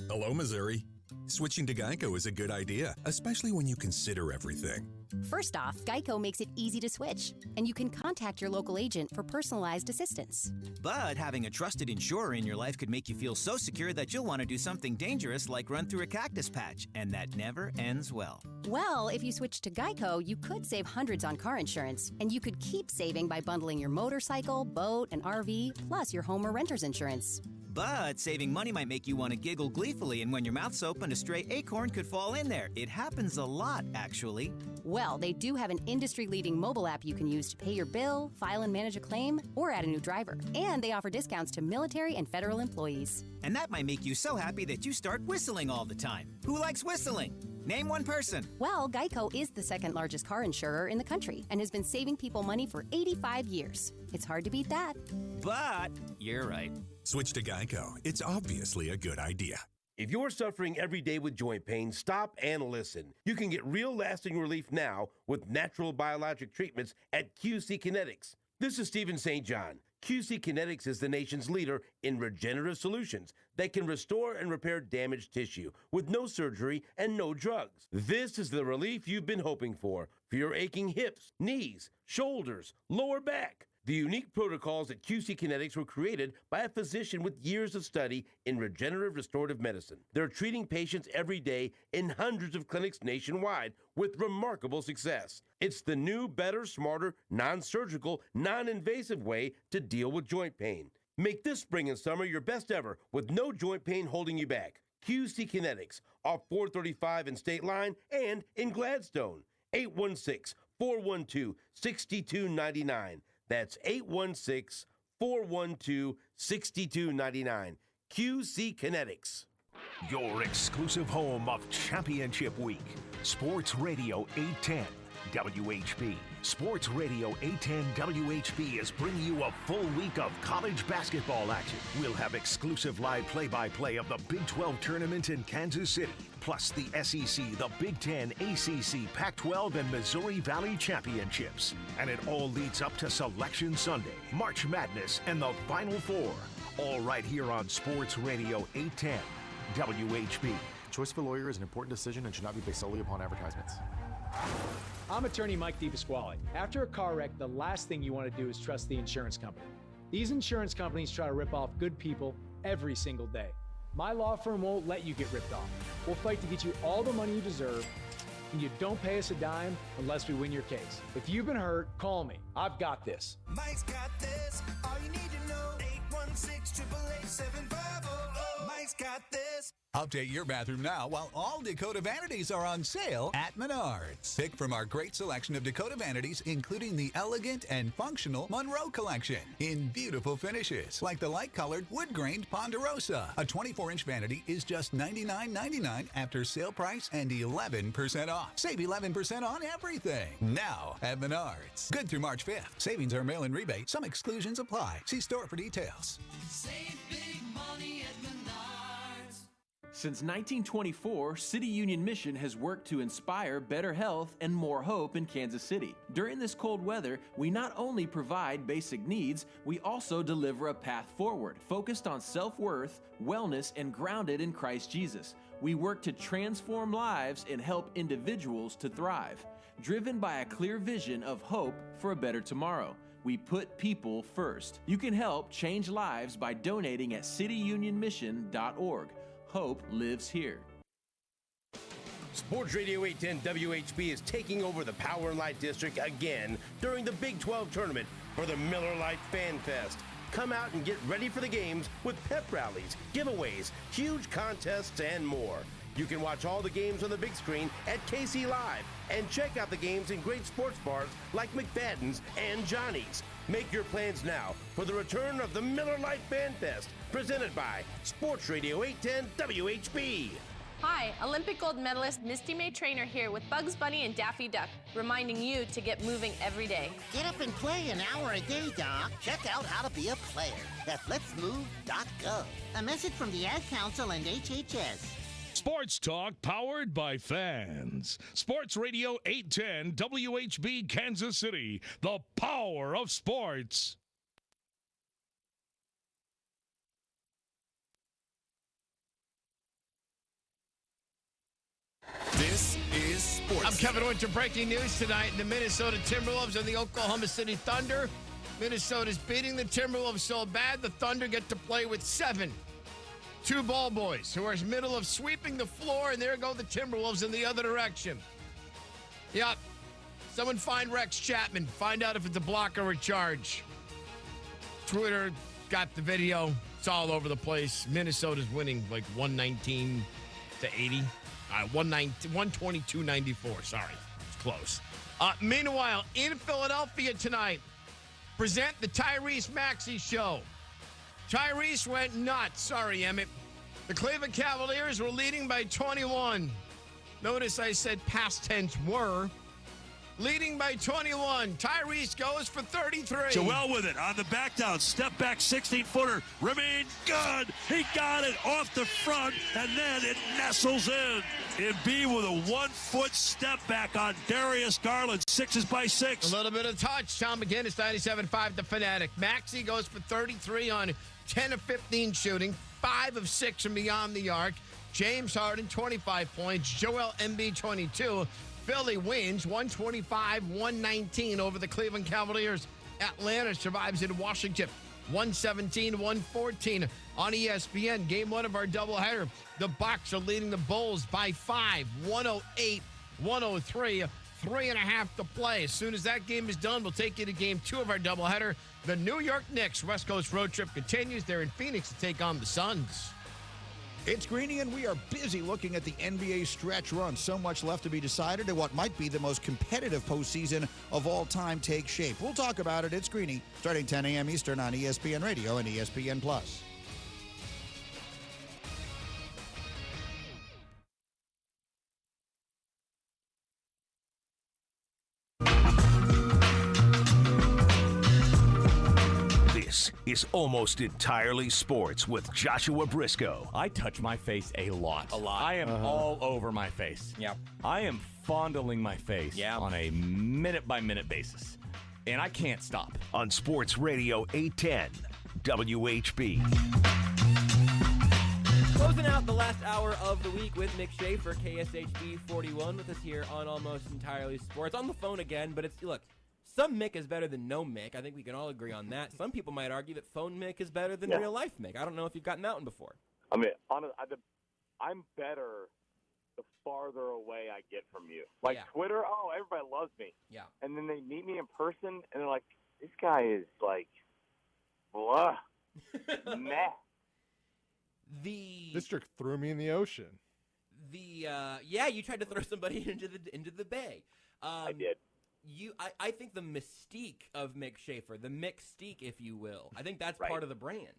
Hello, Missouri. Switching to Geico is a good idea, especially when you consider everything. First off, Geico makes it easy to switch, and you can contact your local agent for personalized assistance. But having a trusted insurer in your life could make you feel so secure that you'll want to do something dangerous like run through a cactus patch, and that never ends well. Well, if you switch to Geico, you could save hundreds on car insurance, and you could keep saving by bundling your motorcycle, boat, and RV, plus your home or renter's insurance. But saving money might make you want to giggle gleefully, and when your mouth's open, a stray acorn could fall in there. It happens a lot, actually. Well, they do have an industry-leading mobile app you can use to pay your bill, file and manage a claim, or add a new driver. And they offer discounts to military and federal employees. And that might make you so happy that you start whistling all the time. Who likes whistling? Name one person. Well, Geico is the second largest car insurer in the country and has been saving people money for 85 years. It's hard to beat that. But you're right. Switch to Geico. It's obviously a good idea. If you're suffering every day with joint pain, stop and listen. You can get real lasting relief now with natural biologic treatments at QC Kinetics. This is Stephen St. John. QC Kinetics is the nation's leader in regenerative solutions that can restore and repair damaged tissue with no surgery and no drugs. This is the relief you've been hoping for your aching hips, knees, shoulders, lower back. The unique protocols at QC Kinetics were created by a physician with years of study in regenerative restorative medicine. They're treating patients every day in hundreds of clinics nationwide with remarkable success. It's the new, better, smarter, non-surgical, non-invasive way to deal with joint pain. Make this spring and summer your best ever with no joint pain holding you back. QC Kinetics, off 435 in State Line and in Gladstone. 816-412-6299. That's 816-412-6299. QC Kinetics. Your exclusive home of Championship Week. Sports Radio 810 WHB. Sports Radio 810 WHB is bringing you a full week of college basketball action. We'll have exclusive live play-by-play of the Big 12 tournament in Kansas City, plus the SEC, the Big 10, ACC, Pac-12, and Missouri Valley Championships. And it all leads up to Selection Sunday, March Madness, and the Final Four. All right here on Sports Radio 810 WHB. Choice of a lawyer is an important decision and should not be based solely upon advertisements. I'm attorney Mike DePasquale. After a car wreck, the last thing you want to do is trust the insurance company. These insurance companies try to rip off good people every single day. My law firm won't let you get ripped off. We'll fight to get you all the money you deserve, and you don't pay us a dime unless we win your case. If you've been hurt, call me. I've got this. Mike's got this. All you need to know, 816-888-7500. Mike's got this. Update your bathroom now while all Dakota vanities are on sale at Menards. Pick from our great selection of Dakota vanities, including the elegant and functional Monroe collection in beautiful finishes, like the light-colored wood-grained Ponderosa. A 24-inch vanity is just $99.99 after sale price and 11% off. Save 11% on everything now at Menards. Good through March 5th. Savings are mail-in rebate. Some exclusions apply. See store for details. Save big money at Menards. Since 1924, City Union Mission has worked to inspire better health and more hope in Kansas City. During this cold weather, we not only provide basic needs, we also deliver a path forward, focused on self-worth, wellness, and grounded in Christ Jesus. We work to transform lives and help individuals to thrive, driven by a clear vision of hope for a better tomorrow. We put people first. You can help change lives by donating at cityunionmission.org. Hope lives here. Sports Radio 810 WHB is taking over the Power and Light District again during the Big 12 tournament for the Miller Lite Fan Fest. Come out and get ready for the games with pep rallies, giveaways, huge contests, and more. You can watch all the games on the big screen at KC Live and check out the games in great sports bars like McFadden's and Johnny's. Make your plans now for the return of the Miller Lite Fan Fest, presented by Sports Radio 810 WHB. Hi, Olympic gold medalist Misty May Trainer here with Bugs Bunny and Daffy Duck, reminding you to get moving every day. Get up and play an hour a day, Doc. Check out how to be a player at letsmove.gov. A message from the Ad Council and HHS. Sports talk powered by fans. Sports Radio 810 WHB Kansas City. The power of sports. This is Sports. I'm Kevin Winter. Breaking news tonight. The Minnesota Timberwolves and the Oklahoma City Thunder. Minnesota's beating the Timberwolves so bad the Thunder get to play with 7. 2 ball boys who are in the middle of sweeping the floor, and there go the Timberwolves in the other direction. Yep. Someone find Rex Chapman. Find out if it's a block or a charge. Twitter got the video. It's all over the place. Minnesota's winning like 119 to 80. 122-94. Sorry. It's close. Meanwhile, in Philadelphia tonight, present the Tyrese Maxey Show. Tyrese went nuts. Sorry, Emmett. The Cleveland Cavaliers were leading by 21. Notice I said past tense were. Leading by 21. Tyrese goes for 33. Joel with it on the back down. Step back 16-footer. Remain good. He got it off the front, and then it nestles in. Embiid with a 1-foot step back on Darius Garland. 6 by 6. A little bit of touch. Tom McGinnis, 97.5, the Fanatic. Maxey goes for 33 on 10 of 15 shooting. 5 of 6 from beyond the arc. James Harden, 25 points. Joel Embiid, 22. Philly wins 125-119 over the Cleveland Cavaliers. Atlanta survives in Washington 117-114 on ESPN. Game 1 of our doubleheader. The Bucks are leading the Bulls by 5, 108-103. 3.5 to play. As soon as that game is done, we'll take you to game 2 of our doubleheader. The New York Knicks West Coast road trip continues. They're in Phoenix to take on the Suns. It's Greeny, and we are busy looking at the NBA stretch run. So much left to be decided, and what might be the most competitive postseason of all time take shape. We'll talk about it. It's Greeny, starting 10 a.m. Eastern on ESPN Radio and ESPN+. This is Almost Entirely Sports with Joshua Brisco. I touch my face a lot. I am all over my face. Yep. I am fondling my face on a minute-by-minute basis, and I can't stop. On Sports Radio 810 WHB. Closing out the last hour of the week with Mick Shaffer, KSHB 41, with us here on Almost Entirely Sports. On the phone again, but look, some Mick is better than no Mick. I think we can all agree on that. Some people might argue that phone Mick is better than real life Mick. I don't know if you've gotten that one before. I mean, I'm better the farther away I get from you. Like Twitter, everybody loves me. Yeah. And then they meet me in person, and they're like, this guy is like, blah, meh. The district threw me in the ocean. You tried to throw somebody into the bay. I did. I think the mystique of Mick Shaffer, the Mick-steak, if you will, I think that's part of the brand.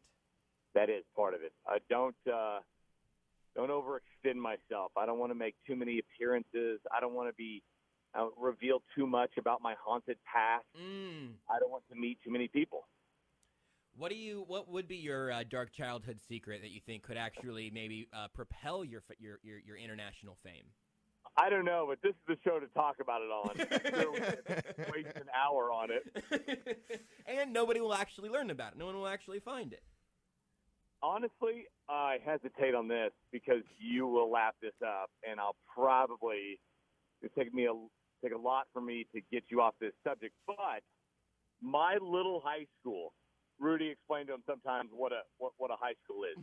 That is part of it. I don't overextend myself. I don't want to make too many appearances. I don't want to be reveal too much about my haunted past. I don't want to meet too many people. What would be your dark childhood secret that you think could actually maybe propel your international fame? I don't know, but this is the show to talk about it on. Waste an hour on it. And nobody will actually learn about it. No one will actually find it. Honestly, I hesitate on this because you will lap this up, and I'll probably it'll take a lot for me to get you off this subject. But my little high school, Rudy explained to him sometimes what a high school is.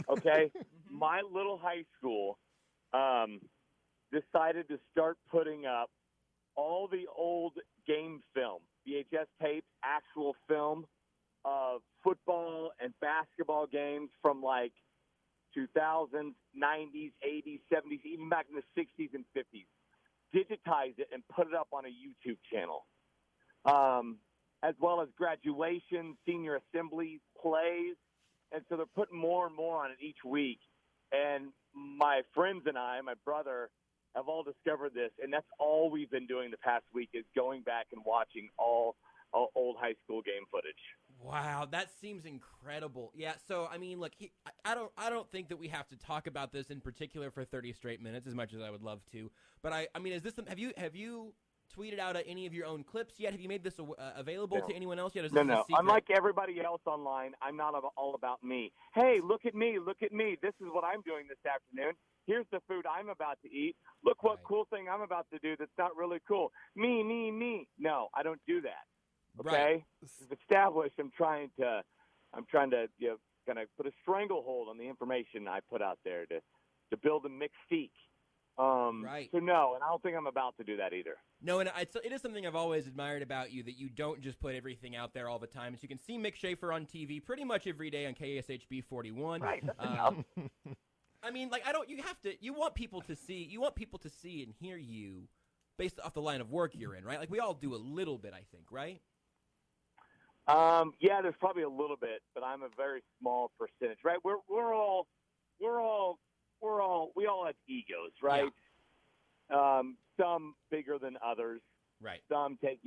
Okay, my little high school decided to start putting up all the old game film, VHS tapes, actual film of football and basketball games from like 2000s, 90s, 80s, 70s, even back in the 60s and 50s. Digitize it and put it up on a YouTube channel, as well as graduation, senior assemblies, plays. And so they're putting more and more on it each week. And my friends and I, my brother, have all discovered this, and that's all we've been doing the past week is going back and watching all old high school game footage. Wow, that seems incredible. Yeah, so I mean, look, I don't think that we have to talk about this in particular for 30 straight minutes, as much as I would love to. But I mean, is this have you tweeted out any of your own clips yet? Have you made this available to anyone else yet? Is this a secret? Unlike everybody else online, I'm not all about me. Hey, look at me, look at me. This is what I'm doing this afternoon. Here's the food I'm about to eat. Look what cool thing I'm about to do that's not really cool. Me, me, me. No, I don't do that. Okay? Right. It's established. I'm trying to kind of put a stranglehold on the information I put out there to build a mystique. Right. So no, and I don't think I'm about to do that either. No, and it is something I've always admired about you, that you don't just put everything out there all the time. So you can see Mick Shaffer on TV pretty much every day on KSHB 41. Right. I mean, like, you want people to see and hear you based off the line of work you're in, right? Like, we all do a little bit, I think, right? Yeah, there's probably a little bit, but I'm a very small percentage, right? We all have egos, right? Yeah. Some bigger than others. Right. Some take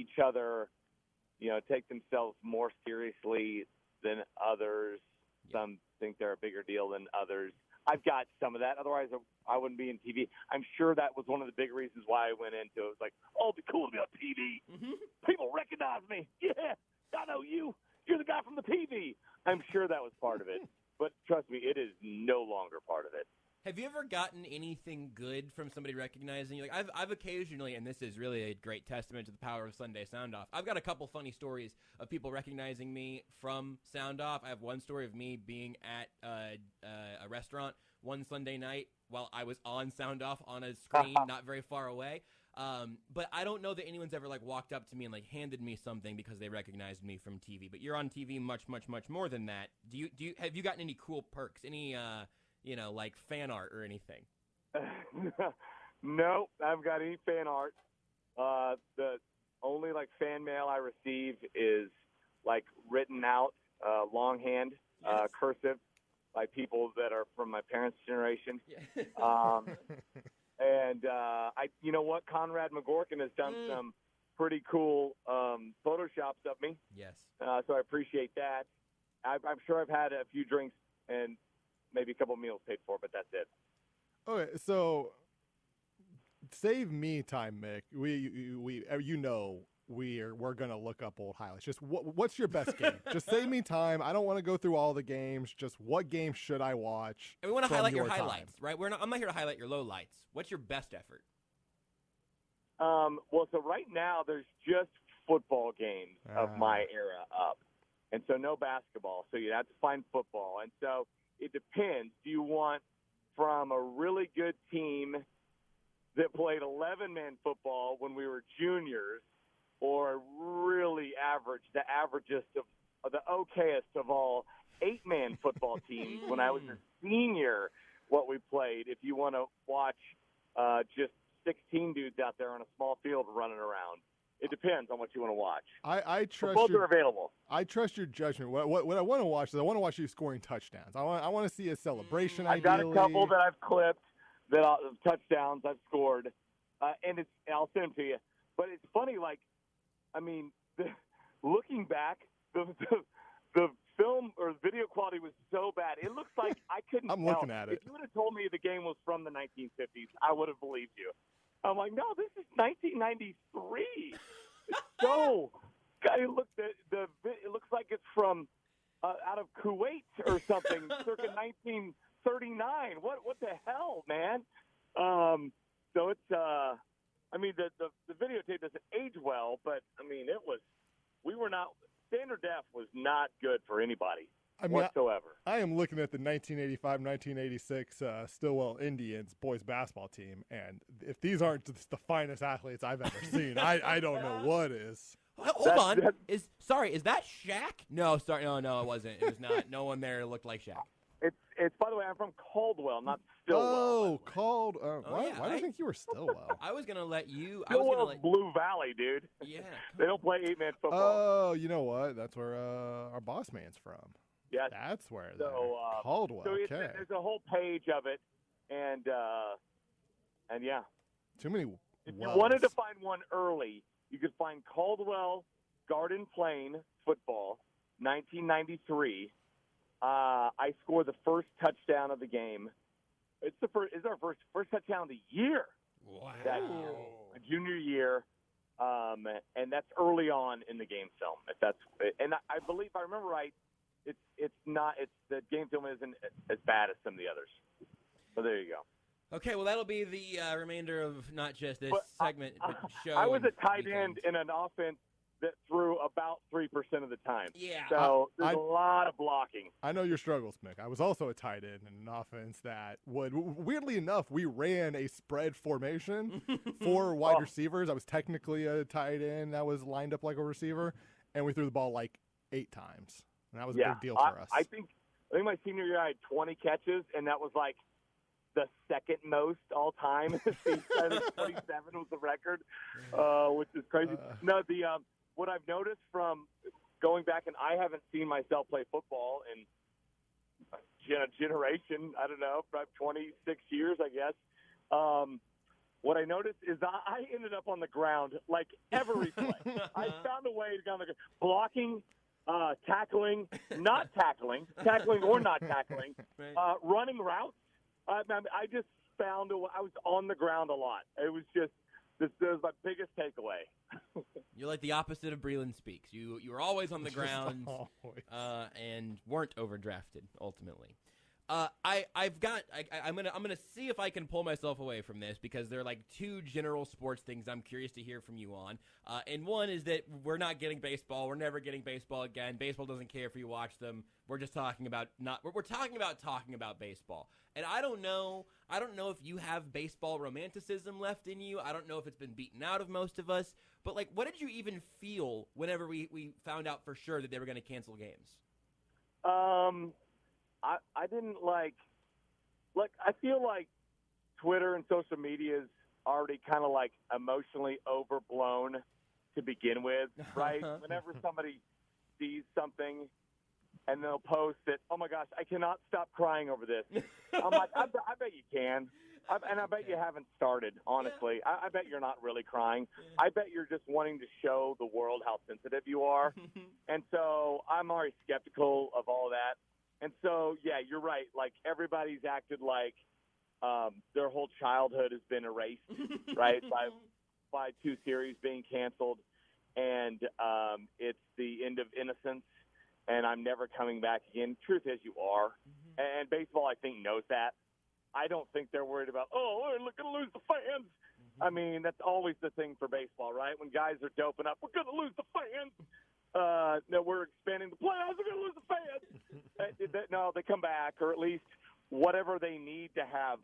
themselves more seriously than others. Yeah. Some think they're a bigger deal than others. I've got some of that. Otherwise, I wouldn't be in TV. I'm sure that was one of the big reasons why I went into it. It was like, oh, it'd be cool to be on TV. Mm-hmm. People recognize me. Yeah, I know you. You're the guy from the TV. I'm sure that was part of it. But trust me, it is no longer part of it. Have you ever gotten anything good from somebody recognizing you? Like, I've occasionally, and this is really a great testament to the power of Sunday Sound Off, I've got a couple funny stories of people recognizing me from Sound Off. I have one story of me being at a restaurant one Sunday night while I was on Sound Off on a screen not very far away. But I don't know that anyone's ever, like, walked up to me and, like, handed me something because they recognized me from TV. But you're on TV much, much, much more than that. Have you gotten any cool perks? Any like fan art or anything? No, I haven't got any fan art. The only like fan mail I receive is like written out, longhand, cursive, by people that are from my parents' generation. Yeah. And you know what? Conrad McGorkin has done some pretty cool photoshops of me. Yes. So I appreciate that. I'm sure I've had a few drinks and maybe a couple meals paid for, but that's it. Okay, so save me time, Mick. We're gonna look up old highlights. Just what's your best game? Just save me time. I don't want to go through all the games. Just what game should I watch? And we want to highlight your highlights, right? I'm not here to highlight your lowlights. What's your best effort? Well, so right now there's just football games of my era up, and so no basketball. So you'd have to find football, and so it depends. Do you want from a really good team that played 11-man football when we were juniors, or really average, the averagest of the okayest of all 8-man football teams when I was a senior, what we played? If you want to watch just 16 dudes out there on a small field running around. It depends on what you want to watch. I trust both are available. I trust your judgment. What I want to watch is I want to watch you scoring touchdowns. I want to see a celebration. I've got a couple that I've clipped touchdowns I've scored, and I'll send them to you. But it's funny, like, I mean, looking back, the film or video quality was so bad. It looks like I couldn't tell. I'm looking at it. If you would have told me the game was from the 1950s, I would have believed you. I'm like, no, this is 1993. It's so. God, it looks like it's from out of Kuwait or something, circa 1939. What the hell, man? So it's. I mean, the videotape doesn't age well, but I mean, standard def was not good for anybody whatsoever. I am looking at the 1985-1986 Stillwell Indians boys basketball team, and if these aren't just the finest athletes I've ever seen, I don't know what is. Hold on. Is that Shaq? No, sorry. No, it wasn't. It was not. No one there looked like Shaq. It's by the way, I'm from Caldwell, not Stillwell. Oh, why do I think you were Stillwell? I was gonna let you. Stillwell's Blue Valley, dude. Yeah. They don't play 8-man football. Oh, you know what? That's where our boss man's from. Yes. That's where they're Caldwell. So okay. There's a whole page of it, and yeah. Too many. If you wanted to find one early, you could find Caldwell Garden Plain football, 1993. I scored the first touchdown of the game. It's our first touchdown of the year. Wow. That year, my junior year, and that's early on in the game film. I believe, if I remember right, the game film isn't as bad as some of the others. So there you go. Okay, well, that'll be the remainder of not just this segment, but show. I was a tight end in an offense that threw about 3% of the time. Yeah. So there's a lot of blocking. I know your struggles, Mick. I was also a tight end in an offense that would, weirdly enough, we ran a spread formation for wide receivers. I was technically a tight end that was lined up like a receiver, and we threw the ball like 8 times. And that was a big deal for us. I think my senior year I had 20 catches, and that was like the second most all time. 27 was the record, which is crazy. What I've noticed from going back, and I haven't seen myself play football in a generation, I don't know, probably 26 years, I guess. What I noticed is I ended up on the ground like every play. I found a way to go on the ground. Blocking, tackling, not tackling, tackling or not tackling, running routes. I just found I was on the ground a lot. It was just, this was my biggest takeaway. You're like the opposite of Breland Speaks. You were always on the ground and weren't overdrafted ultimately. I'm gonna see if I can pull myself away from this because there are like 2 general sports things I'm curious to hear from you on. And one is that we're not getting baseball. We're never getting baseball again. Baseball doesn't care if you watch them. We're just talking about we're talking about baseball. And I don't know if you have baseball romanticism left in you. I don't know if it's been beaten out of most of us. But like, what did you even feel whenever we found out for sure that they were going to cancel games? I didn't I feel like Twitter and social media is already kind of like emotionally overblown to begin with, right? Whenever somebody sees something and they'll post it, oh my gosh, I cannot stop crying over this. I'm like, I bet you can. And I bet you haven't started, honestly. Yeah. I bet you're not really crying. Yeah. I bet you're just wanting to show the world how sensitive you are. And so I'm already skeptical of all that. And so, yeah, you're right. Like, everybody's acted like their whole childhood has been erased, right, by 2 series being canceled. And it's the end of innocence, and I'm never coming back again. Truth is, you are. And baseball, I think, knows that. I don't think they're worried about, we're going to lose the fans. I mean, that's always the thing for baseball, right? When guys are doping up, we're going to lose the fans. No, we're expanding the playoffs. We're going to lose the fans. No, they come back, or at least whatever they need to have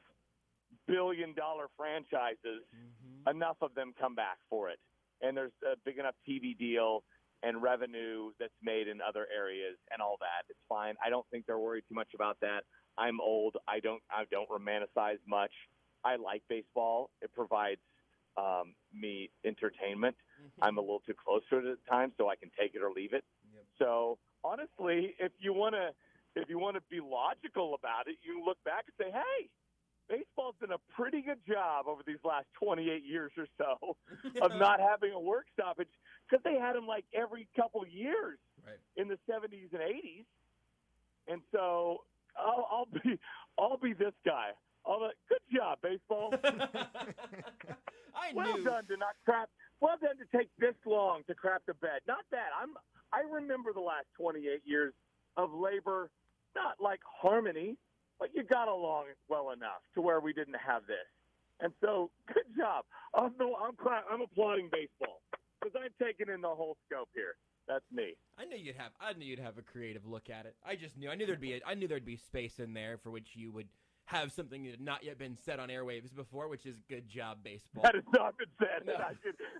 billion-dollar franchises, enough of them come back for it. And there's a big enough TV deal and revenue that's made in other areas and all that. It's fine. I don't think they're worried too much about that. I'm old. I don't romanticize much. I like baseball. It provides me entertainment. I'm a little too close to it at times, so I can take it or leave it. Yep. So honestly, if you want to be logical about it, you look back and say, hey, baseball's done a pretty good job over these last 28 years or so of not having a work stoppage, because they had them like every couple of years in the 70s and 80s. And so I'll be this guy. Good job, baseball. Well done to take this long to craft a bed. Not that. I remember the last 28 years of labor, not like harmony, but you got along well enough to where we didn't have this. And so, good job. I'm applauding baseball because I'm taking in the whole scope here. That's me. I knew you'd have a creative look at it. I knew there'd be space in there for which you would have something that had not yet been said on airwaves before, which is good job, baseball. That has not been said. No.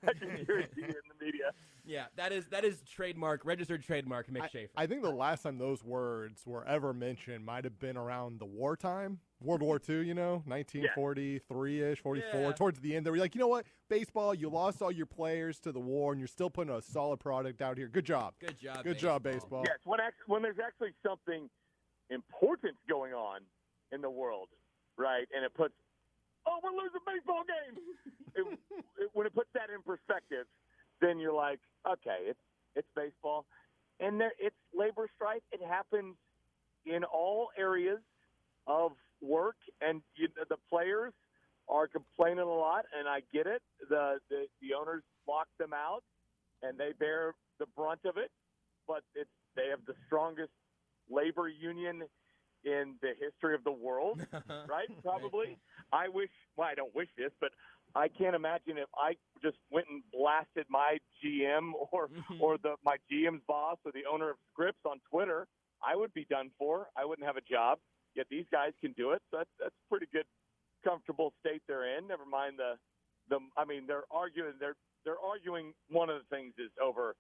I can hear it here in the media. Yeah, that is registered trademark, Mick Shaffer. I think the last time those words were ever mentioned might have been around the wartime, World War II, 1943-ish, 44. Towards the end, they were like, you know what, baseball, you lost all your players to the war, and you're still putting a solid product out here. Good job. Good job, baseball. Yes, when there's actually something important going on in the world, right? And it puts, we're losing baseball games. When it puts that in perspective, then you're like, okay, it's baseball. and it's labor strife. It happens in all areas of work, and the players are complaining a lot, and I get it. The owners lock them out, and they bear the brunt of it. But they have the strongest labor union in the history of the world, right? Probably. I don't wish this, but I can't imagine if I just went and blasted my GM or my GM's boss or the owner of Scripps on Twitter. I would be done for. I wouldn't have a job. Yet these guys can do it. So that's a pretty good, comfortable state they're in. Never mind they're arguing one of the things is over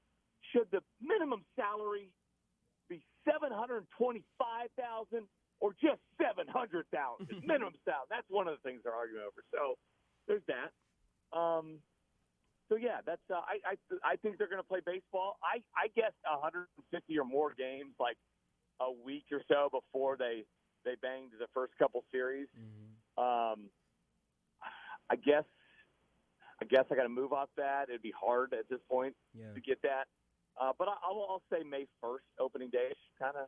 should the minimum salary be $725,000 or just $700,000 minimum salary. That's one of the things they're arguing over. So there's that. So yeah, that's I think they're going to play baseball. I guess 150 or more games, like a week or so before they banged the first couple series. I guess I got to move off that. It'd be hard at this point to get that. But I'll say May 1st, opening day kind of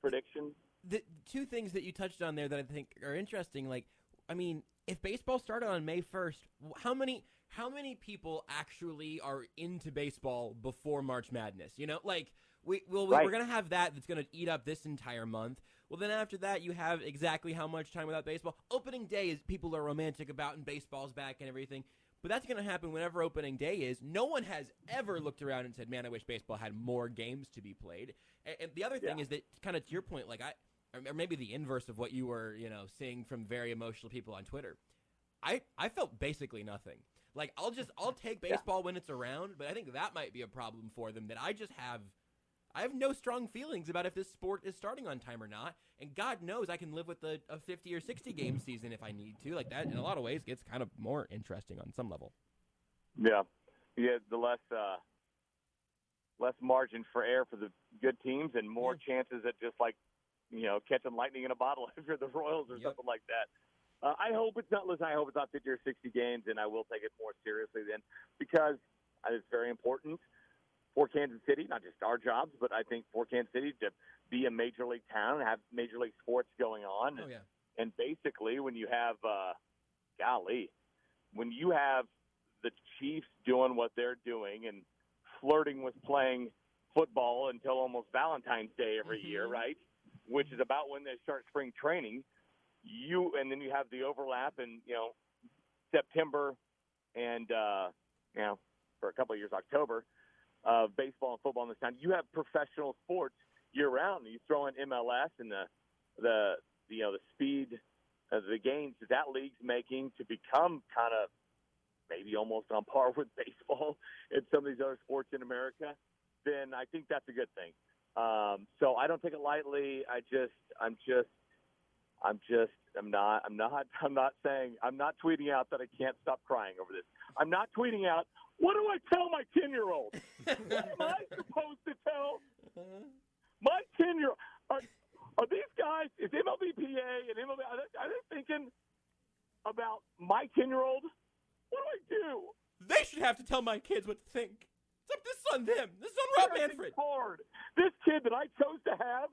prediction. The two things that you touched on there that I think are interesting, like, I mean, if baseball started on May 1st, how many people actually are into baseball before March Madness? You know, like, we're going to have that's going to eat up this entire month. Well, then after that, you have exactly how much time without baseball. Opening day is people are romantic about, and baseball's back and everything. But that's going to happen whenever opening day is. No one has ever looked around and said, man, I wish baseball had more games to be played. And the other thing is that, kind of to your point, like or maybe the inverse of what you were, seeing from very emotional people on Twitter. I felt basically nothing. Like, I'll take baseball when it's around, but I think that might be a problem for them, that I have no strong feelings about if this sport is starting on time or not. And God knows I can live with a 50 or 60 game season if I need to. Like, that in a lot of ways gets kind of more interesting on some level. Yeah. The less margin for error for the good teams and more chances at just catching lightning in a bottle if you're the Royals or something like that. I hope it's not 50 or 60 games, and I will take it more seriously then, because it's very important for Kansas City, not just our jobs, but I think for Kansas City to be a major league town and have major league sports going on. Oh, yeah. And basically when you have, when you have the Chiefs doing what they're doing and flirting with playing football until almost Valentine's Day every year, right? Which is about when they start spring training. And then you have the overlap in, September and, for a couple of years, October, of baseball and football in this town. You have professional sports year round. You throw in MLS and the speed of the gains that league's making to become kind of maybe almost on par with baseball and some of these other sports in America, then I think that's a good thing. So I don't take it lightly. I'm not tweeting out that I can't stop crying over this. I'm not tweeting out, what do I tell my 10-year-old? What am I supposed to tell my 10-year-old? Are these guys, is MLBPA and MLB, are they thinking about my 10-year-old? What do I do? They should have to tell my kids what to think. This is on them. This is on Rob Manfred. This kid that I chose to have,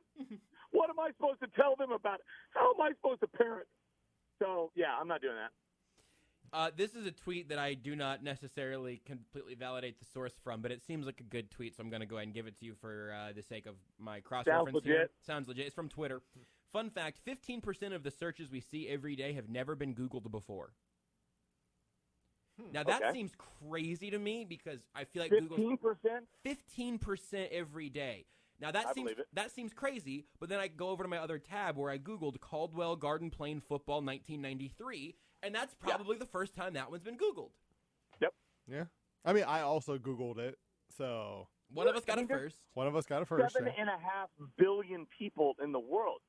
what am I supposed to tell them about it? How am I supposed to parent? So, yeah, I'm not doing that. This is a tweet that I do not necessarily completely validate the source from, but it seems like a good tweet, so I'm going to go ahead and give it to you for the sake of my cross-reference here. Sounds legit. It's from Twitter. Fun fact, 15% of the searches we see every day have never been Googled before. Now, that seems crazy to me because I feel like 15%? 15% every day. Now, that seems crazy, but then I go over to my other tab where I Googled Caldwell Garden Plain Football 1993, and that's probably the first time that one's been Googled. Yep. Yeah. I mean, I also Googled it, so. One of us got it first. 7.5 billion people in the world.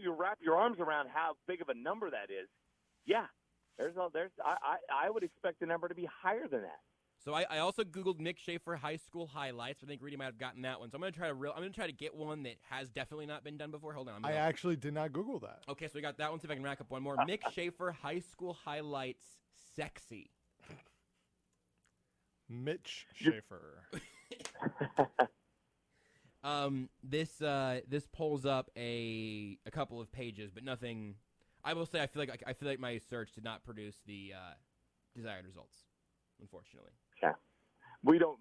You wrap your arms around how big of a number that is. Yeah. I would expect the number to be higher than that. So I also Googled Mick Shaffer high school highlights. I think Reid might have gotten that one. So I'm gonna try to get one that has definitely not been done before. Hold on. I actually did not Google that. Okay, so we got that one. See if I can rack up one more. Mick Shaffer high school highlights sexy. Mitch Shaffer. This pulls up a couple of pages, but nothing. I will say I feel like my search did not produce the desired results, unfortunately. Yeah. We don't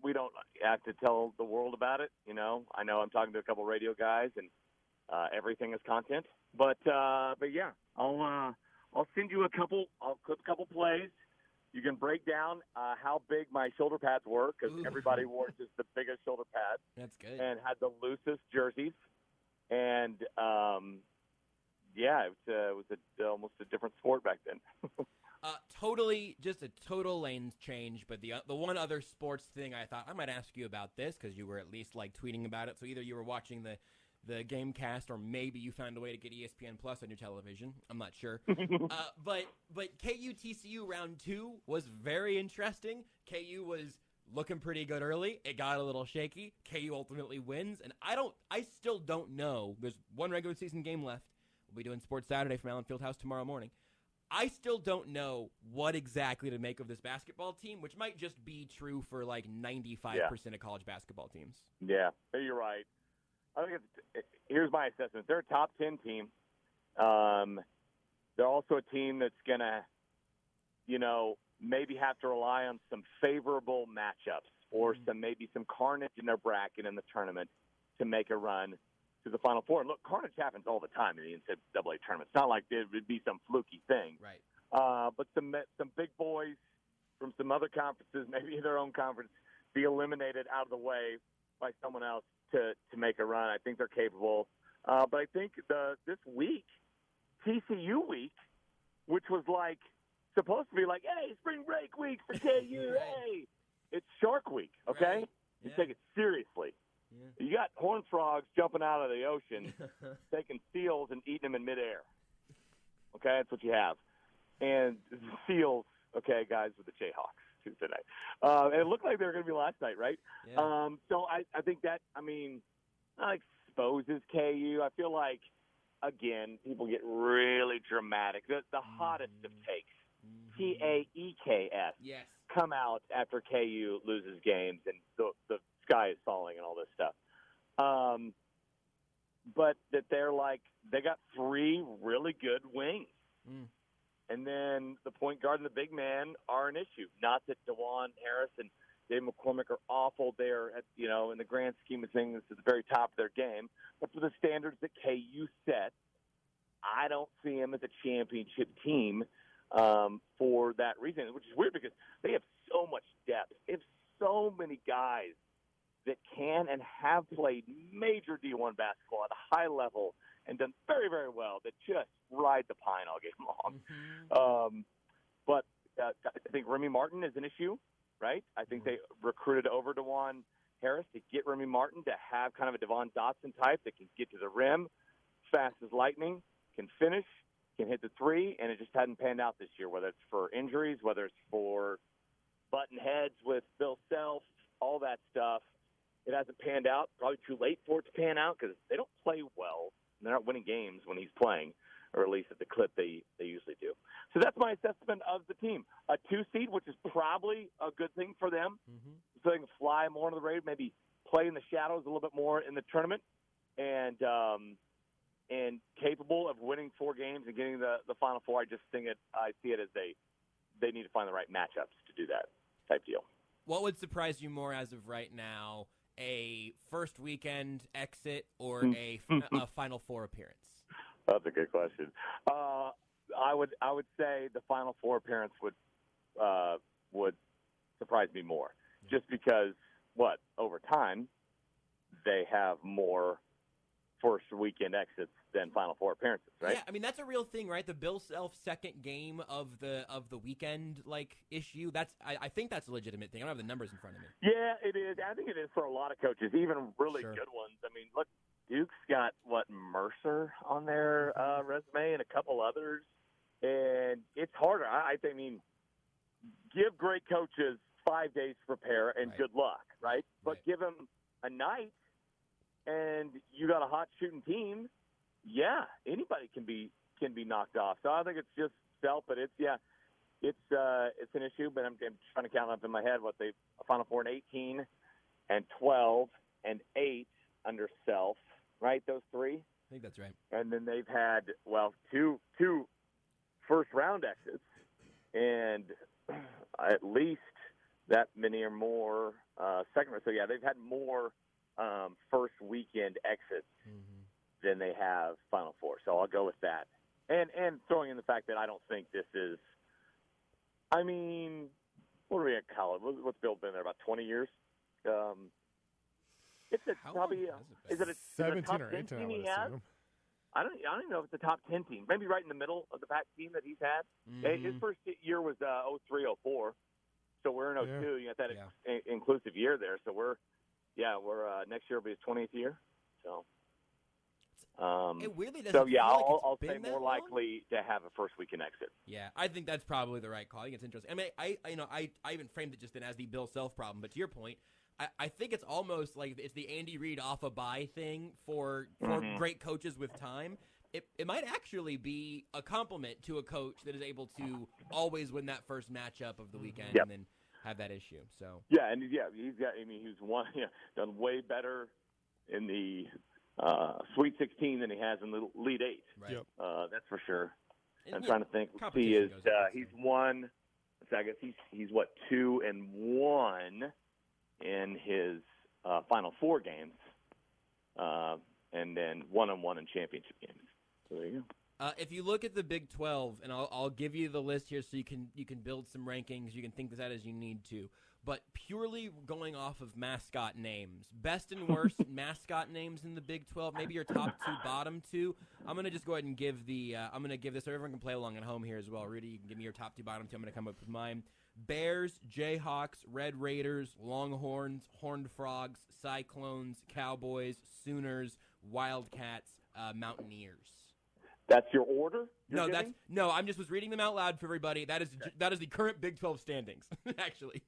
have to tell the world about it. I know I'm talking to a couple radio guys, and everything is content. But yeah, I'll send you a couple. I'll clip a couple plays. You can break down how big my shoulder pads were, because everybody wore just the biggest shoulder pads. That's good. And had the loosest jerseys. And yeah, it was almost a different sport back then. Totally, just a total lane change. But the one other sports thing I thought I might ask you about this, because you were at least tweeting about it. So either you were watching the Gamecast, or maybe you found a way to get ESPN Plus on your television. I'm not sure. But KU TCU round 2 was very interesting. KU was looking pretty good early. It got a little shaky. KU ultimately wins, and I still don't know. There's one regular season game left. We'll be doing Sports Saturday from Allen Fieldhouse tomorrow morning. I still don't know what exactly to make of this basketball team, which might just be true for 95% of college basketball teams. Yeah, you're right. I think here's my assessment. They're a top 10 team. They're also a team that's going to, maybe have to rely on some favorable matchups or maybe some carnage in their bracket in the tournament to make a run to the Final Four. And look, carnage happens all the time in the NCAA tournament. It's not like it would be some fluky thing. Right. But some big boys from some other conferences, maybe their own conference, be eliminated out of the way by someone else to make a run. I think they're capable. But I think this week, TCU week, which was supposed to be hey, spring break week for KU, hey, it's Shark Week, okay? Right. You take it seriously. Yeah. You got horned frogs jumping out of the ocean, taking seals and eating them in midair. Okay, that's what you have. And seals, okay, guys, with the Jayhawks Tuesday night. And it looked like they were going to be last night, right? Yeah. So I think that, exposes KU. I feel like, again, people get really dramatic. The hottest of takes, TAEKS, yes, come out after KU loses games and the sky is falling and all this stuff. But that they got 3 really good wings. And then the point guard and the big man are an issue. Not that DeJuan Harris and Dave McCormick are awful there in the grand scheme of things at the very top of their game. But for the standards that KU set, I don't see them as a championship team for that reason, which is weird because they have so much depth. They have so many guys that can and have played major D1 basketball at a high level and done very, very well, that just ride the pine all game long. But I think Remy Martin is an issue, right? I think they recruited over DeJuan Harris to get Remy Martin to have kind of a Devon Dotson type that can get to the rim, fast as lightning, can finish, can hit the 3, and it just hadn't panned out this year, whether it's for injuries, whether it's for button heads with Bill Self, all that stuff. It hasn't panned out. Probably too late for it to pan out because they don't play well. They're not winning games when he's playing, or at least at the clip they usually do. So that's my assessment of the team. A 2 seed, which is probably a good thing for them, so they can fly more into the raid, maybe play in the shadows a little bit more in the tournament, and capable of winning 4 games and getting the Final Four. I see it as they need to find the right matchups to do that type deal. What would surprise you more as of right now? A first weekend exit or a Final Four appearance? That's a good question. I would say the Final Four appearance would surprise me more, just because over time they have more first weekend exits than Final Four appearances, right? Yeah, that's a real thing, right? The Bill Self second game of the weekend issue. I think that's a legitimate thing. I don't have the numbers in front of me. Yeah, it is. I think it is for a lot of coaches, even really good ones. Look, Duke's got Mercer on their resume and a couple others, and it's harder. I think. Give great coaches 5 days to prepare and good luck, right? But give them a night, and you got a hot shooting team. Yeah, anybody can be knocked off. So I think it's just Self, but it's an issue. But I'm trying to count up in my head what they Final Four in 18 and 12 and 8 under Self, right? Those three. I think that's right. And then they've had, two first-round exits, and at least that many or more second round. So, yeah, they've had more first weekend exits than they have Final Four. So I'll go with that. And throwing in the fact that I don't think this is – I mean, what are we at college? What's Bill been there, about 20 years? It's probably – is it a 17 or 18, I would assume. I don't even know if it's a top 10 team. Maybe right in the middle of the pack team that he's had. His first year was 03, 04. So we're in 02. You got that inclusive year there. So we're next year will be his 20th year. So it weirdly doesn't. So yeah, feel like I'll say been that more long. likely to have a first weekend exit. Yeah, I think that's probably the right call. I think it's interesting. I mean, I even framed it just then as the Bill Self problem. But to your point, I think it's almost like it's the Andy Reid off a bye thing for great coaches with time. It might actually be a compliment to a coach that is able to always win that first matchup of the weekend and then have that issue. So he's got. I mean, he's done way better in the Sweet 16 than he has in the Elite 8. Right. That's for sure. And, I'm trying to think. He's won. I guess he's 2-1 in his Final Four games, and then 1-1 in championship games. So there you go. If you look at the Big 12, and I'll give you the list here so you can build some rankings. You can think this out as you need to. But purely going off of mascot names, best and worst mascot names in the Big 12, maybe your top two, bottom two. I'm going to just go ahead and give I'm going to give this so everyone can play along at home here as well. Rudy, you can give me your top two, bottom two. I'm going to come up with mine. Bears, Jayhawks, Red Raiders, Longhorns, Horned Frogs, Cyclones, Cowboys, Sooners, Wildcats, Mountaineers. That's your order? I just was reading them out loud for everybody. That is the current Big 12 standings, actually.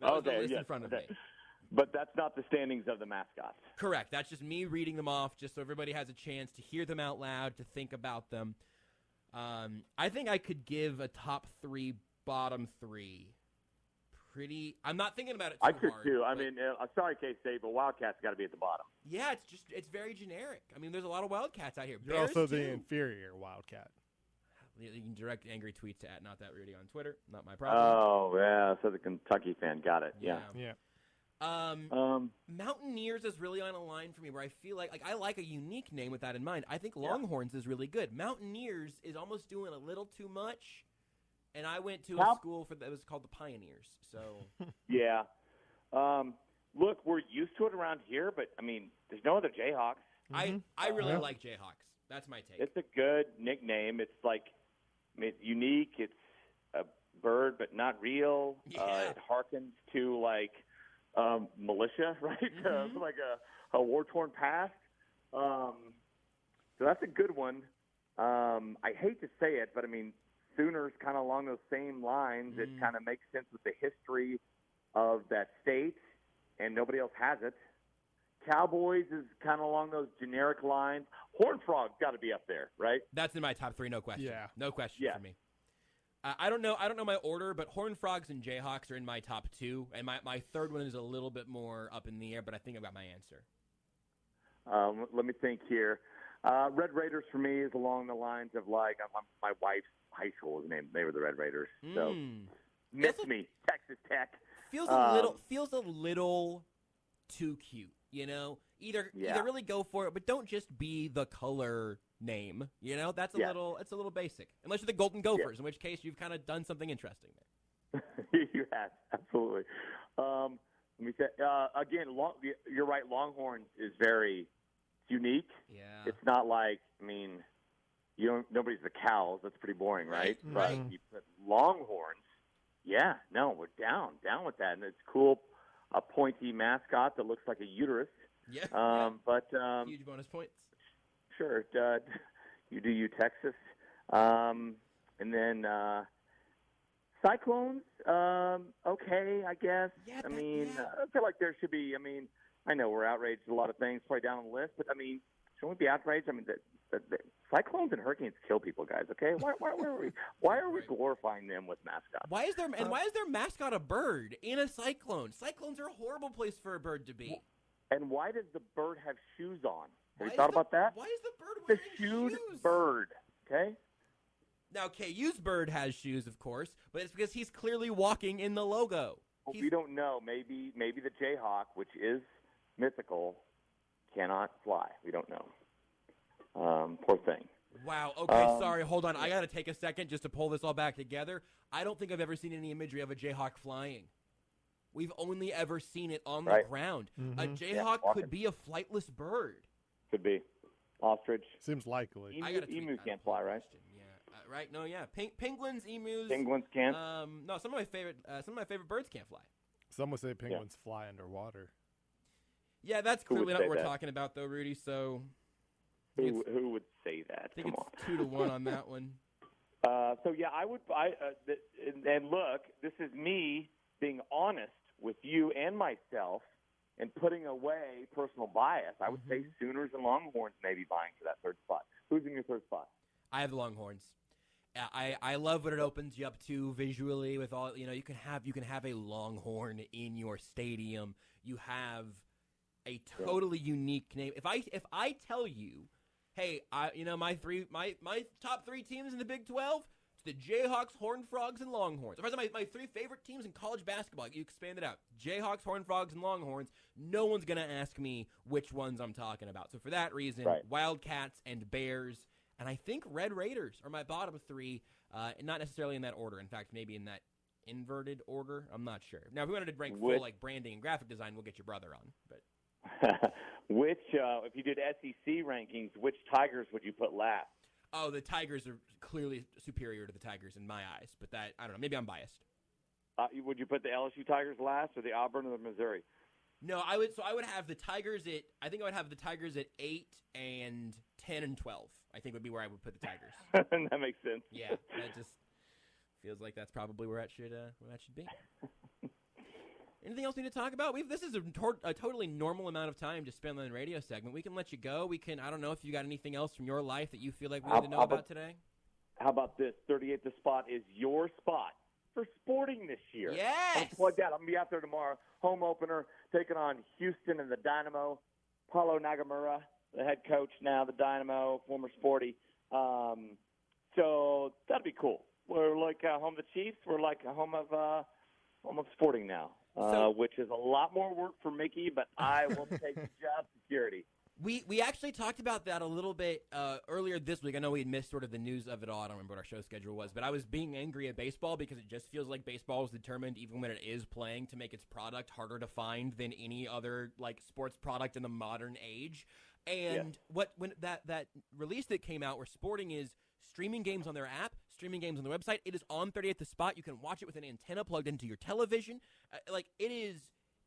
That was the list in front of me. But that's not the standings of the mascots. Correct. That's just me reading them off, just so everybody has a chance to hear them out loud, to think about them. I think I could give a top three, bottom three. I'm not thinking about it too hard. I could too. I mean, sorry, K-State, but Wildcats got to be at the bottom. Yeah, it's very generic. I mean, there's a lot of Wildcats out here. You're Bears also too. the inferior Wildcat. You can direct angry tweets to @NotThatRudy on Twitter. Not my problem. Oh, yeah. So the Kentucky fan got it. Yeah. Mountaineers is really on a line for me where I feel like I like a unique name with that in mind. I think Longhorns is really good. Mountaineers is almost doing a little too much. And I went to a school that was called the Pioneers. So yeah. Look, we're used to it around here, but, I mean, there's no other Jayhawks. I really like Jayhawks. That's my take. It's a good nickname. It's like it's unique. It's a bird, but not real. It harkens to, like, militia, right? Like a war-torn past. So that's a good one. I hate to say it, but, I mean, Sooners kind of along those same lines. It kind of makes sense with the history of that state, and nobody else has it. Cowboys is kind of along those generic lines. Horned Frog's got to be up there, right? That's in my top three, no question. Yeah. No question for me. I don't know my order, but Horned Frogs and Jayhawks are in my top two, and my third one is a little bit more up in the air, but I think I've got my answer. Let me think here. Red Raiders for me is along the lines of like my wife's high school was named. They were the Red Raiders. So miss me, Texas Tech. Feels a little too cute, you know. Either really go for it, but don't just be the color name. You know, that's it's a little basic. Unless you're the Golden Gophers, in which case you've kind of done something interesting there. You have, absolutely. Let me say again. You're right. Longhorns is very unique. Yeah. It's not like, I mean, nobody's the Cows. That's pretty boring, right? But you put Longhorns. Yeah, no, we're down with that, and it's cool. A pointy mascot that looks like a uterus. Yeah. But huge bonus points. Sure, you Texas, and then Cyclones. Okay, I guess. Yeah, I feel like there should be. I mean, I know we're outraged at a lot of things, probably down on the list, but I mean, shouldn't we be outraged? I mean, the Cyclones and Hurricanes kill people, guys. Okay, why are we glorifying them with mascots? Why is their mascot a bird in a cyclone? Cyclones are a horrible place for a bird to be. And why does the bird have shoes on? Have you thought about that? Why is the bird The wearing shoed shoes? bird, okay? Now, KU's bird has shoes, of course, but it's because he's clearly walking in the logo. Well, we don't know. Maybe the Jayhawk, which is mythical, cannot fly. We don't know. Poor thing. Wow. Okay, sorry. Hold on. I got to take a second just to pull this all back together. I don't think I've ever seen any imagery of a Jayhawk flying. We've only ever seen it on the ground. A Jayhawk could be a flightless bird. Could be. Ostrich. Seems likely. Emu can't fly, right? Right? No, yeah. Penguins, emus. Penguins can't. No, some of my favorite birds can't fly. Some would say penguins fly underwater. Yeah, that's Who would clearly not say what we're that? talking about, though, Rudy. So Who would say that? I think Come it's 2-1 on that one. So yeah, I would. And look, this is me being honest with you and myself, and putting away personal bias. I would say Sooners and Longhorns may be vying for that third spot. Who's in your third spot? I have the Longhorns. I love what it opens you up to visually with all, you can have a Longhorn in your stadium. You have a totally unique name. If I tell you, hey, my top 3 teams in the Big 12, it's the Jayhawks, Horned Frogs, and Longhorns. If I say my 3 favorite teams in college basketball, you expand it out. Jayhawks, Horned Frogs, and Longhorns. No one's gonna ask me which ones I'm talking about. So for that reason, Wildcats and Bears. And I think Red Raiders are my bottom 3, not necessarily in that order. In fact, maybe in that inverted order. I'm not sure. Now, if we wanted to rank full branding and graphic design, we'll get your brother on. But If you did SEC rankings, which Tigers would you put last? Oh, the Tigers are clearly superior to the Tigers in my eyes. But that, I don't know. Maybe I'm biased. Would you put the LSU Tigers last, or the Auburn or the Missouri? No, I would. So I would have the Tigers at. I think I would have the Tigers at 8 and 10 and 12. I think would be where I would put the Tigers. That makes sense. Yeah, that just feels like that's probably where that should be. Anything else we need to talk about? This is a totally normal amount of time to spend on the radio segment. We can let you go. We can. I don't know if you got anything else from your life that you feel like we need to know about today. How about this? 38th the spot is your spot for Sporting this year. Yes. Plug that. I'm going to be out there tomorrow. Home opener, taking on Houston and the Dynamo. Paulo Nagamura, the head coach now, the Dynamo, former Sporty. So that'd be cool. We're like home of the Chiefs. We're like a home of Sporting now, which is a lot more work for Mickey, but I will take the job security. We actually talked about that a little bit earlier this week. I know we had missed sort of the news of it all. I don't remember what our show schedule was, but I was being angry at baseball because it just feels like baseball is determined, even when it is playing, to make its product harder to find than any other sports product in the modern age. And when that release that came out where Sporting is streaming games on their app, streaming games on their website, it is on 38th the spot. You can watch it with an antenna plugged into your television.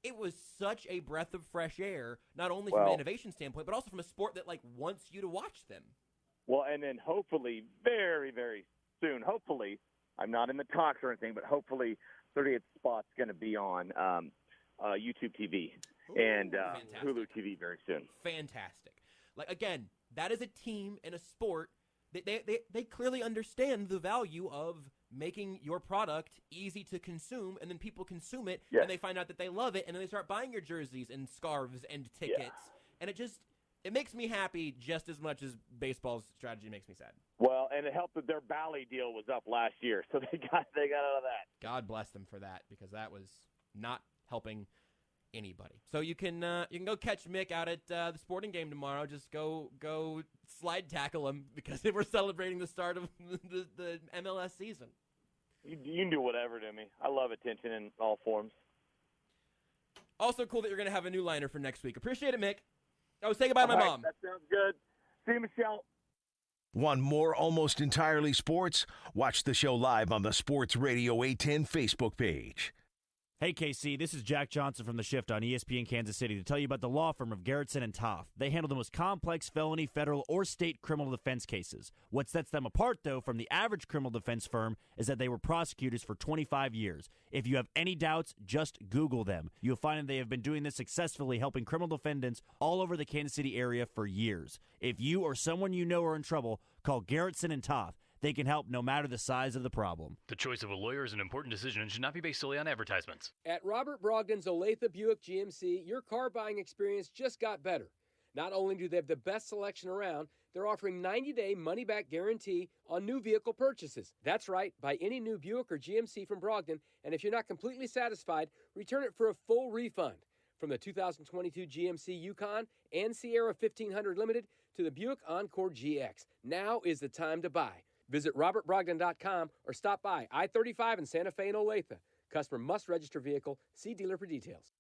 It was such a breath of fresh air, not only from an innovation standpoint, but also from a sport that wants you to watch them. Well, and then hopefully, very, very soon, hopefully, I'm not in the talks or anything, but hopefully 30th spot's going to be on YouTube TV and Hulu TV very soon. Fantastic. Again, that is a team and a sport. They clearly understand the value of making your product easy to consume, and then people consume it, and they find out that they love it, and then they start buying your jerseys and scarves and tickets, and it makes me happy just as much as baseball's strategy makes me sad. Well, and it helped that their Bally deal was up last year, so they got out of that. God bless them for that, because that was not helping anybody. So you can go catch Mick out at the Sporting game tomorrow. Just go slide tackle him because we're celebrating the start of the MLS season. You can do whatever to me. I love attention in all forms. Also cool that you're going to have a new liner for next week. Appreciate it, Mick. Say goodbye to my mom. That sounds good. See you, Michelle. Want more Almost Entirely Sports? Watch the show live on the Sports Radio 810 Facebook page. Hey, KC, this is Jack Johnson from The Shift on ESPN Kansas City to tell you about the law firm of Gerritsen & Toth. They handle the most complex felony, federal, or state criminal defense cases. What sets them apart, though, from the average criminal defense firm is that they were prosecutors for 25 years. If you have any doubts, just Google them. You'll find that they have been doing this successfully, helping criminal defendants all over the Kansas City area for years. If you or someone you know are in trouble, call Gerritsen & Toth. They can help no matter the size of the problem. The choice of a lawyer is an important decision and should not be based solely on advertisements. At Robert Brogdon's Olathe Buick GMC, your car buying experience just got better. Not only do they have the best selection around, they're offering 90-day money-back guarantee on new vehicle purchases. That's right, buy any new Buick or GMC from Brogdon, and if you're not completely satisfied, return it for a full refund. From the 2022 GMC Yukon and Sierra 1500 Limited to the Buick Encore GX, now is the time to buy. Visit robertbrogdon.com or stop by I-35 in Santa Fe and Olathe. Customer must register vehicle. See dealer for details.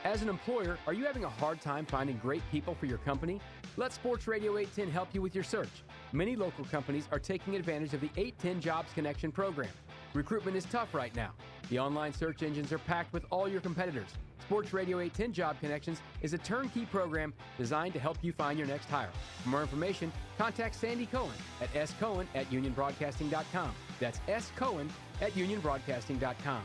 As an employer, are you having a hard time finding great people for your company? Let Sports Radio 810 help you with your search. Many local companies are taking advantage of the 810 Jobs Connection program. Recruitment is tough right now. The online search engines are packed with all your competitors. Sports Radio 810 Job Connections is a turnkey program designed to help you find your next hire. For more information, contact Sandy Cohen at scohen@unionbroadcasting.com. That's scohen@unionbroadcasting.com.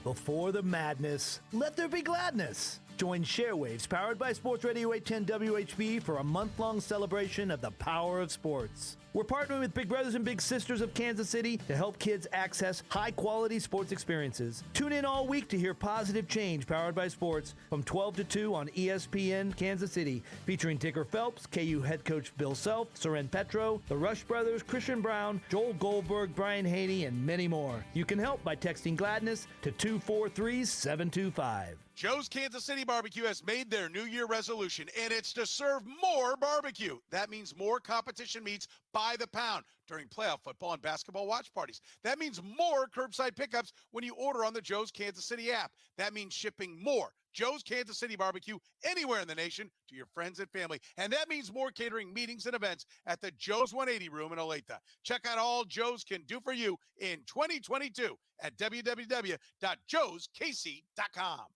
Before the madness, let there be gladness. Join Sharewaves, powered by Sports Radio 810 WHB, for a month-long celebration of the power of sports. We're partnering with Big Brothers and Big Sisters of Kansas City to help kids access high-quality sports experiences. Tune in all week to hear Positive Change, powered by sports, from 12 to 2 on ESPN Kansas City, featuring Tigger Phelps, KU head coach Bill Self, Soren Petro, the Rush Brothers, Christian Brown, Joel Goldberg, Brian Haney, and many more. You can help by texting GLADNESS to 243-725. Joe's Kansas City Barbecue has made their New Year resolution, and it's to serve more barbecue. That means more competition meats by the pound during playoff football and basketball watch parties. That means more curbside pickups when you order on the Joe's Kansas City app. That means shipping more Joe's Kansas City Barbecue anywhere in the nation to your friends and family. And that means more catering meetings and events at the Joe's 180 room in Olathe. Check out all Joe's can do for you in 2022 at www.joeskc.com.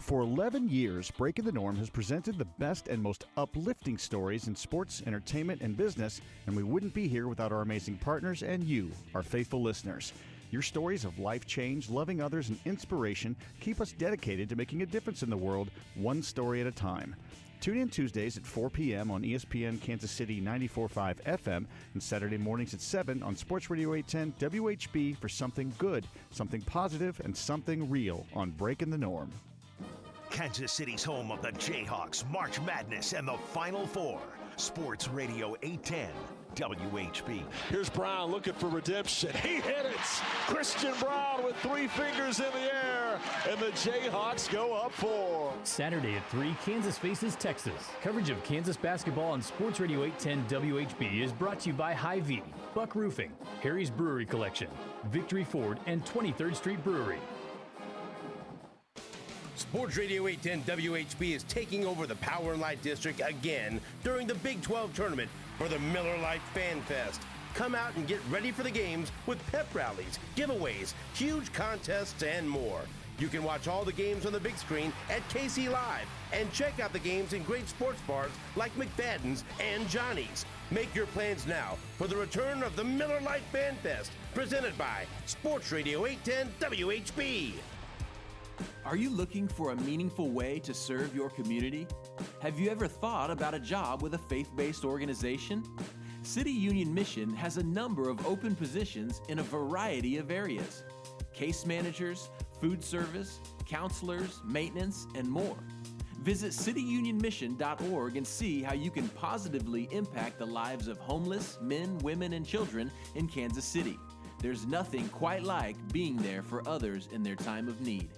For 11 years, Breaking the Norm has presented the best and most uplifting stories in sports, entertainment, and business, and we wouldn't be here without our amazing partners and you, our faithful listeners. Your stories of life change, loving others, and inspiration keep us dedicated to making a difference in the world, one story at a time. Tune in Tuesdays at 4 p.m. on ESPN Kansas City 94.5 FM and Saturday mornings at 7 on Sports Radio 810 WHB for something good, something positive, and something real on Breaking the Norm. Kansas City's home of the Jayhawks, March Madness, and the Final Four. Sports Radio 810 WHB. Here's Brown looking for redemption. He hit it. Christian Brown with 3 fingers in the air, and the Jayhawks go up 4. Saturday at 3, Kansas faces Texas. Coverage of Kansas basketball on Sports Radio 810 WHB is brought to you by Hy-Vee, Buck Roofing, Harry's Brewery Collection, Victory Ford, and 23rd Street Brewery. Sports Radio 810 WHB is taking over the Power and Light District again during the Big 12 tournament for the Miller Lite Fan Fest. Come out and get ready for the games with pep rallies, giveaways, huge contests, and more. You can watch all the games on the big screen at KC Live and check out the games in great sports bars like McFadden's and Johnny's. Make your plans now for the return of the Miller Lite Fan Fest, presented by Sports Radio 810 WHB. Are you looking for a meaningful way to serve your community? Have you ever thought about a job with a faith-based organization? City Union Mission has a number of open positions in a variety of areas. Case managers, food service, counselors, maintenance, and more. Visit cityunionmission.org and see how you can positively impact the lives of homeless men, women, and children in Kansas City. There's nothing quite like being there for others in their time of need.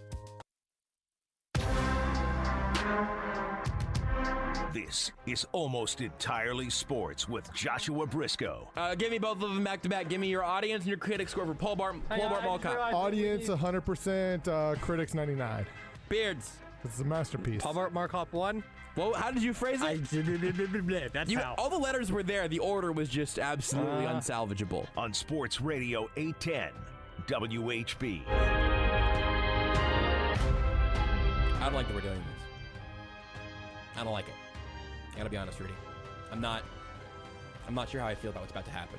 This is Almost Entirely Sports with Joshua Brisco. Give me both of them back to back. Give me your audience and your critic score for Paul Bart Malcott. Audience 100%, critics 99. Beards. This is a masterpiece. Paul Bart Markov 1. Well, how did you phrase it? That's how. All the letters were there. The order was just absolutely unsalvageable. On Sports Radio 810 WHB. I don't like that we're doing this. I don't like it. I gotta be honest, Rudy. I'm not sure how I feel about what's about to happen.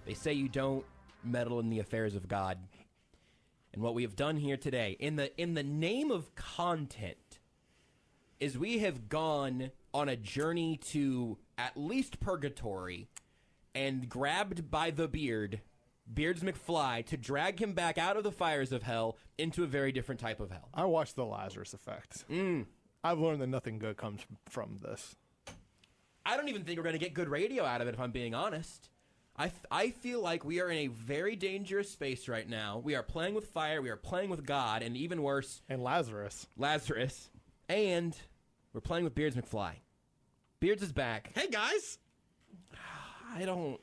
They say you don't meddle in the affairs of God. And what we have done here today, in the name of content, is we have gone on a journey to at least purgatory and grabbed by the beard Beards McFly to drag him back out of the fires of hell into a very different type of hell. I watched The Lazarus Effect. I've learned that nothing good comes from this. I don't even think we're going to get good radio out of it, if I'm being honest. I feel like we are in a very dangerous space right now. We are playing with fire. We are playing with God, and even worse... And Lazarus. And we're playing with Beards McFly. Beards is back. Hey, guys! I don't...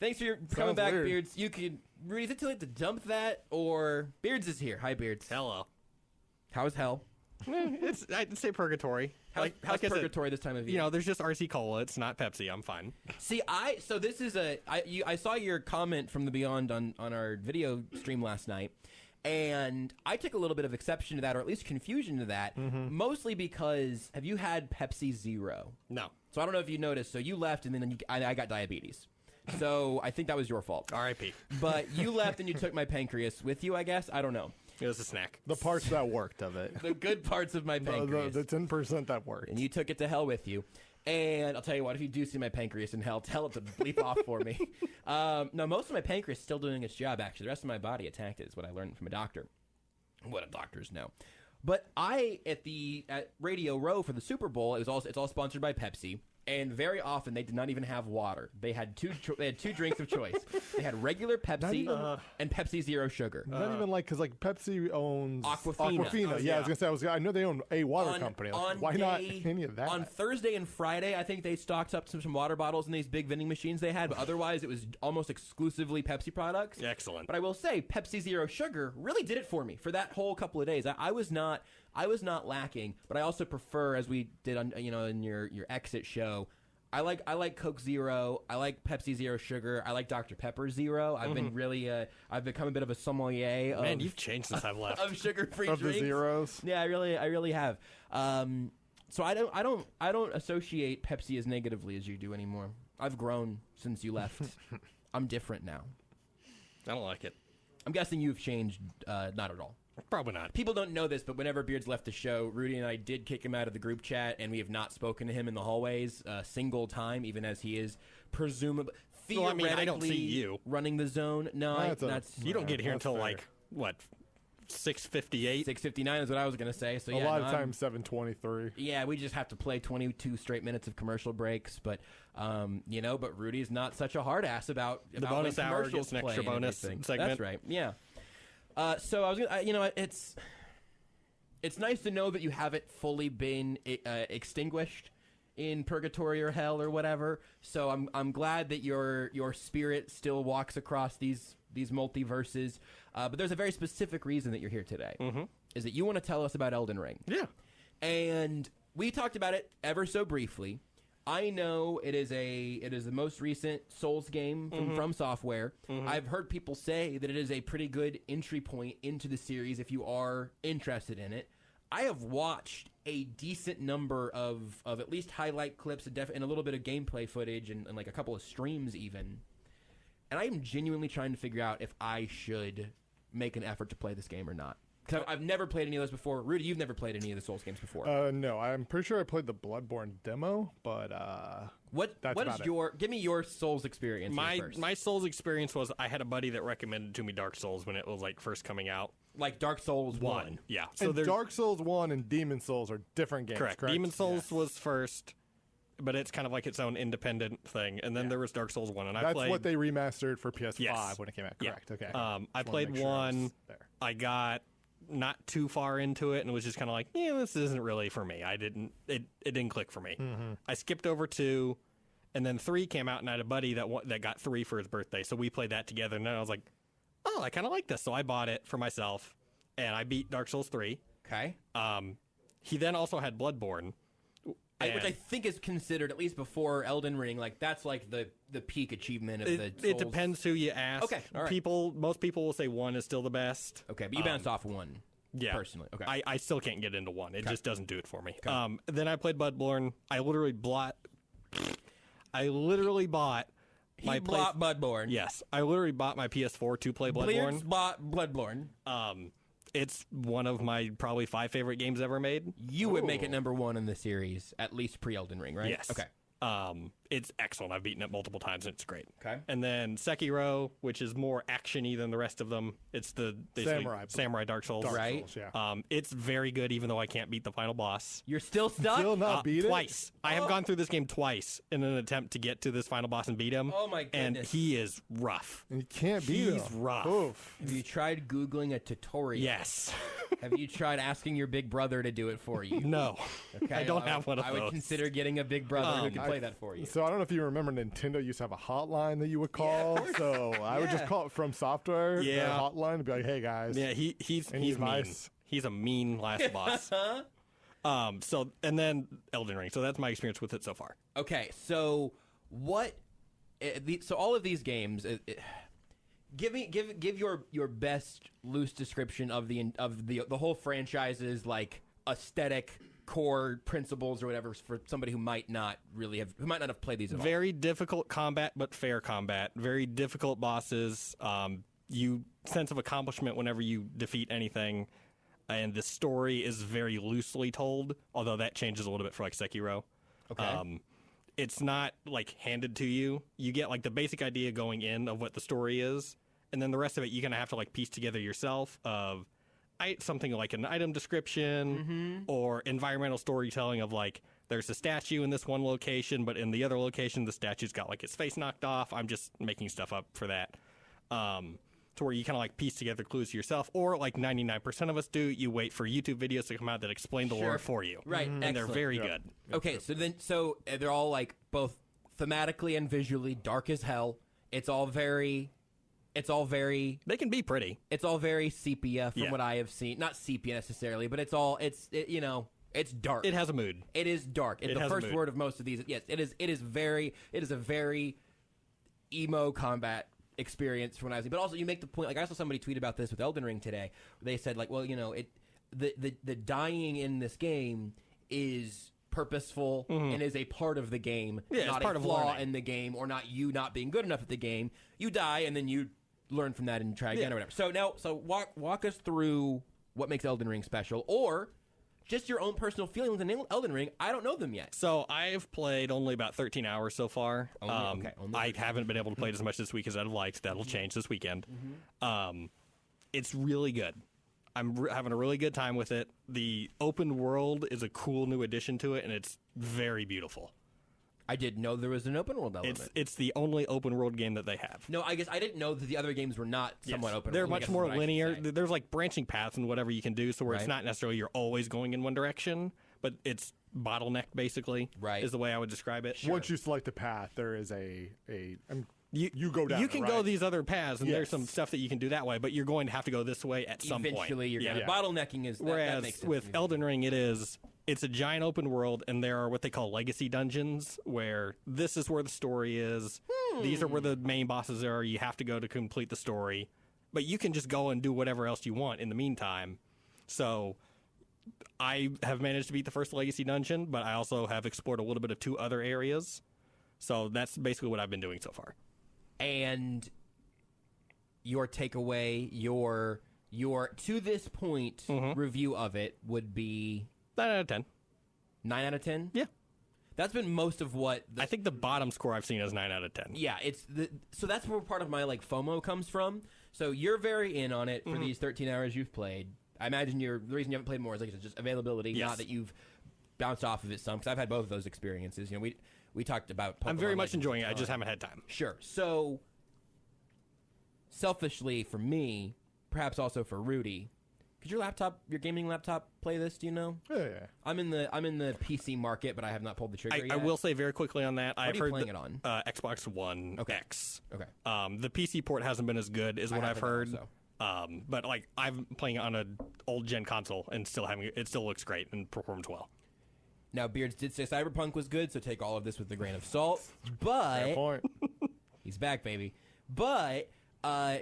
Thanks for coming back, weird. Beards. You could... Rudy, is it too late to dump that, or... Beards is here. Hi, Beards. Hello. How is hell? I'd say purgatory. How's purgatory this time of year? You know, there's just RC Cola. It's not Pepsi. I'm fine. See, so this is I saw your comment from the Beyond on our video stream last night, and I took a little bit of exception to that, or at least confusion to that, mostly because, have you had Pepsi Zero? No. So I don't know if you noticed, so you left, and then I got diabetes. So I think that was your fault. R.I.P. But you left, and you took my pancreas with you, I guess? I don't know. It was a snack. The parts that worked of it. The good parts of my pancreas. The 10% that worked. And you took it to hell with you. And I'll tell you what, if you do see my pancreas in hell, tell it to bleep off for me. No, most of my pancreas is still doing its job, actually. The rest of my body attacked it, is what I learned from a doctor. What doctors know. But at Radio Row for the Super Bowl, it's all sponsored by Pepsi. And very often they did not even have water. They had two drinks of choice. They had regular Pepsi and Pepsi Zero Sugar. Not even because Pepsi owns Aquafina. Yeah, I was gonna say I know they own a water company. Why not any of that? On Thursday and Friday, I think they stocked up some water bottles in these big vending machines they had. But otherwise, it was almost exclusively Pepsi products. Excellent. But I will say, Pepsi Zero Sugar really did it for me for that whole couple of days. I was not lacking, but I also prefer, as we did on in your exit show, I like Coke Zero, I like Pepsi Zero Sugar, I like Dr. Pepper Zero. I've been really I've become a bit of a sommelier. Man, you've changed since I've left. Of sugar-free of drinks. The zeros. Yeah, I really have. So I don't associate Pepsi as negatively as you do anymore. I've grown since you left. I'm different now. I don't like it. I'm guessing you've changed. Not at all. Probably not. People don't know this, but whenever Beards left the show, Rudy and I did kick him out of the group chat, and we have not spoken to him in the hallways a single time, even as he is presumably theoretically I don't see you running the zone. No, you don't get here until fair. 6:58. 6:59 is what I was gonna say. So a lot of times 7:23. Yeah, we just have to play 22 straight minutes of commercial breaks, but but Rudy's not such a hard ass about the bonus hour gets an extra bonus segment. That's right. Yeah. So I was gonna, it's nice to know that you haven't fully been extinguished in purgatory or hell or whatever. So I'm glad that your spirit still walks across these multiverses. But there's a very specific reason that you're here today. Is that you want to tell us about Elden Ring? Yeah. And we talked about it ever so briefly. I know it is the most recent Souls game from Software. I've heard people say that it is a pretty good entry point into the series if you are interested in it. I have watched a decent number of at least highlight clips and a little bit of gameplay footage and like a couple of streams even. And I am genuinely trying to figure out if I should make an effort to play this game or not. Because I've never played any of those before. Rudy, you've never played any of the Souls games before. No, I'm pretty sure I played the Bloodborne demo, but give me your Souls experience first. My Souls experience was I had a buddy that recommended to me Dark Souls when it was first coming out. Like Dark Souls 1. Yeah. So Dark Souls 1 and Demon Souls are different games, correct? Demon Souls was first, but it's kind of like its own independent thing. And then there was Dark Souls 1. And that's what they remastered for PS5 when it came out, correct? Yeah. Okay. I played 1. I got not too far into it and was just kind of like, yeah, this isn't really for me. It didn't click for me. I skipped over 2, and then 3 came out, and I had a buddy that got 3 for his birthday, so we played that together, and then I was like, oh, I kind of like this, so I bought it for myself, and I beat Dark Souls 3. Okay. He then also had Bloodborne, which I think is considered, at least before Elden Ring, that's the peak achievement of the Souls. It depends who you ask. Okay, all right. Most people will say 1 is still the best. Okay, but you bounced off 1. Yeah. Personally. Okay. I still can't get into 1. It just doesn't do it for me. Okay. Then I played Bloodborne. I literally bought my Bloodborne. Yes. I literally bought my PS4 to play Bloodborne. Beards bought Bloodborne. It's one of my probably 5 favorite games ever made. You would make it number 1 in the series, at least pre-Elden Ring, right? Yes. Okay. It's excellent. I've beaten it multiple times, and it's great. Okay. And then Sekiro, which is more action-y than the rest of them. It's the Samurai Dark Souls. Right. It's very good, even though I can't beat the final boss. You're still stuck? Still not beat it? Twice. I have gone through this game twice in an attempt to get to this final boss and beat him. Oh, my goodness. And he is rough. And you can't beat him. He's rough. Oof. Have you tried Googling a tutorial? Yes. Have you tried asking your big brother to do it for you? No. Okay, I don't have one of I those. would consider getting a big brother who can play that for you. So I don't know if you remember, Nintendo used to have a hotline that you would call. So I would just call it From Software, the hotline, and be like, "Hey guys." Yeah, he's nice. mean. He's a mean last boss. So and then Elden Ring. So that's my experience with it so far. Okay, so so all of these games. Give your best loose description of the whole franchise's like aesthetic core principles or whatever for somebody who might not have played these at all. Very difficult combat, but fair combat. Very difficult bosses. You sense of accomplishment whenever you defeat anything, and the story is very loosely told. Although that changes a little bit for like Sekiro. Okay. It's not like handed to you. You get like the basic idea going in of what the story is, and then the rest of it you're gonna have to like piece together yourself of something like an item description or environmental storytelling of like there's a statue in this one location, but in the other location the statue's got like its face knocked off. I'm just making stuff up for that. To where you kind of like piece together clues yourself, or like 99% of us do, you wait for YouTube videos to come out that explain the lore for you. Right, and they're very good. Okay, so they're all like both thematically and visually dark as hell. It's all very. They can be pretty. It's all very sepia from what I have seen. Not sepia necessarily, but it's dark. It has a mood. It is dark. It the has a first mood. word of most of these. Yes, it is. It is a very emo combat experience from when I was. But also, you make the point. Like I saw somebody tweet about this with Elden Ring today. They said like, well, the dying in this game is purposeful and is a part of the game, Yeah, not it's part a of flaw learning. in the game, or not you not being good enough at the game. You die and then you learn from that and try again or whatever. So walk us through what makes Elden Ring special, or just your own personal feelings in Elden Ring. I don't know them yet. So I've played only about 13 hours so far. Only I haven't been able to play it as much this week as I'd liked. That'll change this weekend. It's really good. I'm having a really good time with it. The open world is a cool new addition to it, and it's very beautiful. I didn't know there was an open world element. It's the only open world game that they have. No, I guess I didn't know that the other games were not somewhat open. They're world, I much guess more is what I should linear. say. There's like branching paths and whatever you can do, so where it's Right. not necessarily you're always going in one direction, but it's bottlenecked basically. Right. Is the way I would describe it. Once you select a path, there is you go down. You can go these other paths, and there's Yes. some stuff that you can do that way, but you're going to have to go this way at some point. Eventually, you're going to bottlenecking is. That Whereas makes sense with to me. Elden Ring, it's a giant open world, and there are what they call legacy dungeons, where this is where the story is. These are where the main bosses are. You have to go to complete the story, but you can just go and do whatever else you want in the meantime. So I have managed to beat the first legacy dungeon, but I also have explored a little bit of 2 other areas. So that's basically what I've been doing so far. And your takeaway, your to this point review of it would be 9 out of 10. 9 out of 10? Yeah. That's been most of what I think the bottom score I've seen is 9 out of 10. Yeah, so that's where part of my like FOMO comes from. So you're very in on it for these 13 hours you've played. I imagine the reason you haven't played more is like it's just availability, not that you've bounced off of it some. Because I've had both of those experiences. You know, we talked about. Pokemon I'm very much Legends enjoying a it. I just ton. haven't had time. Sure. So selfishly for me, perhaps also for Rudy, could your gaming laptop play this? Do you know? Yeah. I'm in the PC market, but I have not pulled the trigger yet. I will say very quickly on that. What I've are you heard playing it on? Xbox One X. Okay. The PC port hasn't been as good as what I've heard. Also. But like I'm playing it on an old gen console and it still looks great and performs well. Now, Beards did say Cyberpunk was good, so take all of this with a grain of salt. But Fair point. He's back, baby. But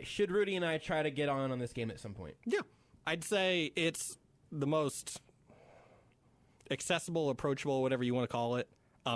should Rudy and I try to get on this game at some point? Yeah. I'd say it's the most accessible, approachable, whatever you want to call it,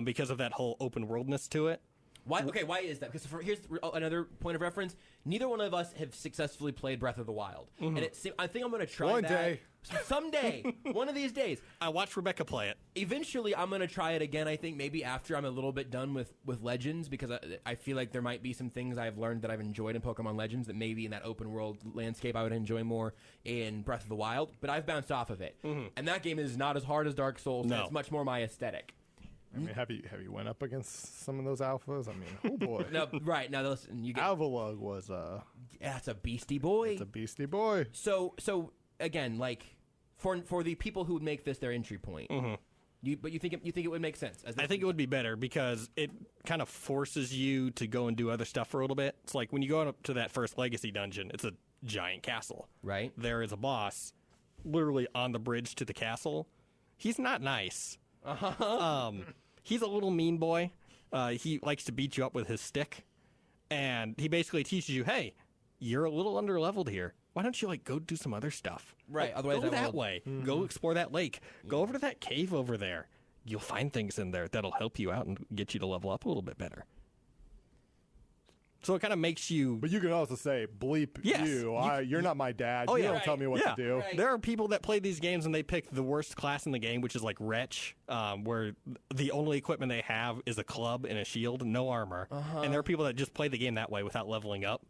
because of that whole open worldness to it. Why? Okay, why is that? Because here's another point of reference. Neither one of us have successfully played Breath of the Wild, and I think I'm going to try One that day. someday. One of these days. I watched Rebecca play it. Eventually, I'm going to try it again. I think maybe after I'm a little bit done with Legends, because I feel like there might be some things I've learned that I've enjoyed in Pokemon Legends that maybe in that open world landscape I would enjoy more in Breath of the Wild. But I've bounced off of it, and that game is not as hard as Dark Souls. No. And it's much more my aesthetic. I mean, have you went up against some of those alphas? I mean, oh boy. No, right now, listen. You get Alvalug was it's a beastie boy. It's a beastie boy. So again, like for the people who would make this their entry point, but you think it would make sense? I think it would be better because it kind of forces you to go and do other stuff for a little bit. It's like when you go up to that first Legacy dungeon, it's a giant castle. Right. There is a boss literally on the bridge to the castle. He's not nice. He's a little mean boy. He likes to beat you up with his stick, and he basically teaches you, "Hey, you're a little underleveled here. Why don't you go do some other stuff? Right. Otherwise, go that way. Go explore that lake. Go over to that cave over there. You'll find things in there that'll help you out and get you to level up a little bit better." So it kind of makes you. But you can also say, bleep you. You're not my dad. You don't tell me what to do. Right. There are people that play these games and they pick the worst class in the game, which is like Wretch, where the only equipment they have is a club and a shield, no armor. And there are people that just play the game that way without leveling up.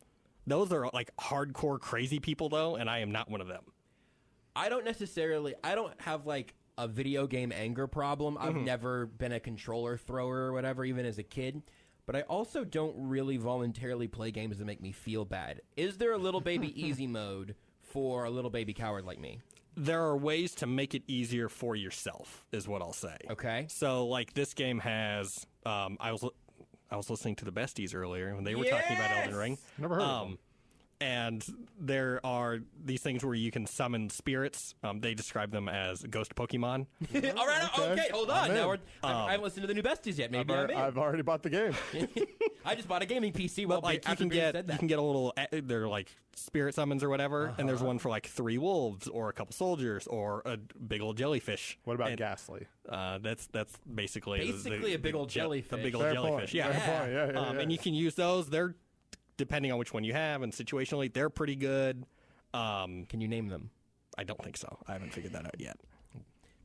Those are like hardcore crazy people, though, and I am not one of them. I don't have like a video game anger problem. I've never been a controller thrower or whatever, even as a kid. But I also don't really voluntarily play games that make me feel bad. Is there a little baby easy mode for a little baby coward like me? There are ways to make it easier for yourself, is what I'll say. Okay. So, like, this game has. I was listening to the Besties earlier when they were talking about Elden Ring. Never heard of them. And there are these things where you can summon spirits. They describe them as ghost Pokemon. All right, okay, hold on. Now I haven't listened to the new Besties yet. Maybe I'm in. I've already bought the game. I just bought a gaming PC. Well, like you can get a little. They're like spirit summons or whatever, and there's one for like 3 wolves or a couple soldiers or a big old jellyfish. What about Ghastly? That's basically a big old jellyfish. A big old jellyfish. Yeah. And you can use those. They're depending on which one you have and situationally, they're pretty good. Can you name them? I don't think so. I haven't figured that out yet.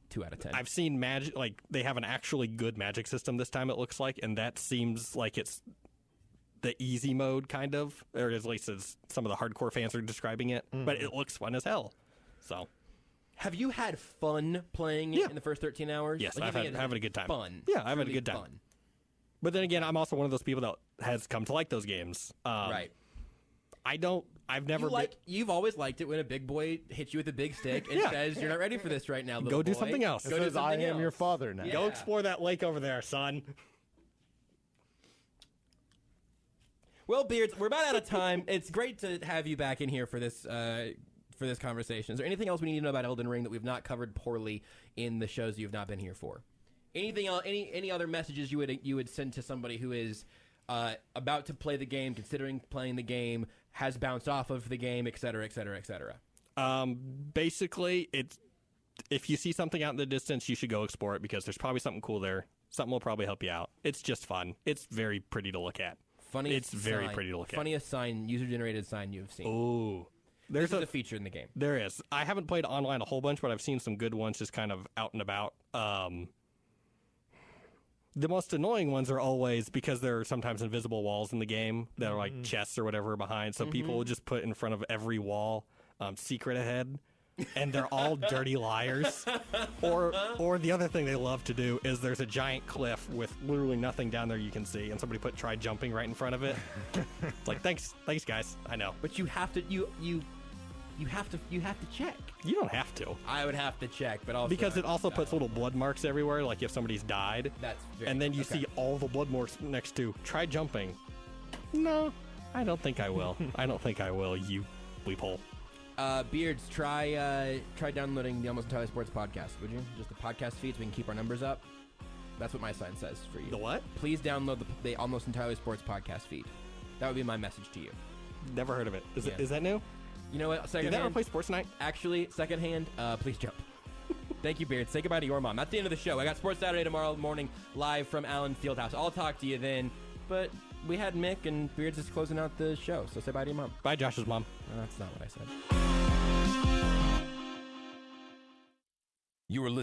2 out of 10. I've seen magic, like they have an actually good magic system this time, it looks like, and that seems like it's the easy mode kind of, or at least as some of the hardcore fans are describing it, but it looks fun as hell. So, have you had fun playing it in the first 13 hours? Yes, I've having a good time. Fun. Yeah, I've had a good time. But then again, I'm also one of those people that has come to like those games. Right. I've never you've always liked it when a big boy hits you with a big stick and says, "You're not ready for this right now, little Go do boy. something else." Go do something I am else. your father now. Yeah. Go explore that lake over there, son. Well, Beards, we're about out of time. It's great to have you back in here for this conversation. Is there anything else we need to know about Elden Ring that we've not covered poorly in the shows you've not been here for? Anything else? Any other messages you would send to somebody who is about to play the game, considering playing the game, has bounced off of the game, et cetera, et cetera, et cetera? Basically, if you see something out in the distance, you should go explore it because there's probably something cool there. Something will probably help you out. It's just fun. It's very pretty to look at. Funniest sign, user-generated sign you've seen. Ooh. There's a feature in the game. There is. I haven't played online a whole bunch, but I've seen some good ones just kind of out and about. The most annoying ones are always because there are sometimes invisible walls in the game that are like chests or whatever behind. So people will just put in front of every wall secret ahead, and they're all dirty liars. Or the other thing they love to do is there's a giant cliff with literally nothing down there you can see, and somebody try jumping right in front of it. It's like thanks guys, I know. But you have to you have to check. You don't have to. I would have to check, but also because it also puts little blood marks everywhere, like if somebody's died. And then you see all the blood marks next to try jumping. No, I don't think I will. I don't think I will. You bleephole. Beards, try downloading the Almost Entirely Sports podcast, would you? Just the podcast feed so we can keep our numbers up. That's what my sign says for you. The what? Please download the Almost Entirely Sports podcast feed. That would be my message to you. Never heard of it. Is that new? You know what? Did that replace Sports Night? Actually, secondhand, please jump. Thank you, Beard. Say goodbye to your mom. That's the end of the show. I got Sports Saturday tomorrow morning live from Allen Fieldhouse. I'll talk to you then. but we had Mick, and Beards is closing out the show, so say bye to your mom. Bye, Josh's mom. No, that's not what I said. You are listening